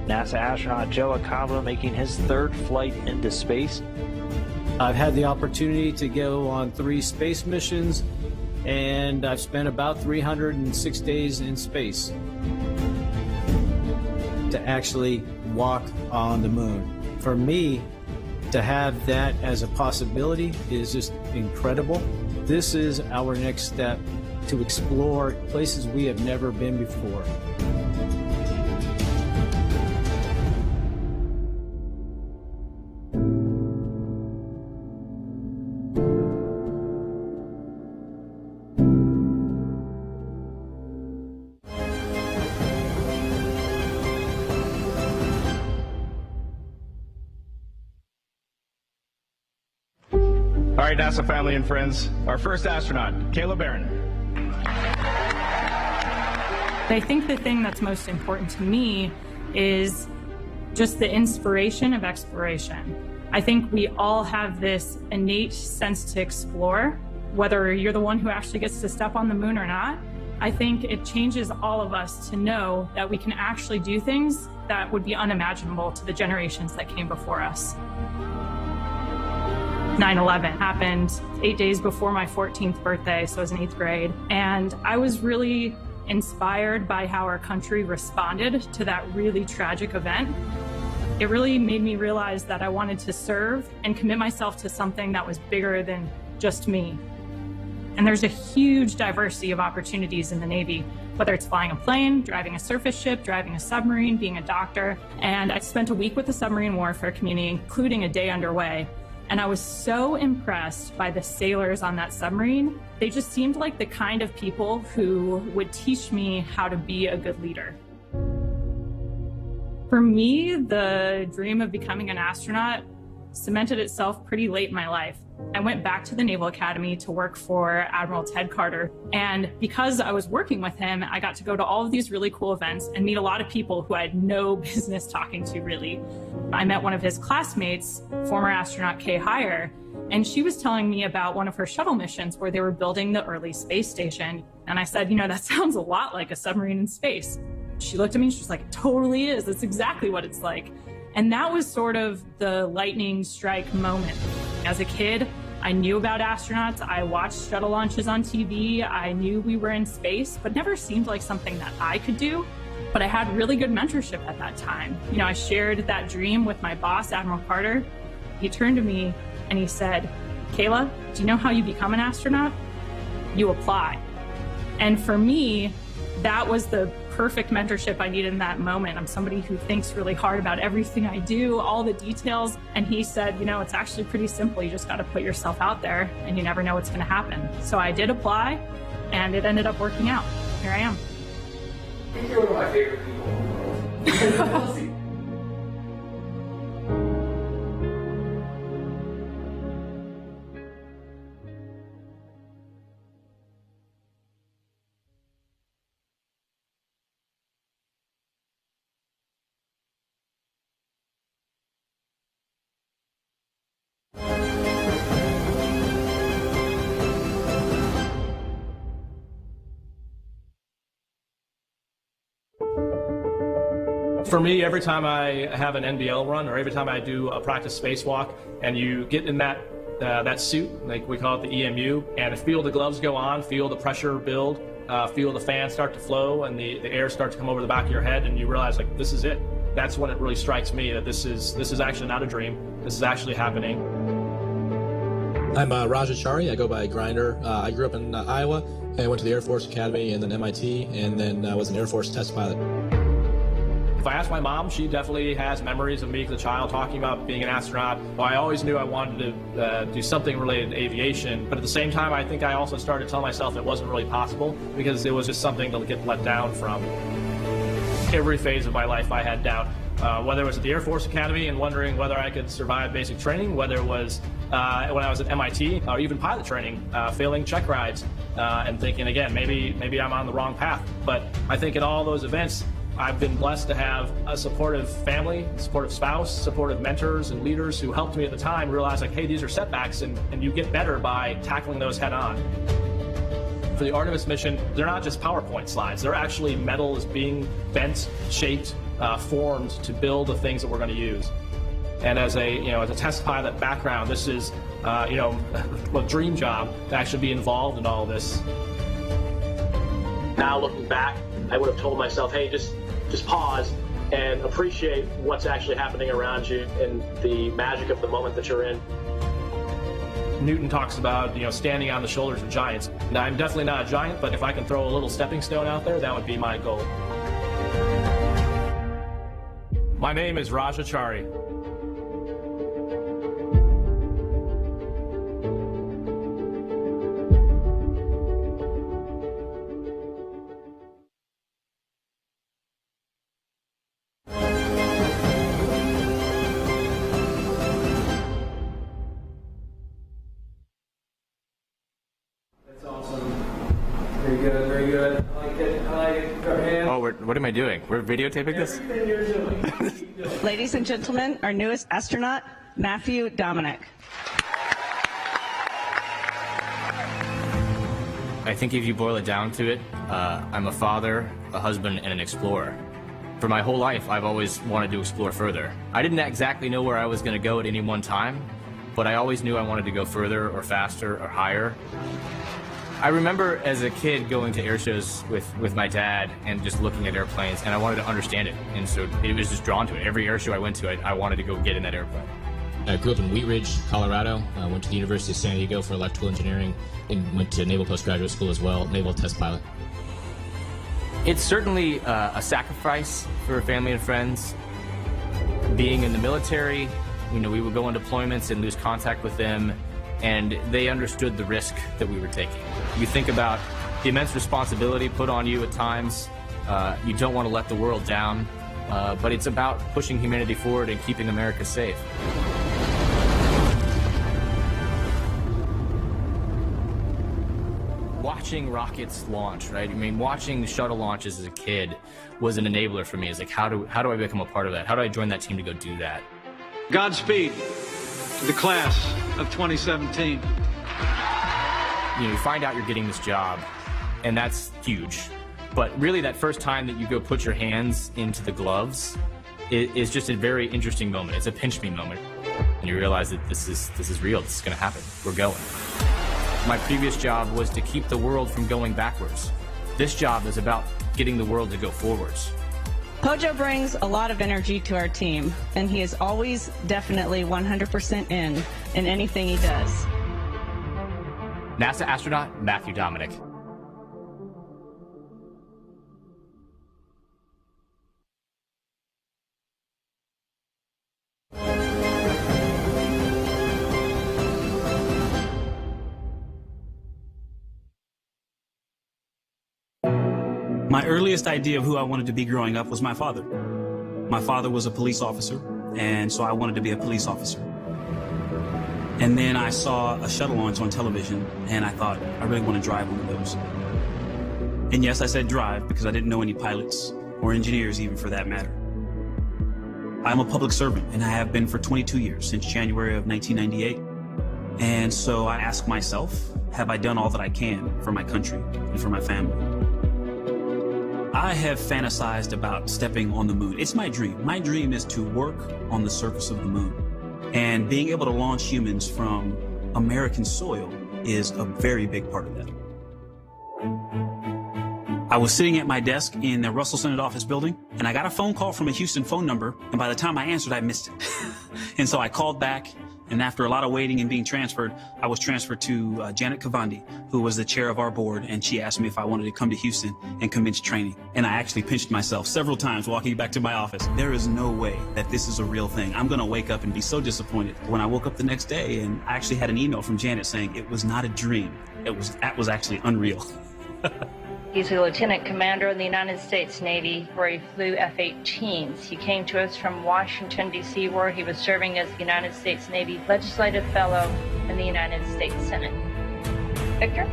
[SPEAKER 9] NASA astronaut Joe Acaba making his third flight into space.
[SPEAKER 5] I've had the opportunity to go on 3 space missions, and I've spent about 306 days in space to actually walk on the moon. For me, to have that as a possibility is just incredible. This is our next step to explore places we have never been before.
[SPEAKER 10] All right, NASA family and friends, our first astronaut, Kayla Barron.
[SPEAKER 2] I think the thing that's most important to me is just the inspiration of exploration. I think we all have this innate sense to explore, whether you're the one who actually gets to step on the moon or not. I think it changes all of us to know that we can actually do things that would be unimaginable to the generations that came before us. 9/11 happened 8 days before my 14th birthday, so I was in 8th grade. And I was really inspired by how our country responded to that really tragic event. It really made me realize that I wanted to serve and commit myself to something that was bigger than just me. And there's a huge diversity of opportunities in the Navy, whether it's flying a plane, driving a surface ship, driving a submarine, being a doctor. And I spent a week with the submarine warfare community, including a day underway. And I was so impressed by the sailors on that submarine. They just seemed like the kind of people who would teach me how to be a good leader. For me, the dream of becoming an astronaut cemented itself pretty late in my life. I went back to the Naval Academy to work for Admiral Ted Carter. And because I was working with him, I got to go to all of these really cool events and meet a lot of people who I had no business talking to, really. I met one of his classmates, former astronaut Kay Heyer, and she was telling me about one of her shuttle missions where they were building the early space station. And I said, you know, that sounds a lot like a submarine in space. She looked at me and she was like, it totally is. That's exactly what it's like. And that was sort of the lightning strike moment. As a kid, I knew about astronauts. I watched shuttle launches on TV. I knew we were in space, but never seemed like something that I could do. But I had really good mentorship at that time. You know, I shared that dream with my boss, Admiral Carter. He turned to me and he said, Kayla, do you know how you become an astronaut? You apply. And for me, that was the perfect mentorship I needed in that moment. I'm somebody who thinks really hard about everything I do, all the details. And he said, you know, it's actually pretty simple. You just got to put yourself out there and you never know what's going to happen. So I did apply and it ended up working out. Here I am.
[SPEAKER 11] I think you're one of my favorite people.
[SPEAKER 13] For me, every time I have an NBL run or every time I do a practice spacewalk and you get in that suit, like we call it the EMU, and feel the gloves go on, feel the pressure build, feel the fans start to flow and the air start to come over the back of your head, and you realize like this is it. That's when it really strikes me that this is actually not a dream. This is actually happening.
[SPEAKER 15] I'm Raja Chari. I go by Grinder. I grew up in Iowa. I went to the Air Force Academy and then MIT, and then I was an Air Force test pilot.
[SPEAKER 13] If I ask my mom, she definitely has memories of me as a child talking about being an astronaut. Well, I always knew I wanted to do something related to aviation, but at the same time, I think I also started to tell myself it wasn't really possible because it was just something to get let down from. Every phase of my life I had doubt, whether it was at the Air Force Academy and wondering whether I could survive basic training, whether it was when I was at MIT or even pilot training, failing check rides and thinking, again, maybe I'm on the wrong path. But I think in all those events, I've been blessed to have a supportive family, supportive spouse, supportive mentors and leaders who helped me at the time realize like, hey, these are setbacks and you get better by tackling those head on. For the Artemis mission, they're not just PowerPoint slides. They're actually metals being bent, shaped, formed to build the things that we're going to use. And as a test pilot background, this is a dream job to actually be involved in all this. Now looking back, I would have told myself, hey, just pause and appreciate what's actually happening around you and the magic of the moment that you're in. Newton talks about, standing on the shoulders of giants. Now, I'm definitely not a giant, but if I can throw a little stepping stone out there, that would be my goal. My name is Raja Chari.
[SPEAKER 11] Very good. I like it. Go ahead.
[SPEAKER 17] Oh, what am I doing? We're videotaping this?
[SPEAKER 11] Everything you're doing.
[SPEAKER 18] Ladies and gentlemen, our newest astronaut, Matthew Dominic.
[SPEAKER 17] I think if you boil it down to it, I'm a father, a husband, and an explorer. For my whole life, I've always wanted to explore further. I didn't exactly know where I was going to go at any one time, but I always knew I wanted to go further or faster or higher. I remember as a kid going to air shows with my dad and just looking at airplanes, and I wanted to understand it, and so it was just drawn to it. Every air show I went to, I wanted to go get in that airplane.
[SPEAKER 15] I grew up in Wheat Ridge, Colorado. I went to the University of San Diego for electrical engineering and went to Naval Postgraduate School as well, naval test pilot.
[SPEAKER 17] It's certainly a sacrifice for family and friends. Being in the military, we would go on deployments and lose contact with them, and they understood the risk that we were taking. You think about the immense responsibility put on you at times. You don't want to let the world down, but it's about pushing humanity forward and keeping America safe. Watching rockets launch, right? I mean, watching shuttle launches as a kid was an enabler for me. It's like, how do I become a part of that? How do I join that team to go do that?
[SPEAKER 1] Godspeed to the class of 2017.
[SPEAKER 17] You find out you're getting this job, and that's huge. But really, that first time that you go put your hands into the gloves is just a very interesting moment. It's a pinch me moment. And you realize that this is real. This is going to happen. We're going. My previous job was to keep the world from going backwards. This job is about getting the world to go forwards.
[SPEAKER 18] Pojo brings a lot of energy to our team, and he is always definitely 100% in anything he does.
[SPEAKER 17] NASA astronaut Matthew Dominic.
[SPEAKER 19] My earliest idea of who I wanted to be growing up was my father. My father was a police officer, and so I wanted to be a police officer. And then I saw a shuttle launch on television, and I thought, I really want to drive one of those. And yes, I said drive because I didn't know any pilots or engineers even for that matter. I'm a public servant, and I have been for 22 years, since January of 1998. And so I ask myself, have I done all that I can for my country and for my family? I have fantasized about stepping on the moon. It's my dream. My dream is to work on the surface of the moon. And being able to launch humans from American soil is a very big part of that. I was sitting at my desk in the Russell Senate office building, and I got a phone call from a Houston phone number, and by the time I answered, I missed it. And so I called back, and after a lot of waiting and being transferred, I was transferred to Janet Kavandi, who was the chair of our board, and she asked me if I wanted to come to Houston and commence training. And I actually pinched myself several times walking back to my office. There is no way that this is a real thing. I'm gonna wake up and be so disappointed. When I woke up the next day, and I actually had an email from Janet saying it was not a dream. That was actually unreal.
[SPEAKER 14] He's a lieutenant commander in the United States Navy, where he flew F-18s. He came to us from Washington, D.C., where he was serving as the United States Navy Legislative Fellow in the United States Senate. Victor?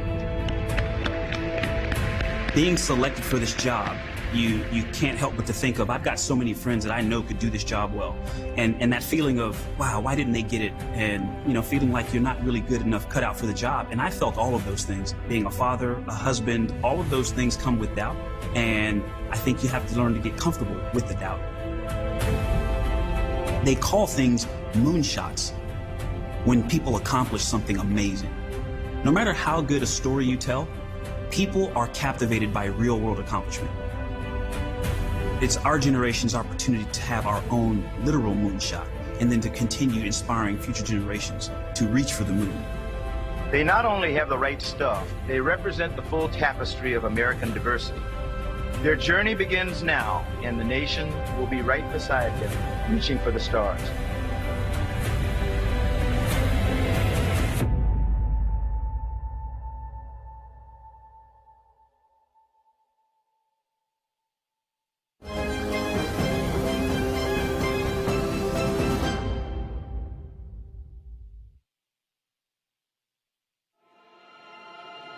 [SPEAKER 19] Being selected for this job, you can't help but to think of, I've got so many friends that I know could do this job well. And that feeling of, wow, why didn't they get it? And, feeling like you're not really good enough cut out for the job. And I felt all of those things. Being a father, a husband, all of those things come with doubt. And I think you have to learn to get comfortable with the doubt. They call things moonshots when people accomplish something amazing. No matter how good a story you tell, people are captivated by real world accomplishment. It's our generation's opportunity to have our own literal moonshot, and then to continue inspiring future generations to reach for the moon.
[SPEAKER 16] They not only have the right stuff, they represent the full tapestry of American diversity. Their journey begins now, and the nation will be right beside them, reaching for the stars.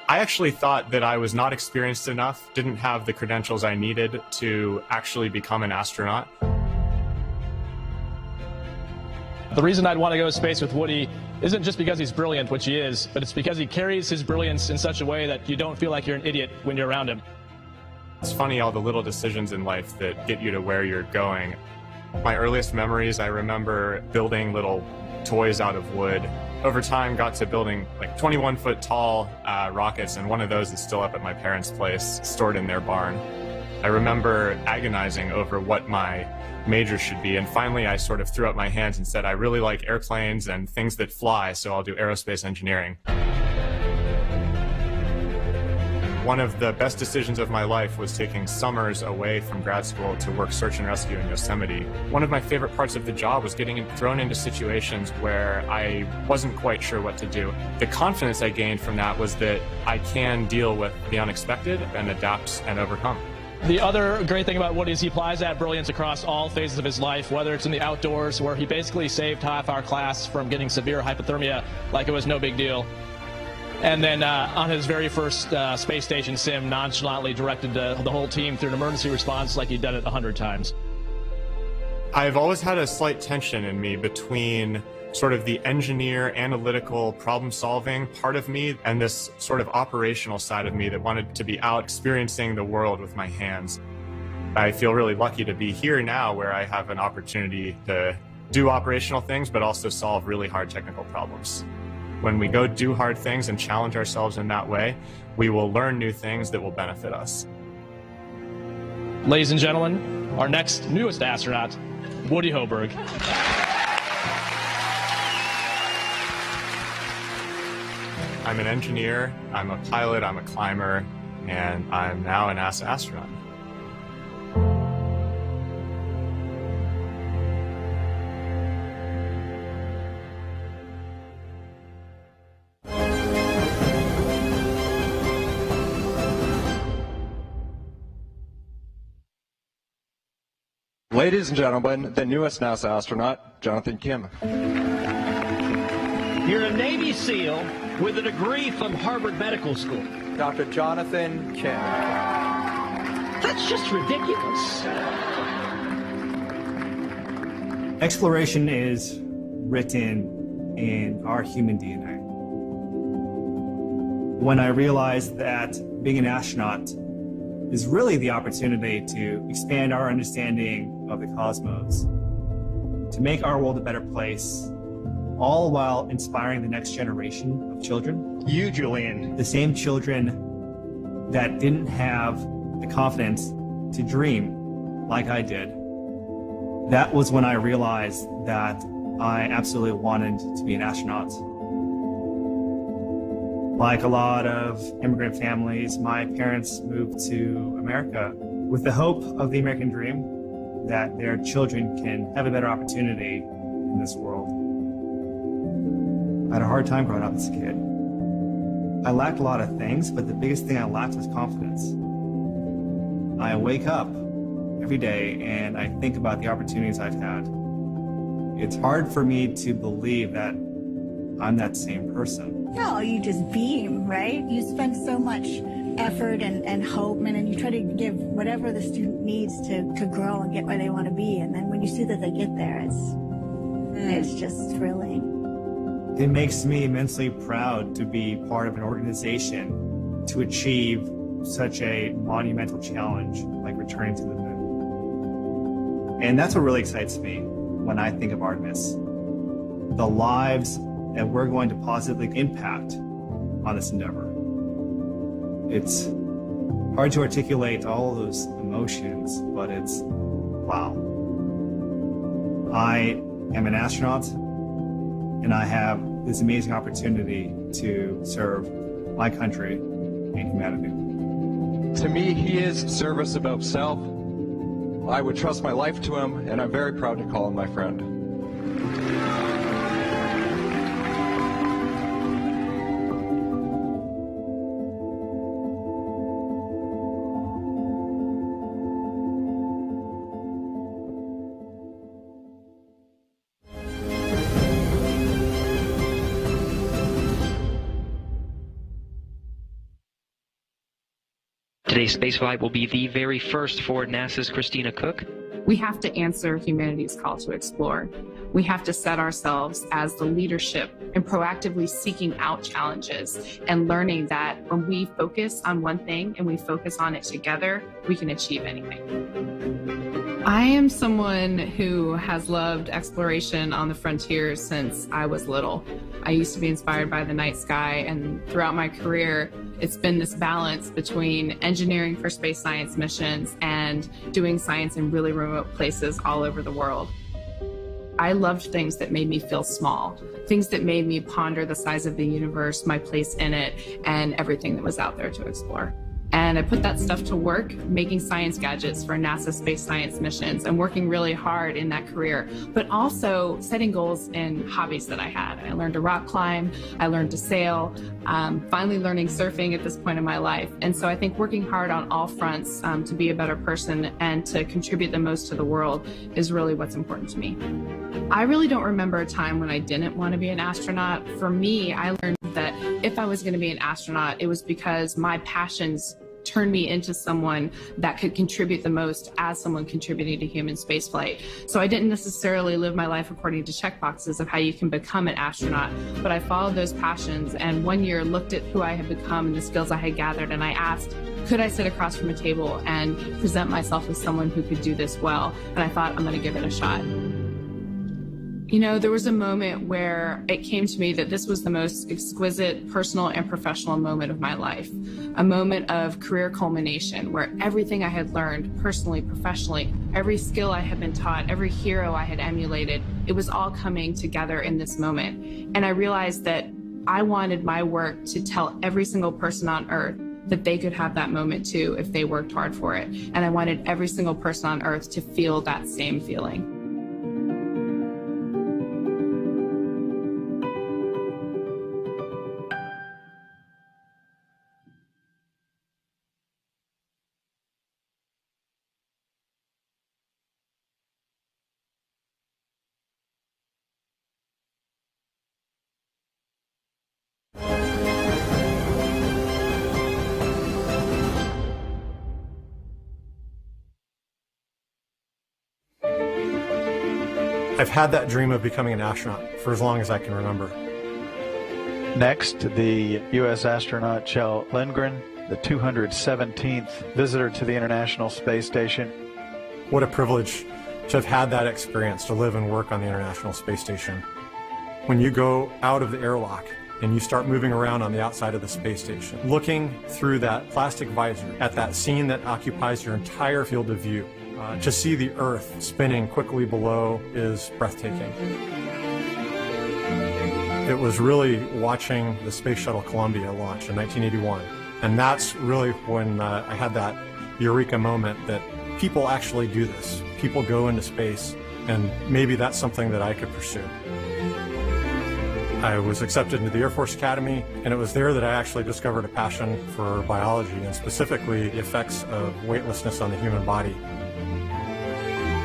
[SPEAKER 4] I actually thought that I was not experienced enough, didn't have the credentials I needed to actually become an astronaut.
[SPEAKER 13] The reason I'd want to go to space with Woody isn't just because he's brilliant, which he is, but it's because he carries his brilliance in such a way that you don't feel like you're an idiot when you're around him.
[SPEAKER 4] It's funny, all the little decisions in life that get you to where you're going. My earliest memories, I remember building little toys out of wood. Over time, got to building like 21-foot tall rockets, and one of those is still up at my parents' place, stored in their barn. I remember agonizing over what my major should be, and finally I sort of threw up my hands and said, I really like airplanes and things that fly, so I'll do aerospace engineering. One of the best decisions of my life was taking summers away from grad school to work search and rescue in Yosemite. One of my favorite parts of the job was getting thrown into situations where I wasn't quite sure what to do. The confidence I gained from that was that I can deal with the unexpected and adapt and overcome.
[SPEAKER 13] The other great thing about Woody is he applies that brilliance across all phases of his life, whether it's in the outdoors, where he basically saved half our class from getting severe hypothermia like it was no big deal. And then on his very first space station sim, nonchalantly directed the whole team through an emergency response like he'd done it 100 times.
[SPEAKER 4] I've always had a slight tension in me between sort of the engineer, analytical, problem-solving part of me and this sort of operational side of me that wanted to be out experiencing the world with my hands. I feel really lucky to be here now where I have an opportunity to do operational things but also solve really hard technical problems. When we go do hard things and challenge ourselves in that way, we will learn new things that will benefit us.
[SPEAKER 13] Ladies and gentlemen, our next newest astronaut, Woody Hoberg.
[SPEAKER 4] I'm an engineer, I'm a pilot, I'm a climber, and I'm now a NASA astronaut.
[SPEAKER 20] Ladies and gentlemen, the newest NASA astronaut, Jonathan Kim.
[SPEAKER 21] You're a Navy SEAL with a degree from Harvard Medical School.
[SPEAKER 20] Dr. Jonathan Kim.
[SPEAKER 21] That's just ridiculous.
[SPEAKER 22] Exploration is written in our human DNA. When I realized that being an astronaut is really the opportunity to expand our understanding of the cosmos, to make our world a better place, all while inspiring the next generation of children. You, Julian. The same children that didn't have the confidence to dream like I did. That was when I realized that I absolutely wanted to be an astronaut. Like a lot of immigrant families, my parents moved to America with the hope of the American dream that their children can have a better opportunity in this world. I had a hard time growing up as a kid. I lacked a lot of things, but the biggest thing I lacked was confidence. I wake up every day and I think about the opportunities I've had. It's hard for me to believe that I'm that same person.
[SPEAKER 6] No, you just beam, right? You spend so much effort and hope, and you try to give whatever the student needs to grow and get where they want to be. And then when you see that they get there, it's just thrilling.
[SPEAKER 22] It makes me immensely proud to be part of an organization to achieve such a monumental challenge like returning to the moon. And that's what really excites me when I think of Artemis. The lives that we're going to positively impact on this endeavor. It's hard to articulate all of those emotions, but it's wow. I am an astronaut, and I have this amazing opportunity to serve my country and humanity.
[SPEAKER 20] To me, he is service above self. I would trust my life to him, and I'm very proud to call him my friend.
[SPEAKER 12] Today's spaceflight will be the very first for NASA's Christina Cook.
[SPEAKER 2] We have to answer humanity's call to explore. We have to set ourselves as the leadership and proactively seeking out challenges and learning that when we focus on one thing and we focus on it together, we can achieve anything. I am someone who has loved exploration on the frontiers since I was little. I used to be inspired by the night sky, and throughout my career, it's been this balance between engineering for space science missions and doing science in really remote places all over the world. I loved things that made me feel small, things that made me ponder the size of the universe, my place in it, and everything that was out there to explore. And I put that stuff to work making science gadgets for NASA space science missions and working really hard in that career, but also setting goals in hobbies that I had. I learned to rock climb, I learned to sail, finally learning surfing at this point in my life. And so I think working hard on all fronts to be a better person and to contribute the most to the world is really what's important to me. I really don't remember a time when I didn't want to be an astronaut. For me, I learned that if I was going to be an astronaut, it was because my passions turned me into someone that could contribute the most as someone contributing to human spaceflight. So I didn't necessarily live my life according to checkboxes of how you can become an astronaut, but I followed those passions and one year looked at who I had become and the skills I had gathered, and I asked, could I sit across from a table and present myself as someone who could do this well? And I thought, I'm going to give it a shot. You know, there was a moment where it came to me that this was the most exquisite personal and professional moment of my life, a moment of career culmination where everything I had learned personally, professionally, every skill I had been taught, every hero I had emulated, it was all coming together in this moment. And I realized that I wanted my work to tell every single person on Earth that they could have that moment too if they worked hard for it. And I wanted every single person on Earth to feel that same feeling.
[SPEAKER 4] I've had that dream of becoming an astronaut for as long as I can remember.
[SPEAKER 9] Next, the U.S. astronaut Kjell Lindgren
[SPEAKER 3] the 217th visitor to the International Space Station.
[SPEAKER 4] What a privilege to have had that experience, to live and work on the International Space Station. When you go out of the airlock and you start moving around on the outside of the space station, looking through that plastic visor at that scene that occupies your entire field of view, to see the Earth spinning quickly below is breathtaking. It was really watching the Space Shuttle Columbia launch in 1981. And that's really when I had that eureka moment that people actually do this. People go into space, and maybe that's something that I could pursue. I was accepted into the Air Force Academy, and it was there that I actually discovered a passion for biology, and specifically the effects of weightlessness on the human body.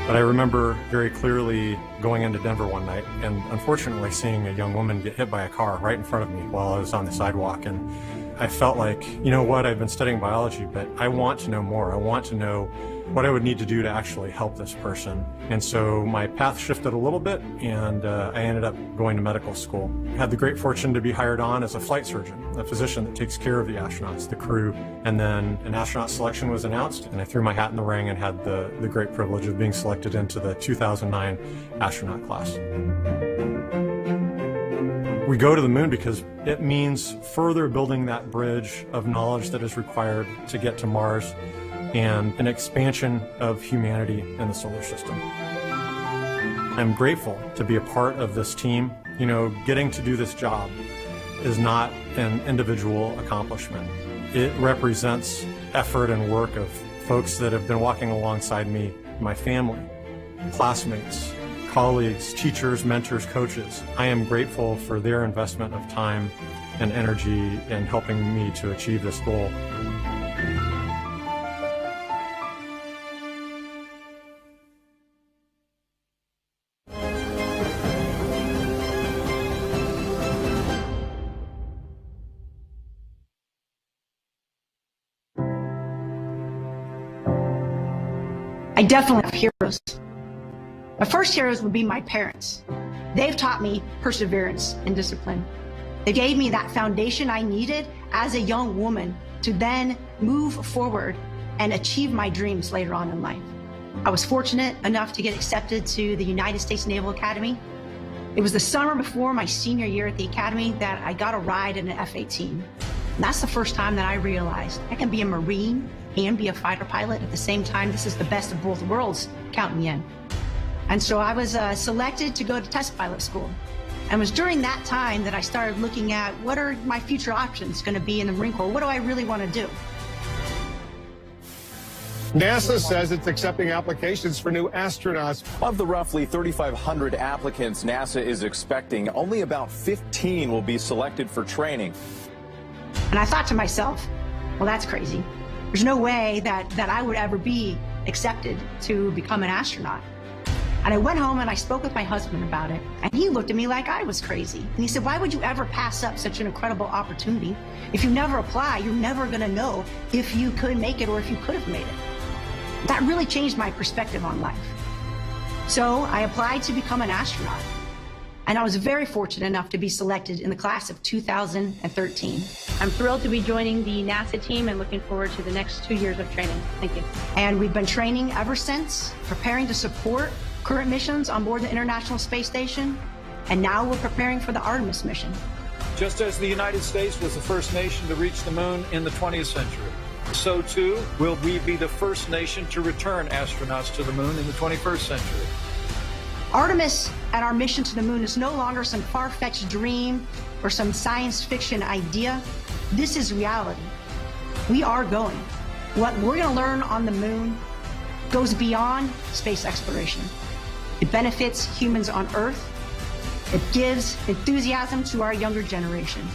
[SPEAKER 4] But I remember very clearly going into Denver one night and unfortunately seeing a young woman get hit by a car right in front of me while I was on the sidewalk. And I felt like, you know what, I've been studying biology, but I want to know more. I want to know what I would need to do to actually help this person. And so my path shifted a little bit, and I ended up going to medical school. I had the great fortune to be hired on as a flight surgeon, a physician that takes care of the astronauts, the crew. And then an astronaut selection was announced, and I threw my hat in the ring and had the great privilege of being selected into the 2009 astronaut class. We go to the moon because it means further building that bridge of knowledge that is required to get to Mars, and an expansion of humanity in the solar system. I'm grateful to be a part of this team. You know, getting to do this job is not an individual accomplishment. It represents effort and work of folks that have been walking alongside me, my family, classmates, colleagues, teachers, mentors, coaches. I am grateful for their investment of time and energy in helping me to achieve this goal.
[SPEAKER 7] I definitely have heroes. My first heroes would be my parents. They've taught me perseverance and discipline. They gave me that foundation I needed as a young woman to then move forward and achieve my dreams later on in life. I was fortunate enough to get accepted to the United States Naval Academy. It was the summer before my senior year at the Academy that I got a ride in an F-18. And that's the first time that I realized I can be a Marine and be a fighter pilot at the same time. This is the best of both worlds, count me in. And so I was selected to go to test pilot school. And it was during that time that I started looking at what are my future options going to be in the Marine Corps? What do I really want to do?
[SPEAKER 23] NASA says it's accepting applications for new astronauts.
[SPEAKER 24] Of the roughly 3,500 applicants NASA is expecting, only about 15 will be selected for training.
[SPEAKER 7] And I thought to myself, well, that's crazy. There's no way that I would ever be accepted to become an astronaut. And I went home and I spoke with my husband about it. And he looked at me like I was crazy. And he said, why would you ever pass up such an incredible opportunity? If you never apply, you're never going to know if you could make it or if you could have made it. That really changed my perspective on life. So I applied to become an astronaut. And I was very fortunate enough to be selected in the class of 2013.
[SPEAKER 25] I'm thrilled to be joining the NASA team and looking forward to the next 2 years of training. Thank you.
[SPEAKER 7] And we've been training ever since, preparing to support current missions on board the International Space Station. And now we're preparing for the Artemis mission.
[SPEAKER 1] Just as the United States was the first nation to reach the moon in the 20th century, so too will we be the first nation to return astronauts to the moon in the 21st century.
[SPEAKER 7] Artemis and our mission to the moon is no longer some far-fetched dream or some science fiction idea. This is reality. We are going. What we're going to learn on the moon goes beyond space exploration. It benefits humans on Earth. It gives enthusiasm to our younger generation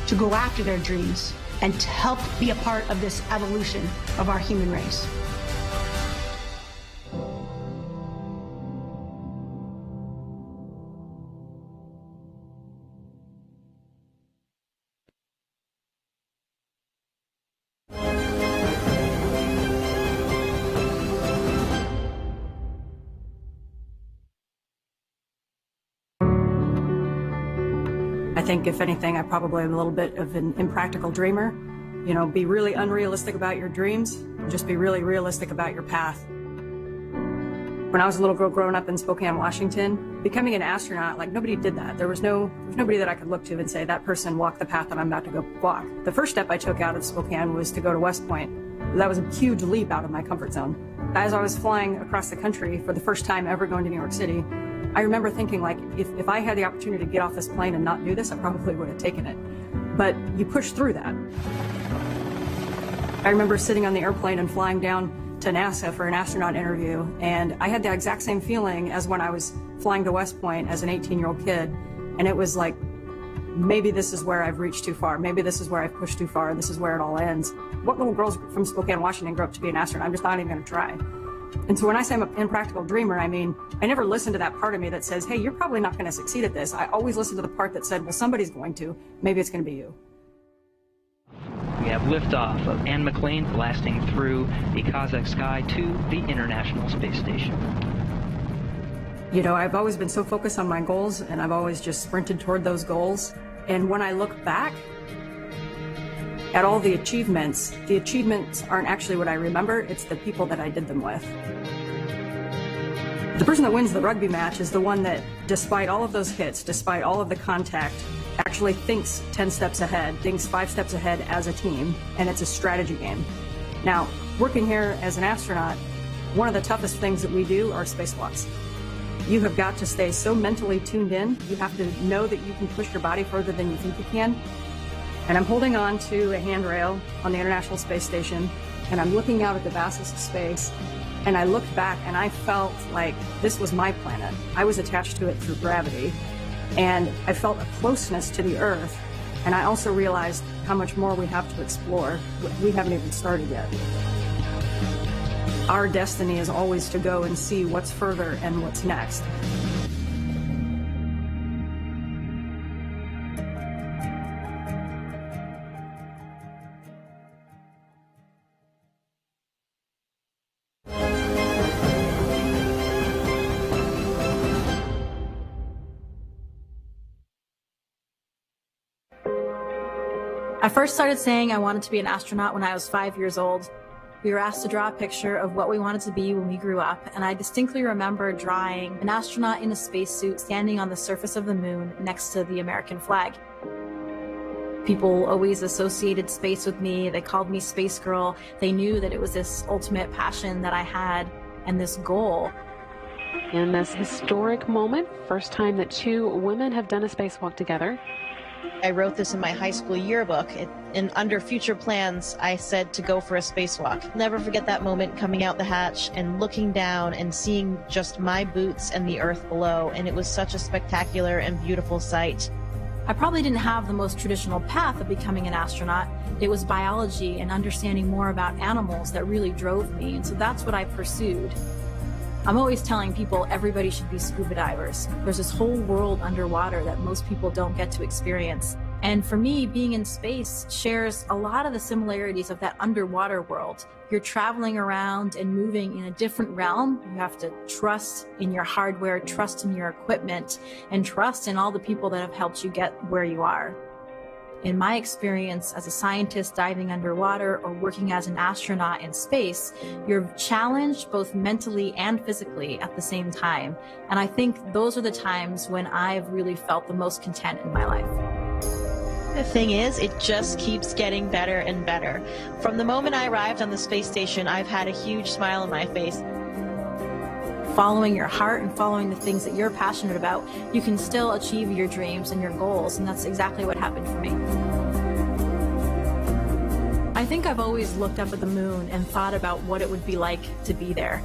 [SPEAKER 7] to go after their dreams and to help be a part of this evolution of our human race.
[SPEAKER 26] I think, if anything, I probably am a little bit of an impractical dreamer.
[SPEAKER 5] You know, be really unrealistic about your dreams, and just be really realistic about your path. When I was a little girl growing up in Spokane, Washington, becoming an astronaut, like nobody did that. There was nobody that I could look to and say, that person walked the path that I'm about to go walk. The first step I took out of Spokane was to go to West Point. That was a huge leap out of my comfort zone. As I was flying across the country for the first time ever going to New York City, I remember thinking, like, if I had the opportunity to get off this plane and not do this, I probably would have taken it. But you push through that. I remember sitting on the airplane and flying down to NASA for an astronaut interview, and I had the exact same feeling as when I was flying to West Point as an 18-year-old kid, and it was like, maybe this is where I've reached too far, maybe this is where I've pushed too far, this is where it all ends. What little girls from Spokane, Washington grew up to be an astronaut? I'm just not even going to try. And so when I say I'm an impractical dreamer, I mean, I never listened to that part of me that says, hey, you're probably not going to succeed at this. I always listened to the part that said, well, somebody's going to. Maybe it's going to be you.
[SPEAKER 12] We have liftoff of Anne McClain blasting through the Kazakh sky to the International Space Station.
[SPEAKER 5] You know, I've always been so focused on my goals, and I've always just sprinted toward those goals. And when I look back at all the achievements aren't actually what I remember, it's the people that I did them with. The person that wins the rugby match is the one that, despite all of those hits, despite all of the contact, actually thinks 10 steps ahead, thinks 5 steps ahead as a team, and it's a strategy game. Now, working here as an astronaut, one of the toughest things that we do are spacewalks. You have got to stay so mentally tuned in. You have to know that you can push your body further than you think you can. And I'm holding on to a handrail on the International Space Station, and I'm looking out at the vastness of space, and I looked back and I felt like this was my planet. I was attached to it through gravity, and I felt a closeness to the Earth, and I also realized how much more we have to explore. We haven't even started yet. Our destiny is always to go and see what's further and what's next.
[SPEAKER 8] I first started saying I wanted to be an astronaut when I was 5 years old. We were asked to draw a picture of what we wanted to be when we grew up, and I distinctly remember drawing an astronaut in a spacesuit standing on the surface of the moon next to the American flag. People always associated space with me. They called me Space Girl. They knew that it was this ultimate passion that I had and this goal.
[SPEAKER 10] In this historic moment, first time that two women have done a spacewalk together.
[SPEAKER 25] I wrote this in my high school yearbook. And under future plans, I said to go for a spacewalk. Never forget that moment coming out the hatch and looking down and seeing just my boots and the earth below. And it was such a spectacular and beautiful sight.
[SPEAKER 8] I probably didn't have the most traditional path of becoming an astronaut. It was biology and understanding more about animals that really drove me. And so that's what I pursued. I'm always telling people everybody should be scuba divers. There's this whole world underwater that most people don't get to experience. And for me, being in space shares a lot of the similarities of that underwater world. You're traveling around and moving in a different realm. You have to trust in your hardware, trust in your equipment, and trust in all the people that have helped you get where you are. In my experience as a scientist diving underwater or working as an astronaut in space, you're challenged both mentally and physically at the same time. And I think those are the times when I've really felt the most content in my life.
[SPEAKER 25] The thing is, it just keeps getting better and better. From the moment I arrived on the space station, I've had a huge smile on my face.
[SPEAKER 8] Following your heart and following the things that you're passionate about, you can still achieve your dreams and your goals, and that's exactly what happened for me. I think I've always looked up at the moon and thought about what it would be like to be there.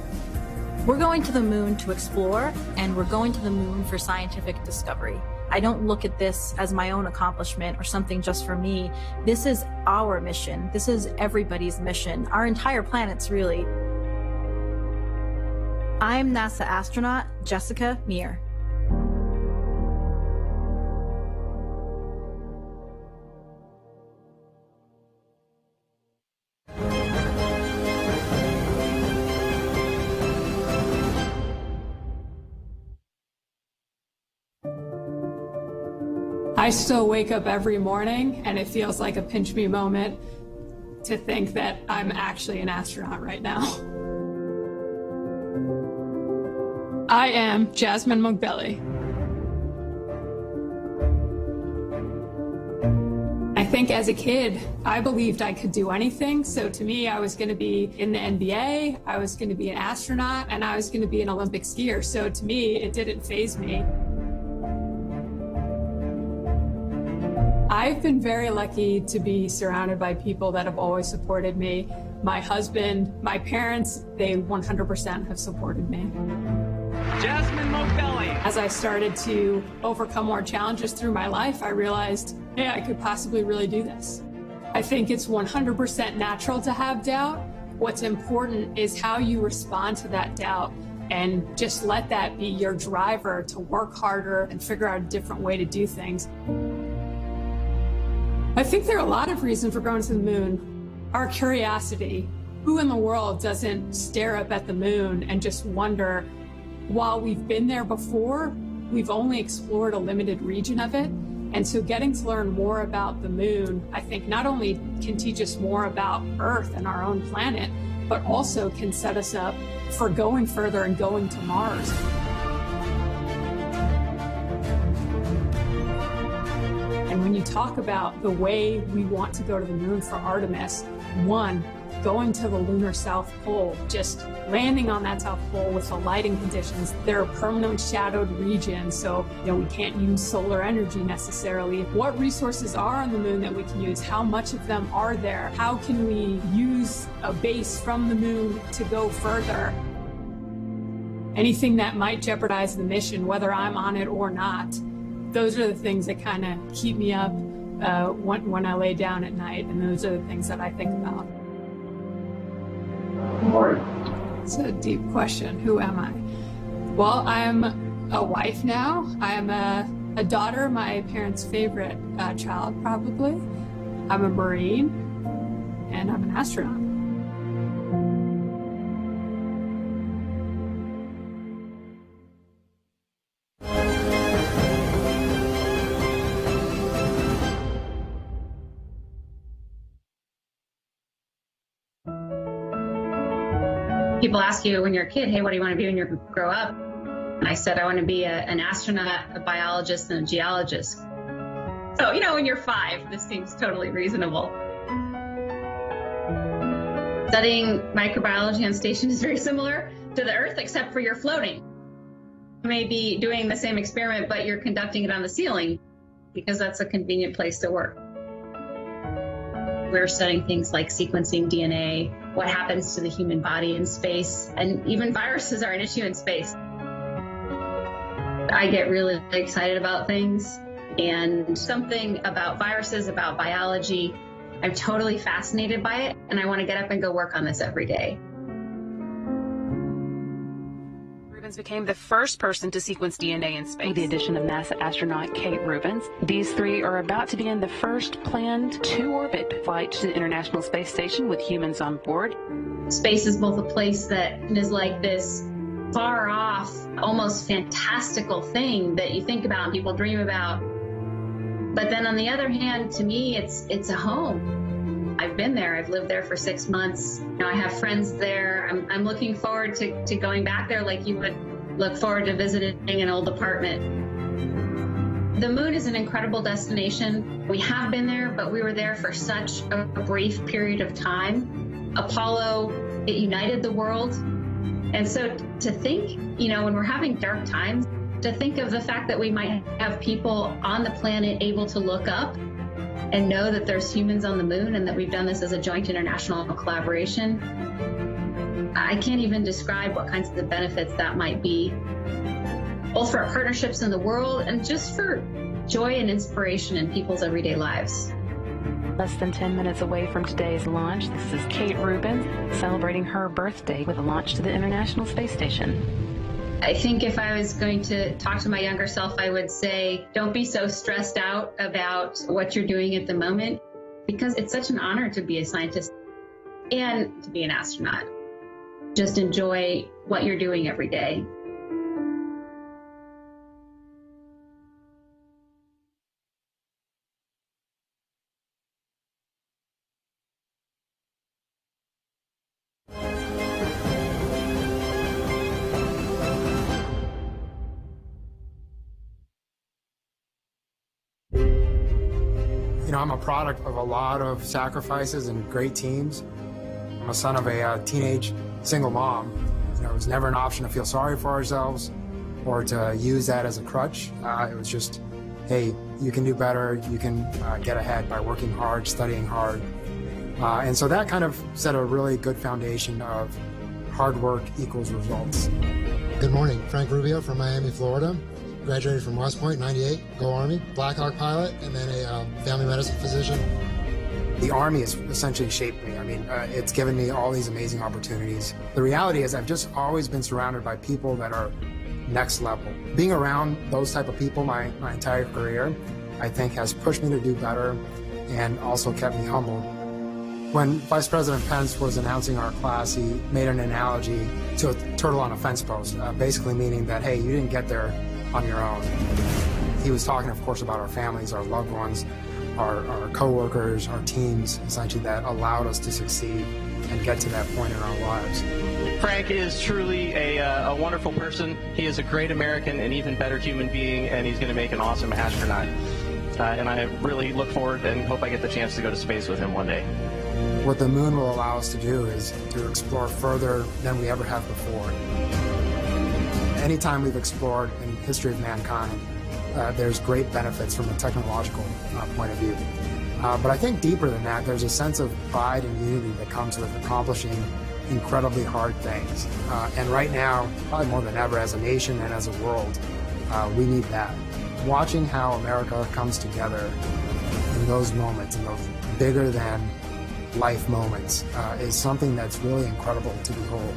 [SPEAKER 8] We're going to the moon to explore, and we're going to the moon for scientific discovery. I don't look at this as my own accomplishment or something just for me. This is our mission. This is everybody's mission. Our entire planet's really. I'm NASA astronaut Jessica Meir.
[SPEAKER 11] I still wake up every morning and it feels like a pinch me moment.
[SPEAKER 2] to think that I'm actually an astronaut right now. I am Jasmine Mogbelli. I think as a kid, I believed I could do anything. So to me, I was going to be in the NBA, I was going to be an astronaut, and I was going to be an Olympic skier. So to me, it didn't faze me. I've been very lucky to be surrounded by people that have always supported me. My husband, my parents, they 100% have supported me.
[SPEAKER 21] Jasmine Mogbelli.
[SPEAKER 2] As I started to overcome more challenges through my life, I realized, hey, I could possibly really do this. I think it's 100% natural to have doubt. What's important is how you respond to that doubt, and just let that be your driver to work harder and figure out a different way to do things. I think there are a lot of reasons for going to the moon. Our curiosity. Who in the world doesn't stare up at the moon and just wonder, while we've been there before, we've only explored a limited region of it. And so getting to learn more about the moon, I think not only can teach us more about Earth and our own planet, but also can set us up for going further and going to Mars. And when you talk about the way we want to go to the moon for Artemis, one, going to the lunar South Pole, just landing on that South Pole with the lighting conditions. There are permanently shadowed regions, so we can't use solar energy necessarily. What resources are on the moon that we can use? How much of them are there? How can we use a base from the moon to go further? Anything that might jeopardize the mission, whether I'm on it or not. Those are the things that kind of keep me up when I lay down at night, and those are the things that I think about. It's a deep question. Who am I? Well, I'm a wife now. I'm a daughter, my parents' favorite child, probably. I'm a Marine, and I'm an astronaut.
[SPEAKER 11] People ask you when you're a kid, hey, what do you want to be when you grow up? And I said, I want to be an astronaut, a biologist, and a geologist. So, when you're 5, this seems totally reasonable. Studying microbiology on station is very similar to the Earth, except for you're floating. You may be doing the same experiment, but you're conducting it on the ceiling because that's a convenient place to work. We're studying things like sequencing DNA, what happens to the human body in space, and even viruses are an issue in space. I get really excited about things, and something about viruses, about biology, I'm totally fascinated by it, and I want to get up and go work on this every day.
[SPEAKER 10] Became the first person to sequence DNA in space. With the addition of NASA astronaut Kate Rubins, these 3 are about to begin the first planned to-orbit flight to the International Space Station with humans on board.
[SPEAKER 11] Space is both a place that is like this far off, almost fantastical thing that you think about and people dream about. But then on the other hand, to me, it's a home. I've been there. I've lived there for 6 months. I have friends there. I'm looking forward to going back there like you would look forward to visiting an old apartment. The moon is an incredible destination. We have been there, but we were there for such a brief period of time. Apollo, it united the world. And so to think, when we're having dark times, to think of the fact that we might have people on the planet able to look up and know that there's humans on the moon and that we've done this as a joint international collaboration. I can't even describe what kinds of the benefits that might be, both for our partnerships in the world and just for joy and inspiration in people's everyday lives.
[SPEAKER 10] Less than 10 minutes away from today's launch, this is Kate Rubins celebrating her birthday with a launch to the International Space Station.
[SPEAKER 11] I think if I was going to talk to my younger self, I would say, don't be so stressed out about what you're doing at the moment, because it's such an honor to be a scientist and to be an astronaut. Just enjoy what you're doing every day.
[SPEAKER 14] You know, I'm a product of a lot of sacrifices and great teams. I'm a son of a teenage single mom. You know, it was never an option to feel sorry for ourselves or to use that as a crutch. It was just, hey, you can do better, you can get ahead by working hard, studying hard. And so that kind of set a really good foundation of hard work equals results.
[SPEAKER 15] Good morning, Frank Rubio from Miami, Florida. Graduated from West Point, 98, Go Army, Black Hawk pilot, and then a family medicine physician.
[SPEAKER 14] The Army has essentially shaped me. I mean, it's given me all these amazing opportunities. The reality is I've just always been surrounded by people that are next level. Being around those type of people my entire career, I think has pushed me to do better and also kept me humble. When Vice President Pence was announcing our class, he made an analogy to a turtle on a fence post, basically meaning that, hey, you didn't get there on your own. He was talking, of course, about our families, our loved ones, our co-workers, our teams, essentially, that allowed us to succeed and get to that point in our lives.
[SPEAKER 17] Frank is truly a wonderful person. He is a great American, an even better human being, and he's going to make an awesome astronaut. And I really look forward and hope I get the chance to go to space with him one day.
[SPEAKER 14] What the moon will allow us to do is to explore further than we ever have before. Anytime we've explored in the history of mankind, there's great benefits from a technological point of view. But I think deeper than that, there's a sense of pride and unity that comes with accomplishing incredibly hard things. And right now, probably more than ever as a nation and as a world, we need that. Watching how America comes together in those moments, in those bigger than life moments, is something that's really incredible to behold.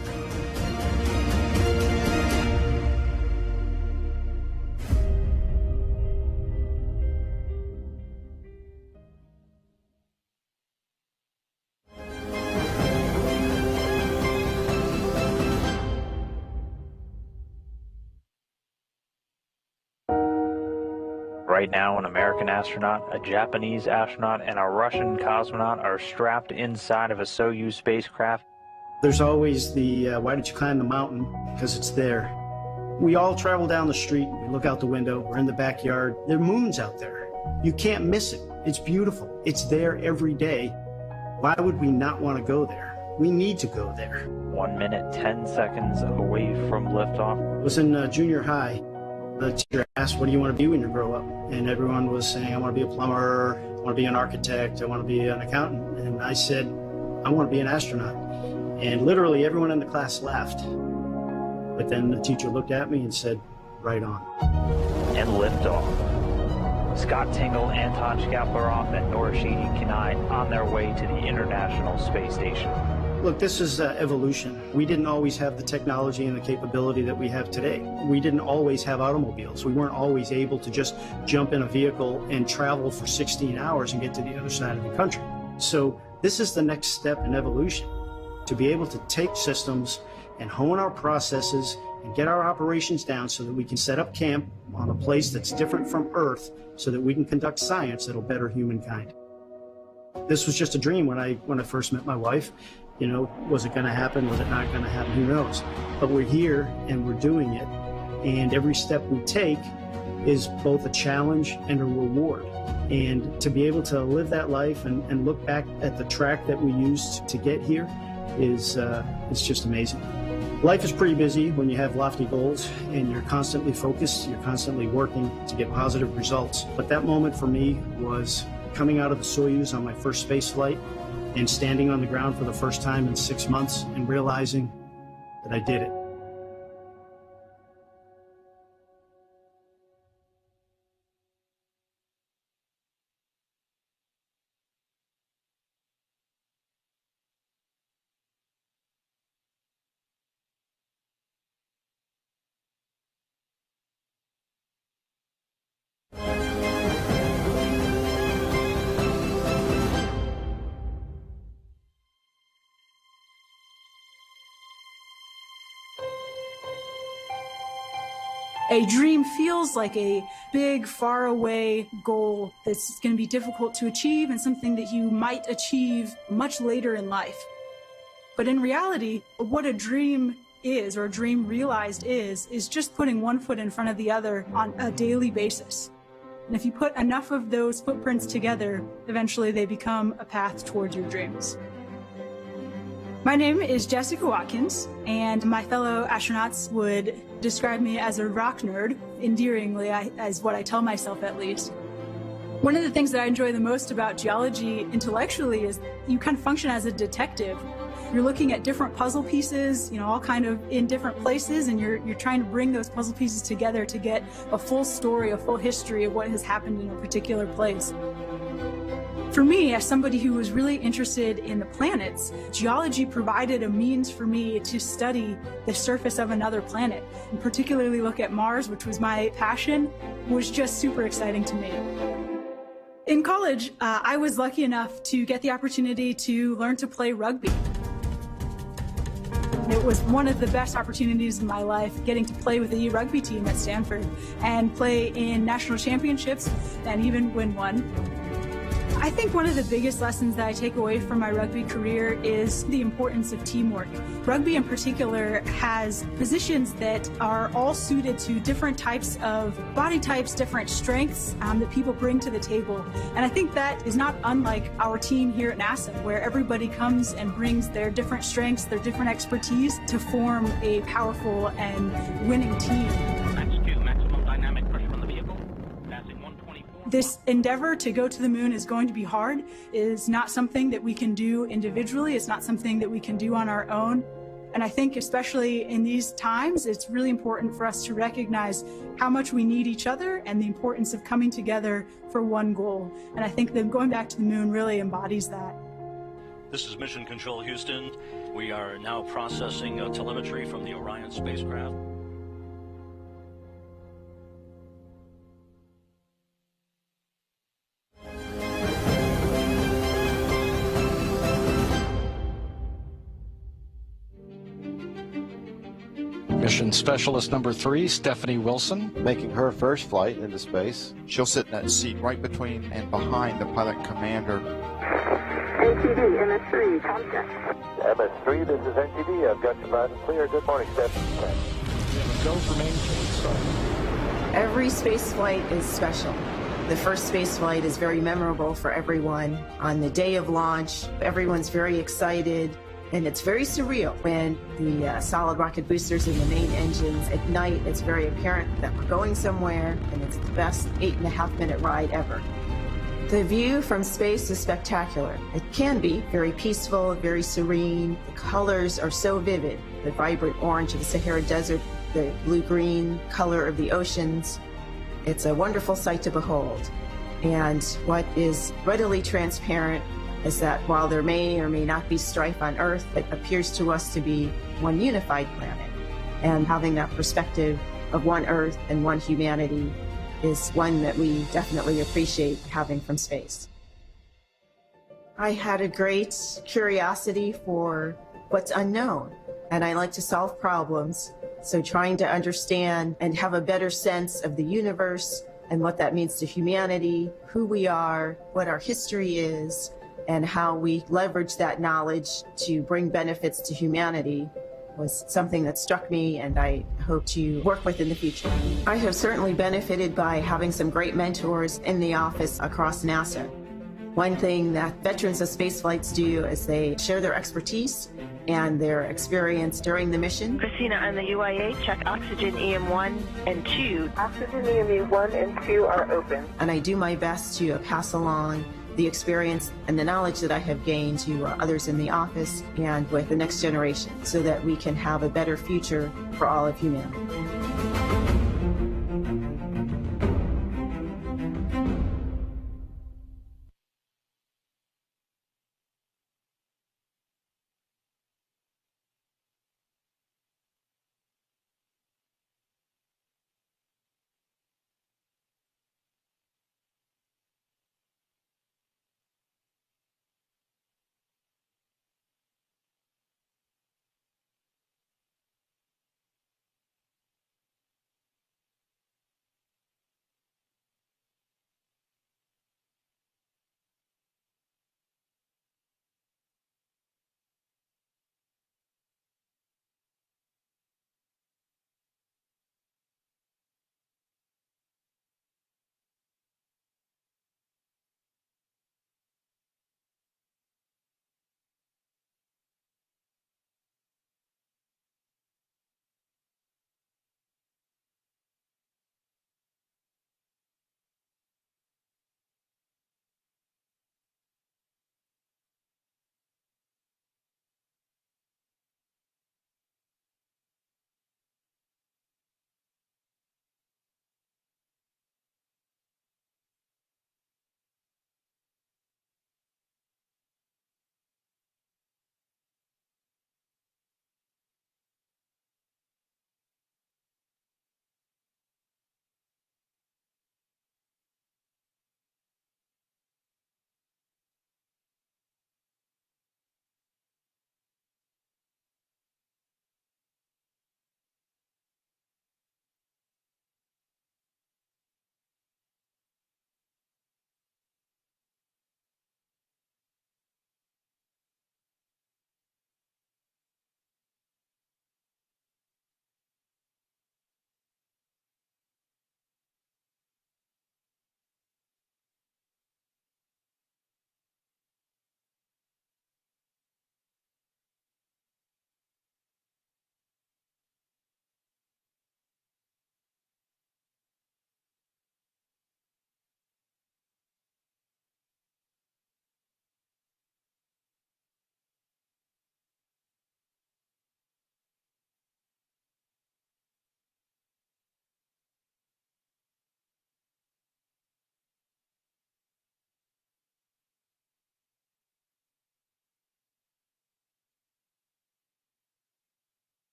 [SPEAKER 9] Right now, an American astronaut, a Japanese astronaut, and a Russian cosmonaut are strapped inside of a Soyuz spacecraft.
[SPEAKER 18] There's always the, why did you climb the mountain? Because it's there. We all travel down the street, we look out the window, we're in the backyard. There are moons out there. You can't miss it. It's beautiful. It's there every day. Why would we not want to go there? We need to go there.
[SPEAKER 9] 1 minute, 10 seconds away from liftoff.
[SPEAKER 18] I was in junior high. The teacher asked, what do you want to be when you grow up? And everyone was saying, I want to be a plumber, I want to be an architect, I want to be an accountant. And I said, I want to be an astronaut. And literally everyone in the class laughed. But then the teacher looked at me and said, right on.
[SPEAKER 9] And liftoff. Scott Tingle, Anton Shkaplerov, and Norishiki Kanai on their way to the International Space Station.
[SPEAKER 18] Look, this is evolution. We didn't always have the technology and the capability that we have today. We didn't always have automobiles. We weren't always able to just jump in a vehicle and travel for 16 hours and get to the other side of the country. So this is the next step in evolution, to be able to take systems and hone our processes and get our operations down so that we can set up camp on a place that's different from Earth so that we can conduct science that'll better humankind. This was just a dream when I first met my wife. You know, was it going to happen? Was it not going to happen? Who knows? But we're here and we're doing it. And every step we take is both a challenge and a reward. And to be able to live that life and look back at the track that we used to get here is it's just amazing. Life is pretty busy when you have lofty goals and you're constantly focused, you're constantly working to get positive results. But that moment for me was coming out of the Soyuz on my first space flight and standing on the ground for the first time in 6 months and realizing that I did it.
[SPEAKER 2] A dream feels like a big, faraway goal that's going to be difficult to achieve and something that you might achieve much later in life. But in reality, what a dream is, or a dream realized is just putting one foot in front of the other on a daily basis.
[SPEAKER 6] And if you put enough of those footprints together, eventually they become a path towards your dreams. My name is Jessica Watkins, and my fellow astronauts would describe me as a rock nerd, endearingly, as what I tell myself at least. One of the things that I enjoy the most about geology intellectually is you kind of function as a detective. You're looking at different puzzle pieces, all kind of in different places, and you're trying to bring those puzzle pieces together to get a full story, a full history of what has happened in a particular place. For me, as somebody who was really interested in the planets, geology provided a means for me to study the surface of another planet, and particularly look at Mars, which was my passion, was just super exciting to me. In college, I was lucky enough to get the opportunity to learn to play rugby. It was one of the best opportunities in my life, getting to play with the rugby team at Stanford and play in national championships and even win one. I think one of the biggest lessons that I take away from my rugby career is the importance of teamwork. Rugby in particular has positions that are all suited to different types of body types, different strengths that people bring to the table. And I think that is not unlike our team here at NASA, where everybody comes and brings their different strengths, their different expertise to form a powerful and winning team. This endeavor to go to the moon is going to be hard. It is not something that we can do individually. It's not something that we can do on our own. And I think especially in these times, it's really important for us to recognize how much we need each other and the importance of coming together for one goal. And I think that going back to the moon really embodies that.
[SPEAKER 13] This is Mission Control Houston. We are now processing telemetry from the Orion spacecraft.
[SPEAKER 16] Mission Specialist number 3, Stephanie Wilson.
[SPEAKER 19] Making her first flight into space. She'll sit in that seat right between and behind the pilot commander.
[SPEAKER 22] ATD, MS3, contact.
[SPEAKER 26] MS3, this is NTD. I've got you loud and clear. Good morning, Stephanie.
[SPEAKER 16] Go for maintain start.
[SPEAKER 27] Every space flight is special. The first space flight is very memorable for everyone. On the day of launch, everyone's very excited. And it's very surreal when the solid rocket boosters and the main engines ignite. It's very apparent that we're going somewhere, and it's the best 8.5-minute ride ever. The view from space is spectacular. It can be very peaceful, very serene. The colors are so vivid. The vibrant orange of the Sahara Desert, the blue-green color of the oceans. It's a wonderful sight to behold. And what is readily transparent is that while there may or may not be strife on Earth, it appears to us to be one unified planet. And having that perspective of one Earth and one humanity is one that we definitely appreciate having from space. I had a great curiosity for what's unknown, and I like to solve problems. So trying to understand and have a better sense of the universe and what that means to humanity, who we are, what our history is, and how we leverage that knowledge to bring benefits to humanity was something that struck me and I hope to work with in the future. I have certainly benefited by having some great mentors in the office across NASA. One thing that veterans of space flights do is they share their expertise and their experience during the mission.
[SPEAKER 22] Christina on the UIA, check oxygen EM1 and 2. Oxygen EM1 and 2 are open.
[SPEAKER 27] And I do my best to pass along the experience and the knowledge that I have gained to others in the office and with the next generation so that we can have a better future for all of humanity.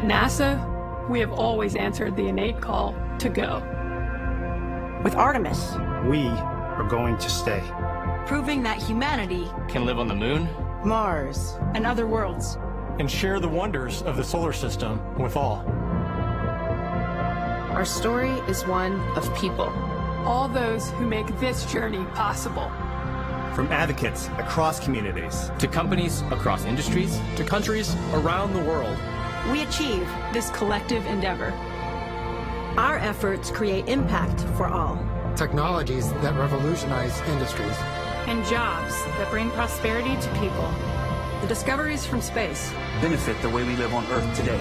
[SPEAKER 1] At NASA, we have always answered the innate call to go.
[SPEAKER 5] With Artemis,
[SPEAKER 18] We are going to stay.
[SPEAKER 5] proving that humanity
[SPEAKER 3] Can live on the moon
[SPEAKER 27] Mars,
[SPEAKER 6] and other worlds.
[SPEAKER 4] and share the wonders of the solar system with all.
[SPEAKER 10] Our story is one of people.
[SPEAKER 1] All those who make this journey possible.
[SPEAKER 7] From advocates across communities
[SPEAKER 20] to companies across industries
[SPEAKER 7] to countries around the world,
[SPEAKER 5] we achieve
[SPEAKER 6] This collective endeavor.
[SPEAKER 5] our efforts create impact for all.
[SPEAKER 14] Technologies that revolutionize industries.
[SPEAKER 2] And jobs that bring prosperity to people.
[SPEAKER 5] The discoveries from space
[SPEAKER 7] benefit the way we live on Earth today.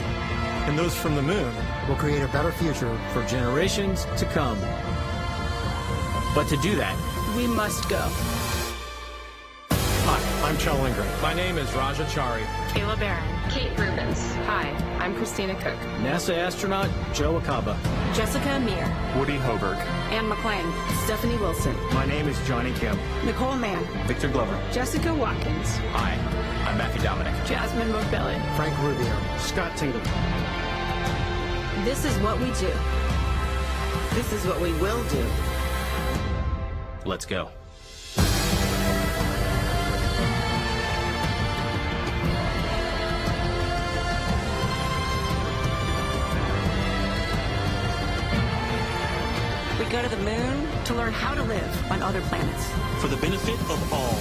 [SPEAKER 4] And those from the moon
[SPEAKER 14] will create a better future
[SPEAKER 7] for generations to come.
[SPEAKER 20] But to do that,
[SPEAKER 6] We must go.
[SPEAKER 4] Hi, I'm Chell Lindgren.
[SPEAKER 7] My name is Raja Chari.
[SPEAKER 10] Kayla Barron. Kate Rubens. Hi, I'm Christina Cook.
[SPEAKER 7] NASA astronaut Joe Acaba.
[SPEAKER 5] Jessica Amir,
[SPEAKER 7] Woody Hoberg.
[SPEAKER 5] Anne McClain, Stephanie Wilson,
[SPEAKER 7] My name is Johnny Kim.
[SPEAKER 5] Nicole Mann,
[SPEAKER 7] Victor Glover.
[SPEAKER 6] Jessica Watkins.
[SPEAKER 20] hi, I'm Matthew Dominic.
[SPEAKER 6] Jasmine Mobilli.
[SPEAKER 14] Frank Rubio.
[SPEAKER 18] Scott Tingle.
[SPEAKER 5] this is what we do.
[SPEAKER 27] this is what we will do.
[SPEAKER 20] Let's go.
[SPEAKER 5] We go to the moon to learn how to live on other planets.
[SPEAKER 7] For the benefit of all.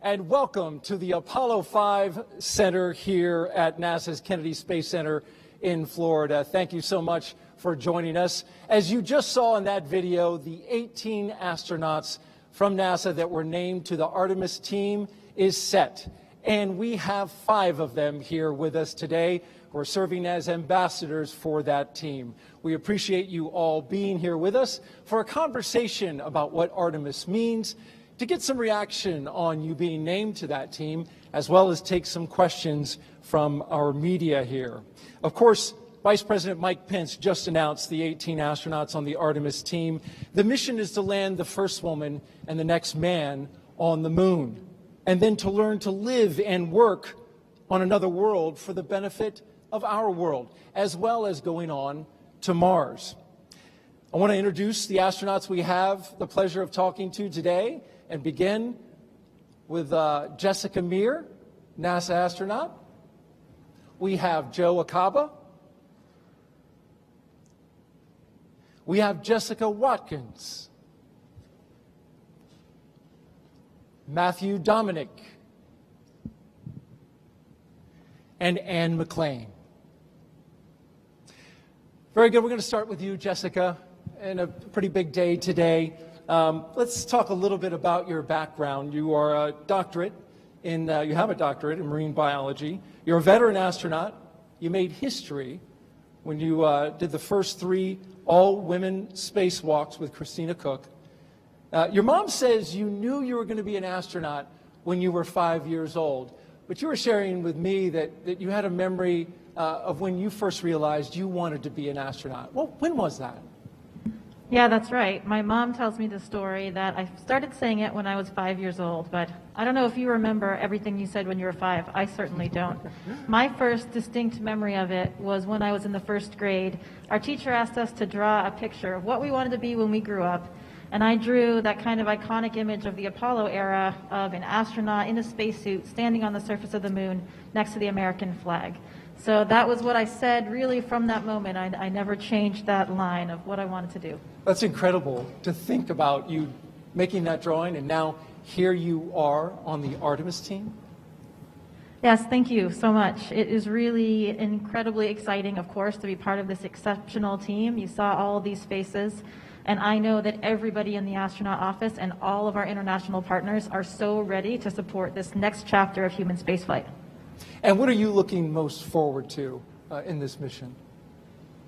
[SPEAKER 16] And welcome to the Apollo 5 Center here at NASA's Kennedy Space Center in Florida. Thank you so much for joining us. As you just saw in that video, the 18 astronauts from NASA that were named to the Artemis team is set. And we have 5 of them here with us today who are serving as ambassadors for that team. We appreciate you all being here with us for a conversation about what Artemis means, to get some reaction on you being named to that team, as well as take some questions from our media here. Of course, Vice President Mike Pence just announced the 18 astronauts on the Artemis team. The mission is to land the first woman and the next man on the moon, and then to learn to live and work on another world for the benefit of our world, as well as going on to Mars. I want to introduce the astronauts we have the pleasure of talking to today, and begin with Jessica Meir, NASA astronaut. We have Joe Acaba. We have Jessica Watkins. Matthew Dominic. And Anne McClain. Very good. We're going to start with you, Jessica, and a pretty big day today. Let's talk a little bit about your background. You are a doctorate in, you have a doctorate in marine biology. You're a veteran astronaut. You made history when you did the first 3 all-women spacewalks with Christina Cook. Your mom says you knew you were going to be an astronaut when you were 5 years old, but you were sharing with me that you had a memory of when you first realized you wanted to be an astronaut. Well, when was that?
[SPEAKER 23] Yeah, that's right. My mom tells me the story that I started saying it when I was 5 years old, but I don't know if you remember everything you said when you were 5. I certainly don't. My first distinct memory of it was when I was in the 1st grade. Our teacher asked us to draw a picture of what we wanted to be when we grew up, and I drew that kind of iconic image of the Apollo era of an astronaut in a spacesuit standing on the surface of the moon next to the American flag. So that was what I said really from that moment. I never changed that line of what I wanted to do.
[SPEAKER 16] That's incredible to think about you making that drawing, and now here you are on the Artemis team.
[SPEAKER 23] Yes, thank you so much. It is really incredibly exciting, of course, to be part of this exceptional team. You saw all of these faces, and I know that everybody in the astronaut office and all of our international partners are so ready to support this next chapter of human spaceflight.
[SPEAKER 16] And what are you looking most forward to in this mission?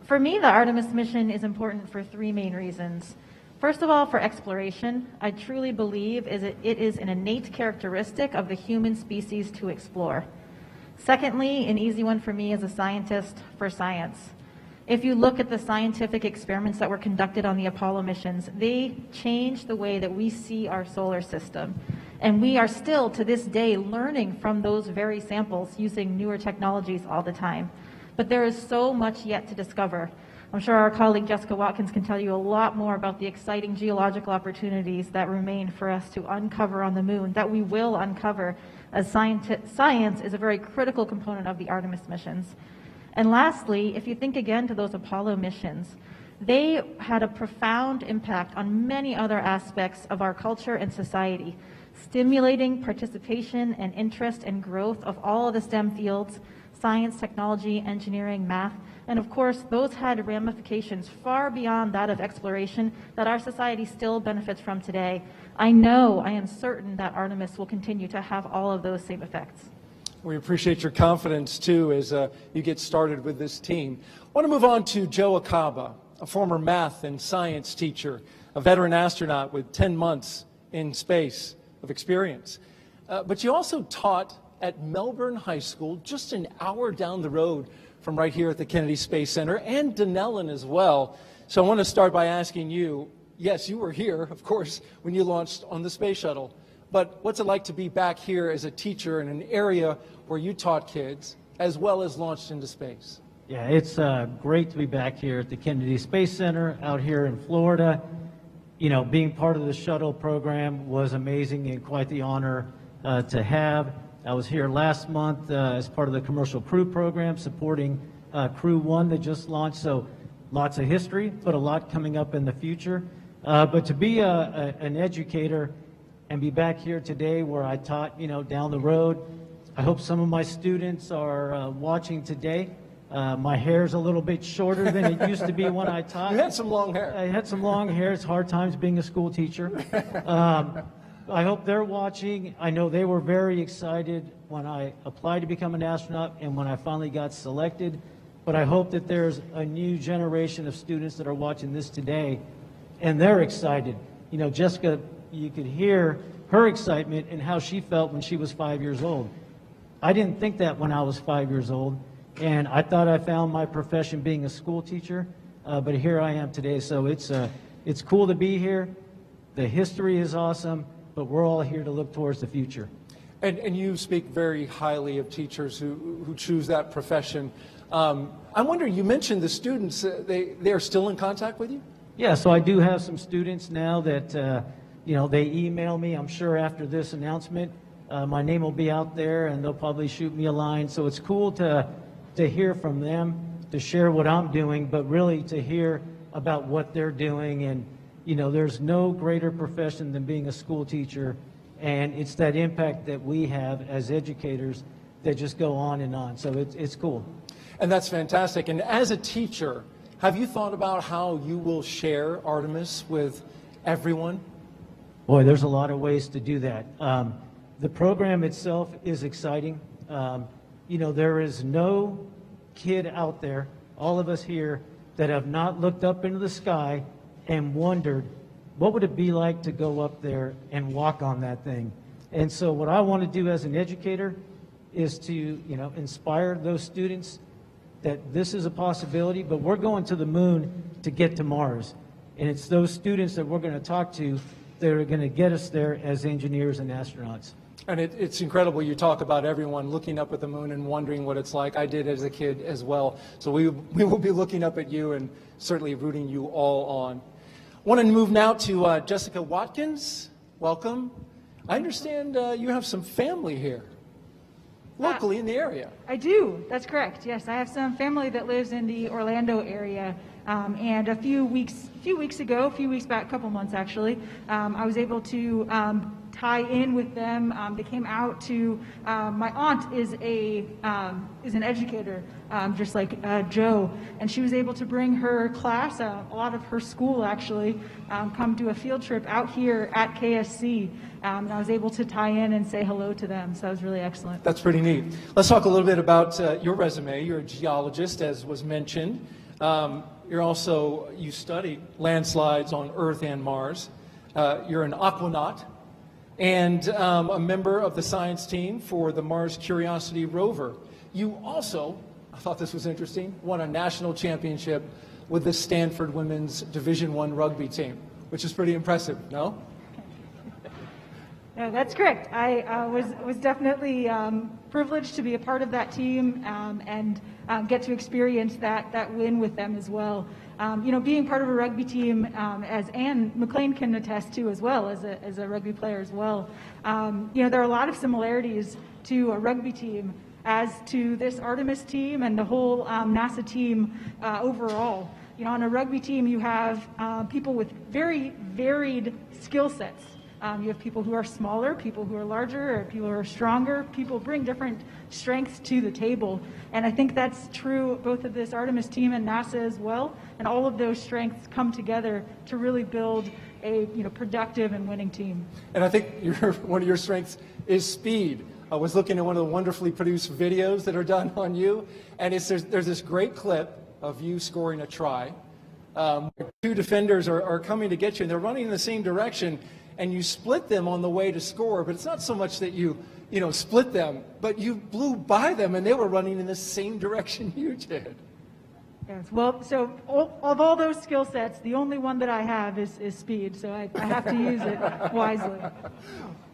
[SPEAKER 23] For me, the Artemis mission is important for 3 main reasons. First of all, for exploration. I truly believe it is an innate characteristic of the human species to explore. Secondly, an easy one for me as a scientist, for science. If you look at the scientific experiments that were conducted on the Apollo missions, they changed the way that we see our solar system. And we are still, to this day, learning from those very samples using newer technologies all the time. But there is so much yet to discover. I'm sure our colleague Jessica Watkins can tell you a lot more about the exciting geological opportunities that remain for us to uncover on the moon, that we will uncover, as science is a very critical component of the Artemis missions. And lastly, if you think again to those Apollo missions, they had a profound impact on many other aspects of our culture and society, stimulating participation and interest and growth of all of the STEM fields, science, technology, engineering, math, and of course, those had ramifications far beyond that of exploration that our society still benefits from today. I am certain that Artemis will continue to have all of those same effects.
[SPEAKER 16] We appreciate your confidence, too, as you get started with this team. I want to move on to Joe Acaba, a former math and science teacher, a veteran astronaut with 10 months in space of experience. But you also taught at Melbourne High School, just an hour down the road from right here at the Kennedy Space Center, and Denellen as well. So I want to start by asking you, yes, you were here, of course, when you launched on the space shuttle, but what's it like to be back here as a teacher in an area where you taught kids, as well as launched into space?
[SPEAKER 3] Yeah, it's great to be back here at the Kennedy Space Center out here in Florida. You know, being part of the shuttle program was amazing and quite the honor to have. I was here last month as part of the Commercial Crew Program supporting Crew 1 that just launched, so lots of history, but a lot coming up in the future. But to be an educator and be back here today where I taught, down the road, I hope some of my students are watching today. My hair's a little bit shorter than it used to be when I taught.
[SPEAKER 16] You had some long hair.
[SPEAKER 3] I had some long hair. It's hard times being a school teacher. I hope they're watching. I know they were very excited when I applied to become an astronaut and when I finally got selected. But I hope that there's a new generation of students that are watching this today, and they're excited. Jessica, you could hear her excitement and how she felt when she was 5 years old. I didn't think that when I was 5 years old, and I thought I found my profession being a school teacher, but here I am today. So it's cool to be here. The history is awesome, but we're all here to look towards the future.
[SPEAKER 16] And you speak very highly of teachers who choose that profession. I wonder, you mentioned the students, they are still in contact with you?
[SPEAKER 3] Yeah, so I do have some students now that, they email me. I'm sure after this announcement, my name will be out there and they'll probably shoot me a line. So it's cool to hear from them, to share what I'm doing, but really to hear about what they're doing. And there's no greater profession than being a school teacher, and it's that impact that we have as educators that just go on and on. So it's cool.
[SPEAKER 16] And that's fantastic. And as a teacher, have you thought about how you will share Artemis with everyone?
[SPEAKER 3] Boy, there's a lot of ways to do that. The program itself is exciting. There is no kid out there, all of us here, that have not looked up into the sky and wondered, what would it be like to go up there and walk on that thing? And so what I want to do as an educator is to, inspire those students that this is a possibility, but we're going to the moon to get to Mars. And it's those students that we're going to talk to that are going to get us there as engineers and astronauts.
[SPEAKER 16] And it's incredible. You talk about everyone looking up at the moon and wondering what it's like. I did as a kid as well. So we will be looking up at you and certainly rooting you all on. I want to move now to Jessica Watkins. Welcome. I understand you have some family here, locally in the area.
[SPEAKER 6] I do. That's correct. Yes, I have some family that lives in the Orlando area. And a few weeks back, a couple months actually, I was able to tie in with them. They came out to, my aunt is an educator, just like Joe, and she was able to bring her class, a lot of her school actually, come do a field trip out here at KSC. And I was able to tie in and say hello to them, so that was really excellent.
[SPEAKER 16] That's pretty neat. Let's talk a little bit about your resume. You're a geologist, as was mentioned. You study landslides on Earth and Mars. You're an aquanaut and a member of the science team for the Mars Curiosity rover. You also, I thought this was interesting, won a national championship with the Stanford women's Division I rugby team, which is pretty impressive, no?
[SPEAKER 23] No, that's correct. I was definitely privileged to be a part of that team and get to experience that win with them as well. Being part of a rugby team, as Ann McLean can attest to as well as a rugby player as well. There are a lot of similarities to a rugby team as to this Artemis team and the whole NASA team overall. On a rugby team, you have people with very varied skill sets. You have people who are smaller, people who are larger, or people who are stronger. People bring different strengths to the table. And I think that's true both of this Artemis team and NASA as well. And all of those strengths come together to really build a productive and winning team.
[SPEAKER 16] And I think one of your strengths is speed. I was looking at one of the wonderfully produced videos that are done on you, and there's this great clip of you scoring a try. Two defenders are coming to get you, and they're running in the same direction, and you split them on the way to score, but it's not so much that you split them, but you blew by them, and they were running in the same direction you did.
[SPEAKER 23] Yes, well, so of all those skill sets, the only one that I have is speed, so I have to use it wisely.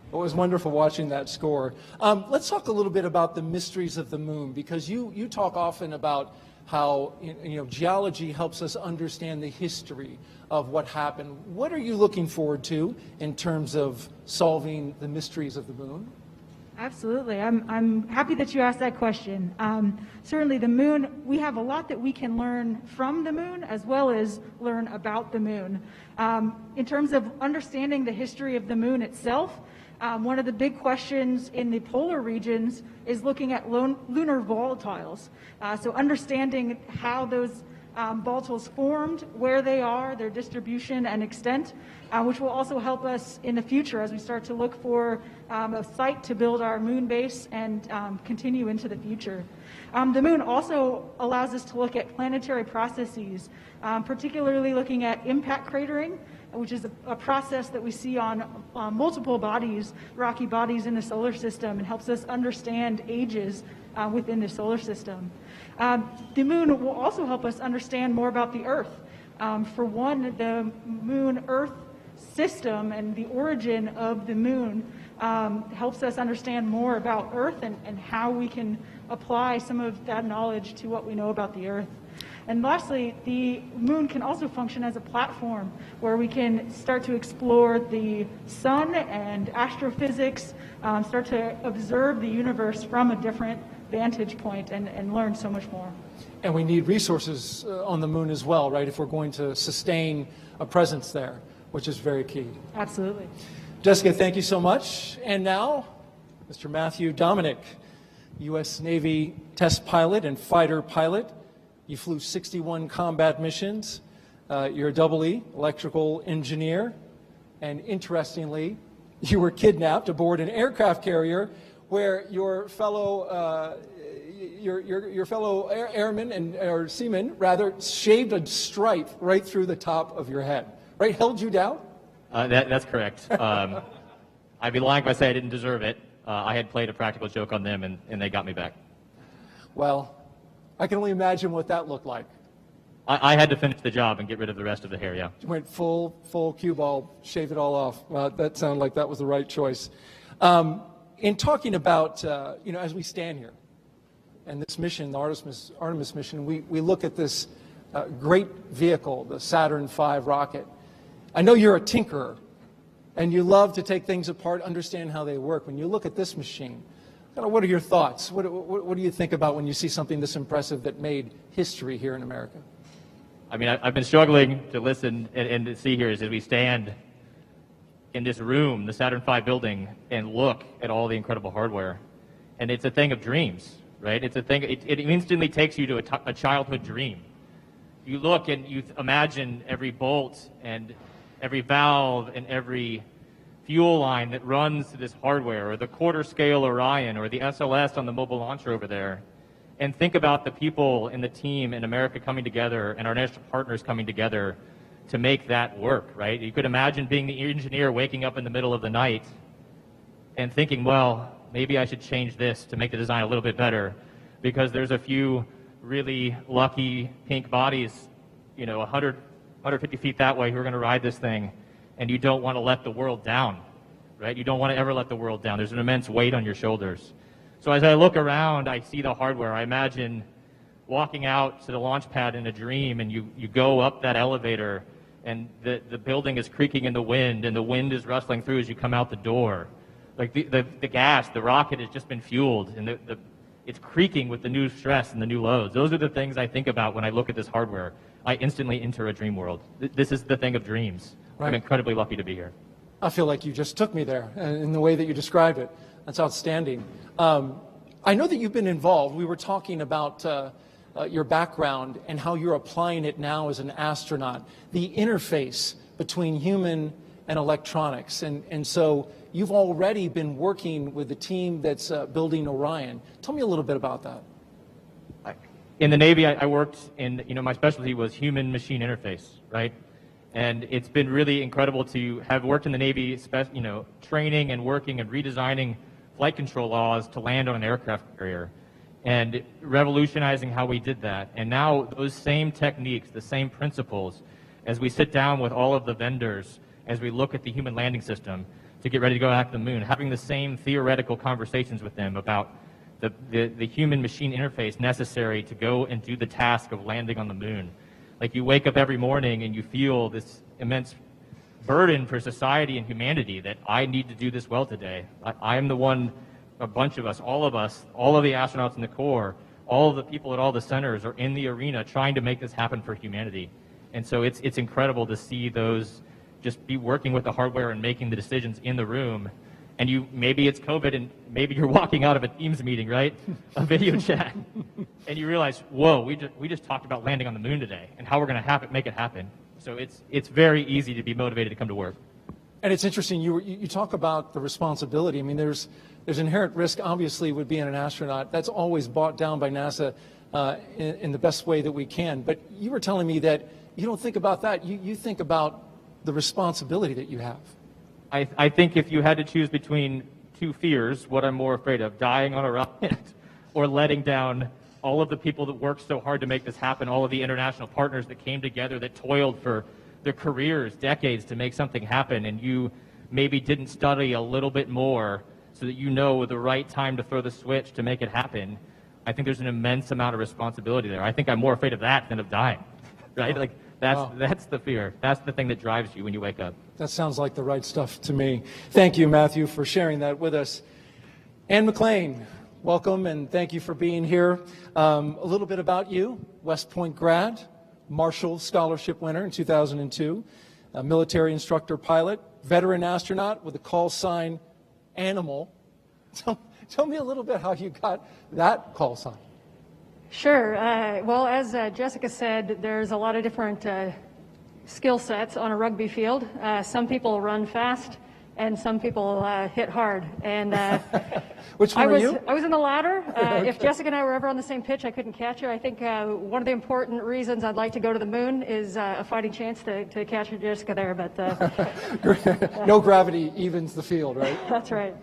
[SPEAKER 16] It was wonderful watching that score. Let's talk a little bit about the mysteries of the moon, because you talk often about how geology helps us understand the history of what happened. What are you looking forward to in terms of solving the mysteries of the moon?
[SPEAKER 23] Absolutely. I'm happy that you asked that question. Certainly the moon, we have a lot that we can learn from the moon as well as learn about the moon. In terms of understanding the history of the moon itself, one of the big questions in the polar regions is looking at lunar volatiles. So understanding how those volatiles formed, where they are, their distribution and extent, which will also help us in the future as we start to look for a site to build our moon base and continue into the future. The moon also allows us to look at planetary processes, particularly looking at impact cratering, which is a process that we see on multiple bodies, rocky bodies in the solar system, and helps us understand ages within the solar system. The moon will also help us understand more about the Earth. For one, the moon-Earth system and the origin of the moon helps us understand more about Earth and how we can apply some of that knowledge to what we know about the Earth. And lastly, the moon can also function as a platform where we can start to explore the sun and astrophysics, start to observe the universe from a different vantage point and learn so much more.
[SPEAKER 16] And we need resources on the moon as well, right, if we're going to sustain a presence there, which is very key.
[SPEAKER 23] Absolutely.
[SPEAKER 16] Jessica, thank you so much. And now, Mr. Matthew Dominic, U.S. Navy test pilot and fighter pilot. You flew 61 combat missions. You're a double E, electrical engineer. And interestingly, you were kidnapped aboard an aircraft carrier where your fellow airman or seaman rather shaved a stripe right through the top of your head. Right, held you down?
[SPEAKER 8] That's correct. I'd be lying if I say I didn't deserve it. I had played a practical joke on them, and they got me back.
[SPEAKER 16] Well, I can only imagine what that looked like.
[SPEAKER 8] I had to finish the job and get rid of the rest of the hair, yeah.
[SPEAKER 16] You went full cue ball, shave it all off. Well, that sounded like that was the right choice. In talking about, as we stand here, and this mission, the Artemis mission, we look at this great vehicle, the Saturn V rocket. I know you're a tinkerer, and you love to take things apart, understand how they work. When you look at this machine, what are your thoughts? What do you think about when you see something this impressive that made history here in America?
[SPEAKER 8] I mean, I've been struggling to listen and to see here as we stand in this room, the Saturn V building, and look at all the incredible hardware. And it's a thing of dreams, right? It's a thing, it instantly takes you to a childhood dream. You look and you imagine every bolt and every valve and every fuel line that runs to this hardware, or the quarter-scale Orion, or the SLS on the mobile launcher over there, and think about the people in the team in America coming together and our national partners coming together to make that work, right? You could imagine being the engineer waking up in the middle of the night and thinking, well, maybe I should change this to make the design a little bit better, because there's a few really lucky pink bodies, 150 feet that way, who are going to ride this thing, and you don't want to let the world down right? You don't want to ever let the world down. There's an immense weight on your shoulders. So as I look around, I see the hardware. I imagine walking out to the launch pad in a dream, and you go up that elevator, and the building is creaking in the wind, and the wind is rustling through as you come out the door. Like the gas, the rocket has just been fueled, and it's creaking with the new stress and the new loads. Those are the things I think about when I look at this hardware. I instantly enter a dream world. This is the thing of dreams. Right. I'm incredibly lucky to be here.
[SPEAKER 16] I feel like you just took me there in the way that you described it. That's outstanding. I know that you've been involved. We were talking about your background and how you're applying it now as an astronaut, the interface between human and electronics. And so you've already been working with the team that's building Orion. Tell me a little bit about that.
[SPEAKER 8] In the Navy, I worked in, my specialty was human-machine interface, right? And it's been really incredible to have worked in the Navy, training and working and redesigning flight control laws to land on an aircraft carrier and revolutionizing how we did that. And now those same techniques, the same principles, as we sit down with all of the vendors, as we look at the human landing system to get ready to go back to the moon, having the same theoretical conversations with them about the human-machine interface necessary to go and do the task of landing on the moon. Like you wake up every morning and you feel this immense burden for society and humanity that I need to do this well today. I am the one, a bunch of us, all of the astronauts in the Corps, all of the people at all the centers are in the arena trying to make this happen for humanity. And so it's incredible to see those just be working with the hardware and making the decisions in the room. And maybe it's COVID and maybe you're walking out of a Teams meeting, right? A video chat. And you realize, whoa, we just talked about landing on the moon today and how we're going to make it happen. So it's very easy to be motivated to come to work.
[SPEAKER 16] And it's interesting, you talk about the responsibility. I mean, there's inherent risk, obviously, with being an astronaut. That's always brought down by NASA in the best way that we can. But you were telling me that you don't think about that. You think about the responsibility that you have.
[SPEAKER 8] I think if you had to choose between two fears, what I'm more afraid of, dying on a rocket or letting down all of the people that worked so hard to make this happen, all of the international partners that came together, that toiled for their careers, decades to make something happen, and you maybe didn't study a little bit more so that you know the right time to throw the switch to make it happen. I think there's an immense amount of responsibility there. I think I'm more afraid of that than of dying, right? Like that's the fear. That's the thing that drives you when you wake up.
[SPEAKER 16] That sounds like the right stuff to me. Thank you, Matthew, for sharing that with us. Ann McLean, welcome, and thank you for being here. A little bit about you: West Point grad, Marshall Scholarship winner in 2002, a military instructor pilot, veteran astronaut with a call sign Animal. Tell me a little bit how you got that call sign.
[SPEAKER 23] Sure. Well, as Jessica said, there's a lot of different skill sets on a rugby field. Some people run fast, and some people hit hard. And
[SPEAKER 16] which one are you?
[SPEAKER 23] I was in the latter. Okay. If Jessica and I were ever on the same pitch, I couldn't catch her. I think one of the important reasons I'd like to go to the moon is a fighting chance to catch Jessica there. But
[SPEAKER 16] no gravity evens the field, right?
[SPEAKER 23] That's right.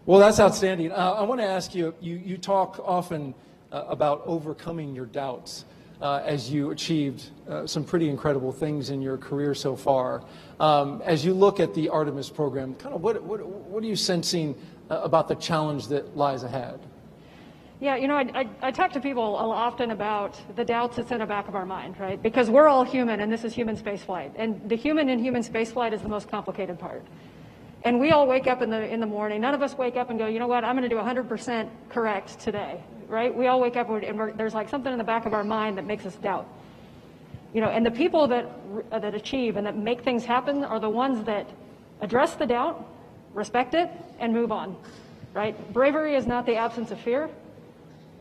[SPEAKER 16] Well, that's outstanding. I want to ask you, you talk often about overcoming your doubts as you achieved some pretty incredible things in your career so far. As you look at the Artemis program, kind of what are you sensing about the challenge that lies ahead?
[SPEAKER 23] Yeah, you know, I talk to people often about the doubts that's in the back of our mind, right? Because we're all human, and this is human spaceflight. And the human in human spaceflight is the most complicated part. And we all wake up in the morning. None of us wake up and go, you know what, I'm going to do 100% correct today, right? We all wake up and there's like something in the back of our mind that makes us doubt. You know, and the people that achieve and that make things happen are the ones that address the doubt, respect it, and move on, right? Bravery is not the absence of fear.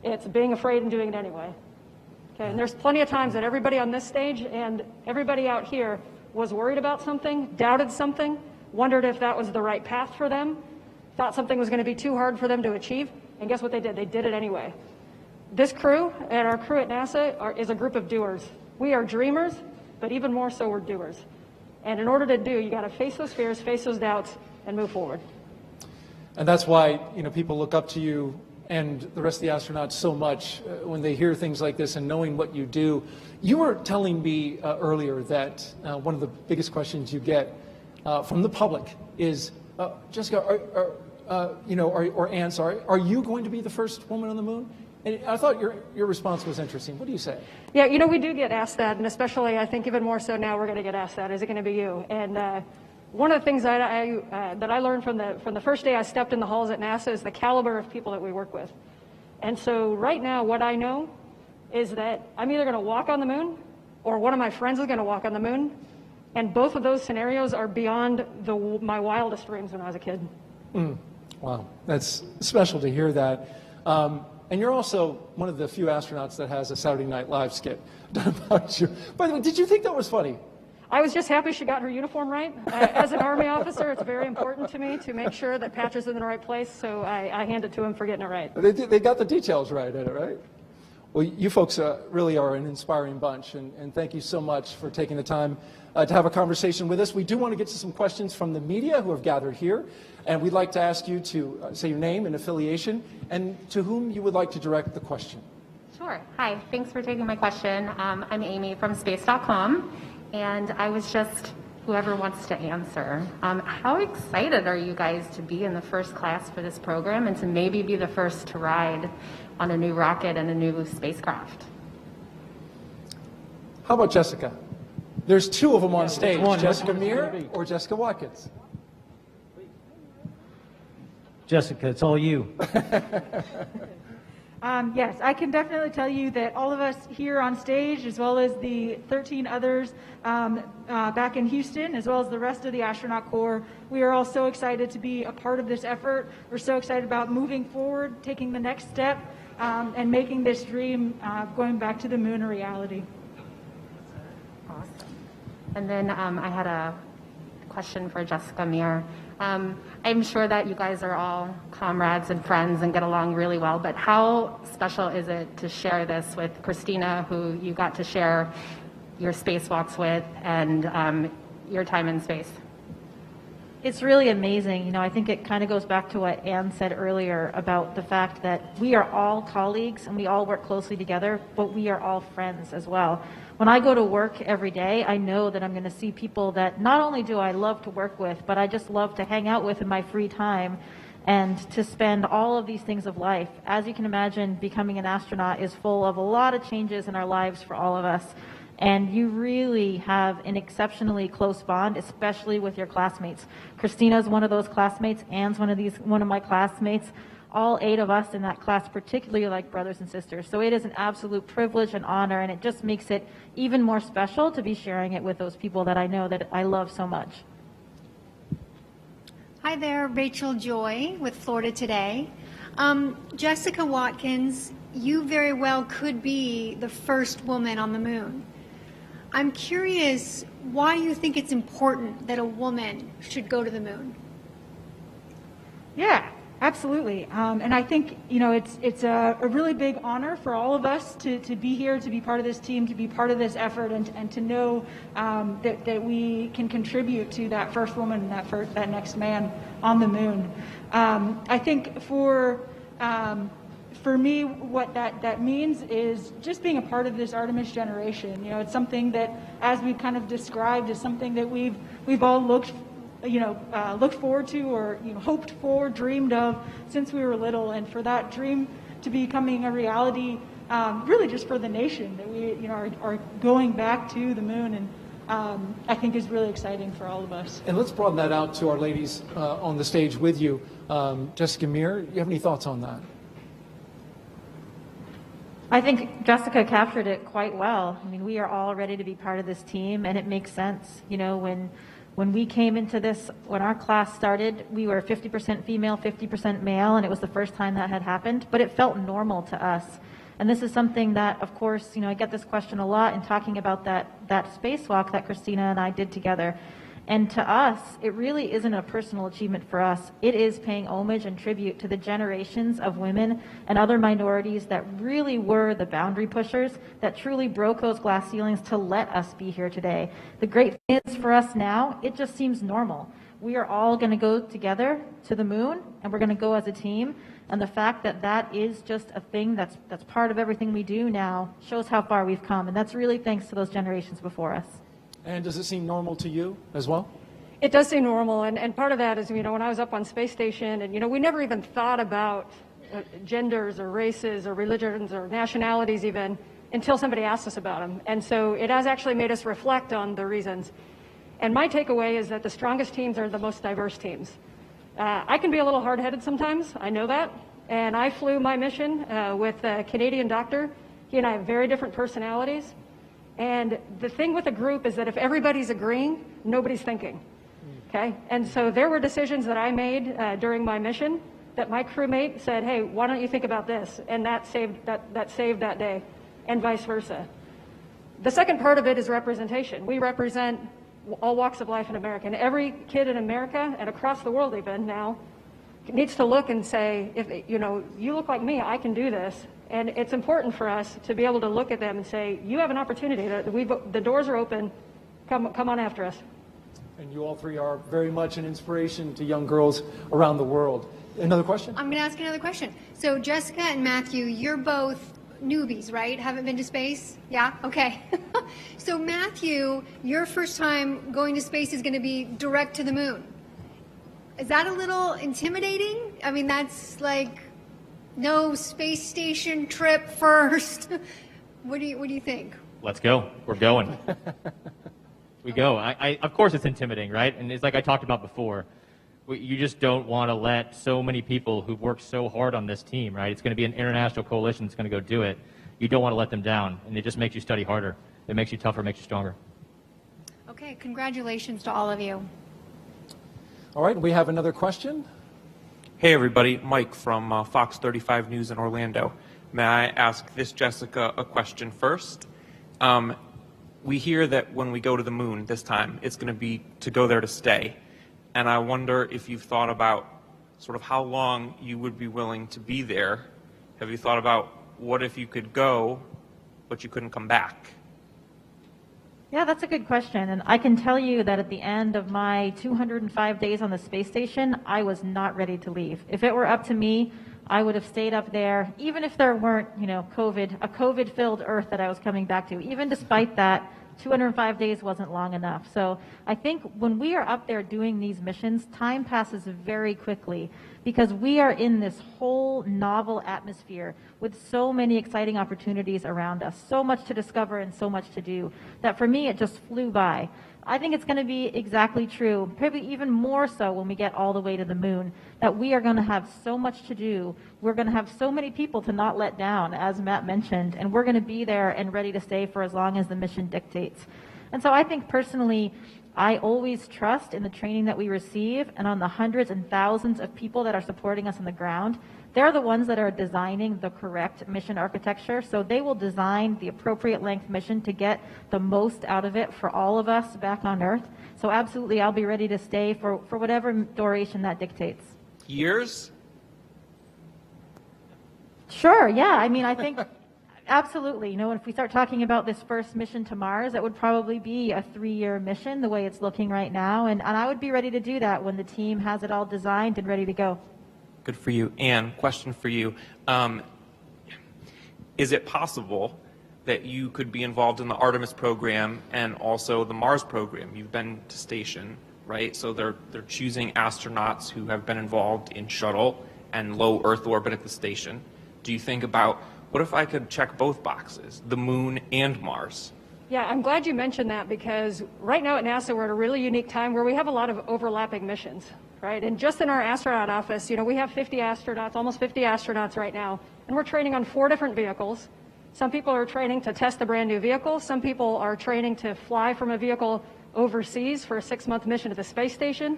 [SPEAKER 23] It's being afraid and doing it anyway. Okay, and there's plenty of times that everybody on this stage and everybody out here was worried about something, doubted something, wondered if that was the right path for them, thought something was going to be too hard for them to achieve, and guess what they did? They did it anyway. This crew and our crew at NASA is a group of doers. We are dreamers, but even more so we're doers. And in order to do, you got to face those fears, face those doubts, and move forward.
[SPEAKER 16] And that's why, you know, people look up to you and the rest of the astronauts so much when they hear things like this and knowing what you do. You were telling me earlier that one of the biggest questions you get from the public is, Jessica, or Ann, sorry, are you going to be the first woman on the moon? And I thought your response was interesting. What do you say?
[SPEAKER 11] Yeah, we do get asked that, and especially I think even more so now we're going to get asked that. Is it going to be you? And one of the things that I learned from the first day I stepped in the halls at NASA is the caliber of people that we work with. And so right now, what I know is that I'm either going to walk on the moon, or one of my friends is going to walk on the moon, and both of those scenarios are beyond my wildest dreams when I was a kid.
[SPEAKER 16] Wow, that's special to hear that. And you're also one of the few astronauts that has a Saturday Night Live skit done about you. By the way, did you think that was funny?
[SPEAKER 11] I was just happy she got her uniform right. As an Army officer, it's very important to me to make sure that Patch is in the right place, so I hand it to him for getting it right.
[SPEAKER 16] They got the details right in it, right? Well, you folks really are an inspiring bunch, and thank you so much for taking the time to have a conversation with us. We do want to get to some questions from the media who have gathered here, and we'd like to ask you to say your name and affiliation, and to whom you would like to direct the question.
[SPEAKER 12] Sure. Hi. Thanks for taking my question. I'm Amy from space.com, and I was just, whoever wants to answer, how excited are you guys to be in the first class for this program and to maybe be the first to ride on a new rocket and a new spacecraft?
[SPEAKER 16] How about Jessica? There's two of them on stage, Jessica Meir or Jessica Watkins.
[SPEAKER 3] Jessica, it's all you.
[SPEAKER 23] Yes, I can definitely tell you that all of us here on stage, as well as the 13 others back in Houston, as well as the rest of the astronaut corps, we are all so excited to be a part of this effort. We're so excited about moving forward, taking the next step, and making this dream going back to the moon a reality.
[SPEAKER 12] Awesome. And then I had a question for Jessica Meir. I'm sure that you guys are all comrades and friends and get along really well, but how special is it to share this with Christina, who you got to share your spacewalks with and your time in space?
[SPEAKER 23] It's really amazing. I think it kind of goes back to what Ann said earlier about the fact that we are all colleagues and we all work closely together, but we are all friends as well. When I go to work every day, I know that I'm going to see people that not only do I love to work with, but I just love to hang out with in my free time and to spend all of these things of life. As you can imagine, becoming an astronaut is full of a lot of changes in our lives for all of us. And you really have an exceptionally close bond, especially with your classmates. Christina's one of those classmates. Ann's one of my classmates. All 8 of us in that class particularly like brothers and sisters. So it is an absolute privilege and honor, and it just makes it even more special to be sharing it with those people that I know that I love so much.
[SPEAKER 15] Hi there, Rachel Joy with Florida Today. Jessica Watkins, you very well could be the first woman on the moon. I'm curious why you think it's important that a woman should go to the moon.
[SPEAKER 6] Yeah, absolutely. And I think, it's a really big honor for all of us to be here, to be part of this team, to be part of this effort, and to know that we can contribute to that first woman, that next man on the moon. I think for me, what that means is just being a part of this Artemis generation. It's something that, as we kind of described, is something that we've all looked forward to, or hoped for, dreamed of since we were little. And for that dream to be becoming a reality, really just for the nation, that we are going back to the moon, and I think is really exciting for all of us.
[SPEAKER 16] And let's broaden that out to our ladies on the stage with you. Jessica Meir, you have any thoughts on that?
[SPEAKER 23] I think Jessica captured it quite well. I mean, we are all ready to be part of this team, and it makes sense. When we came into this, when our class started, we were 50% female, 50% male, and it was the first time that had happened, but it felt normal to us. And this is something that, of course, I get this question a lot in talking about that spacewalk that Christina and I did together. And to us, it really isn't a personal achievement for us. It is paying homage and tribute to the generations of women and other minorities that really were the boundary pushers, that truly broke those glass ceilings to let us be here today. The great thing is for us now, it just seems normal. We are all going to go together to the moon, and we're going to go as a team. And the fact that that is just a thing that's part of everything we do now shows how far we've come. And that's really thanks to those generations before us.
[SPEAKER 16] And does it seem normal to you as well?
[SPEAKER 11] It does seem normal, and part of that is, when I was up on space station, and, we never even thought about genders or races or religions or nationalities even until somebody asked us about them. And so it has actually made us reflect on the reasons. And my takeaway is that the strongest teams are the most diverse teams. I can be a little hard-headed sometimes, I know that, and I flew my mission with a Canadian doctor. He and I have very different personalities. And the thing with a group is that if everybody's agreeing, nobody's thinking. Okay? And so there were decisions that I made during my mission that my crewmate said, hey, why don't you think about this? And that saved that day, and vice versa. The second part of it is representation. We represent all walks of life in America. And every kid in America, and across the world even now, needs to look and say, if you look like me, I can do this. And it's important for us to be able to look at them and say, you have an opportunity. The doors are open. Come on after us.
[SPEAKER 16] And you all three are very much an inspiration to young girls around the world. Another question?
[SPEAKER 15] I'm going to ask another question. So Jessica and Matthew, you're both newbies, right? Haven't been to space? Yeah? Okay. So Matthew, your first time going to space is going to be direct to the moon. Is that a little intimidating? I mean, that's like no space station trip first. What do you think?
[SPEAKER 8] Let's go. We're going. We go. Of course it's intimidating, right? And it's like I talked about before. You just don't want to let so many people who've worked so hard on this team, right? It's going to be an international coalition that's going to go do it. You don't want to let them down, and it just makes you study harder. It makes you tougher, makes you stronger.
[SPEAKER 15] Okay, congratulations to all of you.
[SPEAKER 16] All right, we have another question.
[SPEAKER 9] Hey everybody, Mike from Fox 35 News in Orlando. May I ask this Jessica a question first? We hear that when we go to the moon this time, it's going to be to go there to stay. And I wonder if you've thought about sort of how long you would be willing to be there. Have you thought about what if you could go, but you couldn't come back?
[SPEAKER 23] Yeah, that's a good question. And I can tell you that at the end of my 205 days on the space station, I was not ready to leave. If it were up to me, I would have stayed up there, even if there weren't, a COVID-filled Earth that I was coming back to. Even despite that, 205 days wasn't long enough. So I think when we are up there doing these missions, time passes very quickly because we are in this whole novel atmosphere with so many exciting opportunities around us, so much to discover and so much to do, that for me it just flew by. I think it's going to be exactly true, probably even more so when we get all the way to the moon, that we are going to have so much to do. We're going to have so many people to not let down, as Matt mentioned, and we're going to be there and ready to stay for as long as the mission dictates. And so I think personally, I always trust in the training that we receive and on the hundreds and thousands of people that are supporting us on the ground. They're the ones that are designing the correct mission architecture, so they will design the appropriate length mission to get the most out of it for all of us back on Earth. So absolutely, I'll be ready to stay for whatever duration that dictates.
[SPEAKER 9] Years?
[SPEAKER 23] Sure, yeah. I mean, I think absolutely. If we start talking about this first mission to Mars, it would probably be a 3-year mission the way it's looking right now, and I would be ready to do that when the team has it all designed and ready to go.
[SPEAKER 9] Good for you. Anne, question for you. Is it possible that you could be involved in the Artemis program and also the Mars program? You've been to station, right? So they're choosing astronauts who have been involved in shuttle and low Earth orbit at the station. Do you think about, what if I could check both boxes, the moon and Mars?
[SPEAKER 11] Yeah, I'm glad you mentioned that because right now at NASA we're at a really unique time where we have a lot of overlapping missions, right? And just in our astronaut office, we have 50 astronauts, almost 50 astronauts right now, and we're training on 4 different vehicles. Some people are training to test a brand new vehicle. Some people are training to fly from a vehicle overseas for a 6-month mission to the space station.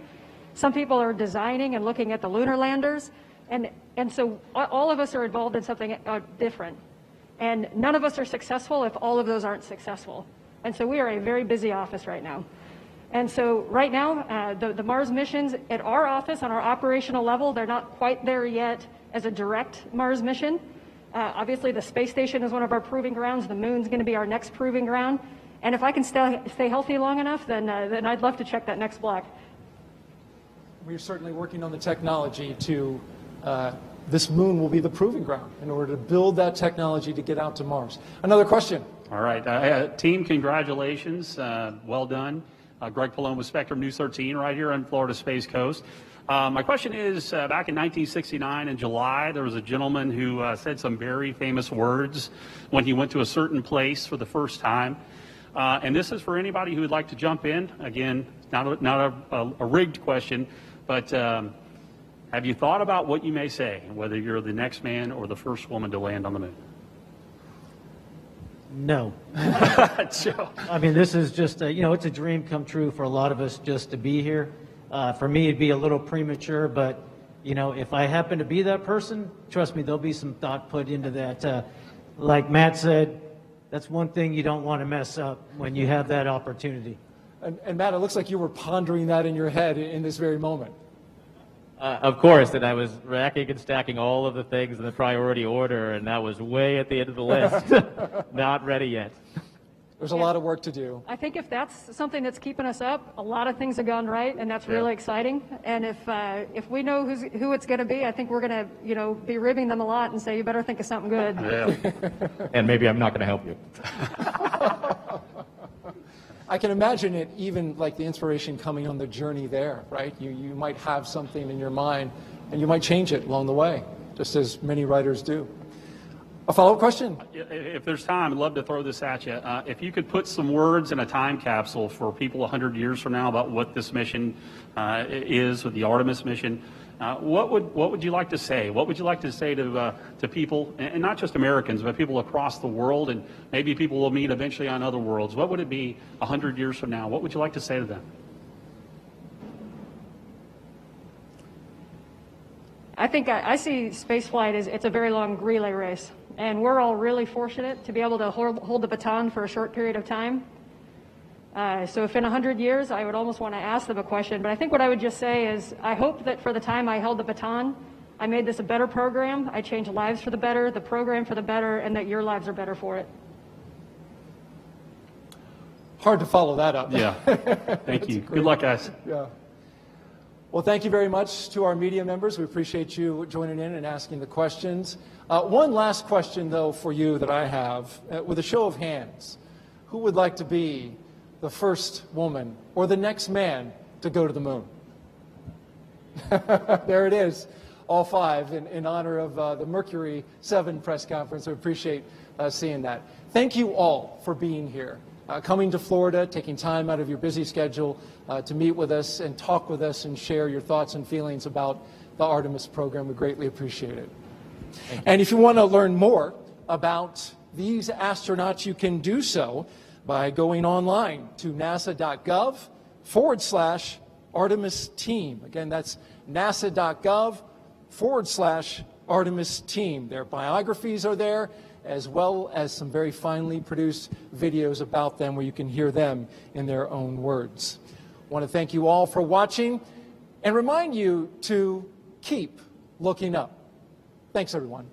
[SPEAKER 11] Some people are designing and looking at the lunar landers. And so all of us are involved in something different. And none of us are successful if all of those aren't successful. And so we are a very busy office right now. And so right now, the Mars missions at our office on our operational level, they're not quite there yet as a direct Mars mission. Obviously, the space station is one of our proving grounds. The moon's going to be our next proving ground. And if I can stay healthy long enough, then I'd love to check that next block.
[SPEAKER 16] We're certainly working on the technology to, this moon will be the proving ground in order to build that technology to get out to Mars. Another question.
[SPEAKER 13] All right. Team, congratulations. Well done. Greg Paloma, Spectrum News 13, right here on Florida Space Coast. My question is, back in 1969 in July, there was a gentleman who said some very famous words when he went to a certain place for the first time. And this is for anybody who would like to jump in. Again, not a rigged question, but have you thought about what you may say, whether you're the next man or the first woman to land on the moon?
[SPEAKER 3] No. I mean, this is just, it's a dream come true for a lot of us just to be here. For me, it'd be a little premature, but, if I happen to be that person, trust me, there'll be some thought put into that. Like Matt said, that's one thing you don't want to mess up when you have that opportunity.
[SPEAKER 16] And Matt, it looks like you were pondering that in your head in this very moment.
[SPEAKER 8] Of course, and I was racking and stacking all of the things in the priority order, and that was way at the end of the list. Not ready yet.
[SPEAKER 16] There's a lot of work to do.
[SPEAKER 11] I think if that's something that's keeping us up, a lot of things have gone right, and that's really exciting. And if we know who it's going to be, I think we're going to be ribbing them a lot and say, you better think of something good.
[SPEAKER 8] Yeah. And maybe I'm not going to help you.
[SPEAKER 16] I can imagine it, even like the inspiration coming on the journey there, right? You might have something in your mind, and you might change it along the way, just as many writers do. A follow-up question?
[SPEAKER 13] If there's time, I'd love to throw this at you. If you could put some words in a time capsule for people 100 years from now about what this mission is, with the Artemis mission, what would you like to say? What would you like to say to people, and not just Americans, but people across the world, and maybe people will meet eventually on other worlds? What would it be 100 years from now? What would you like to say to them?
[SPEAKER 11] I think I see spaceflight as it's a very long relay race, and we're all really fortunate to be able to hold the baton for a short period of time. So if in 100 years, I would almost want to ask them a question, but I think what I would just say is I hope that for the time I held the baton, I made this a better program, I changed lives for the better, the program for the better, and that your lives are better for it.
[SPEAKER 16] Hard to follow that up.
[SPEAKER 13] Yeah. Thank you. Good luck, guys.
[SPEAKER 16] Yeah. Well, thank you very much to our media members. We appreciate you joining in and asking the questions. One last question, though, for you that I have. With a show of hands, who would like to be the first woman or the next man to go to the moon? There it is, all five, in honor of the Mercury 7 press conference. We appreciate seeing that. Thank you all for being here. Coming to Florida, taking time out of your busy schedule to meet with us and talk with us and share your thoughts and feelings about the Artemis program. We greatly appreciate it. And if you want to learn more about these astronauts, you can do so by going online to nasa.gov/Artemis team. Again, that's nasa.gov/Artemis team. Their biographies are there, as well as some very finely produced videos about them where you can hear them in their own words. I want to thank you all for watching and remind you to keep looking up. Thanks, everyone.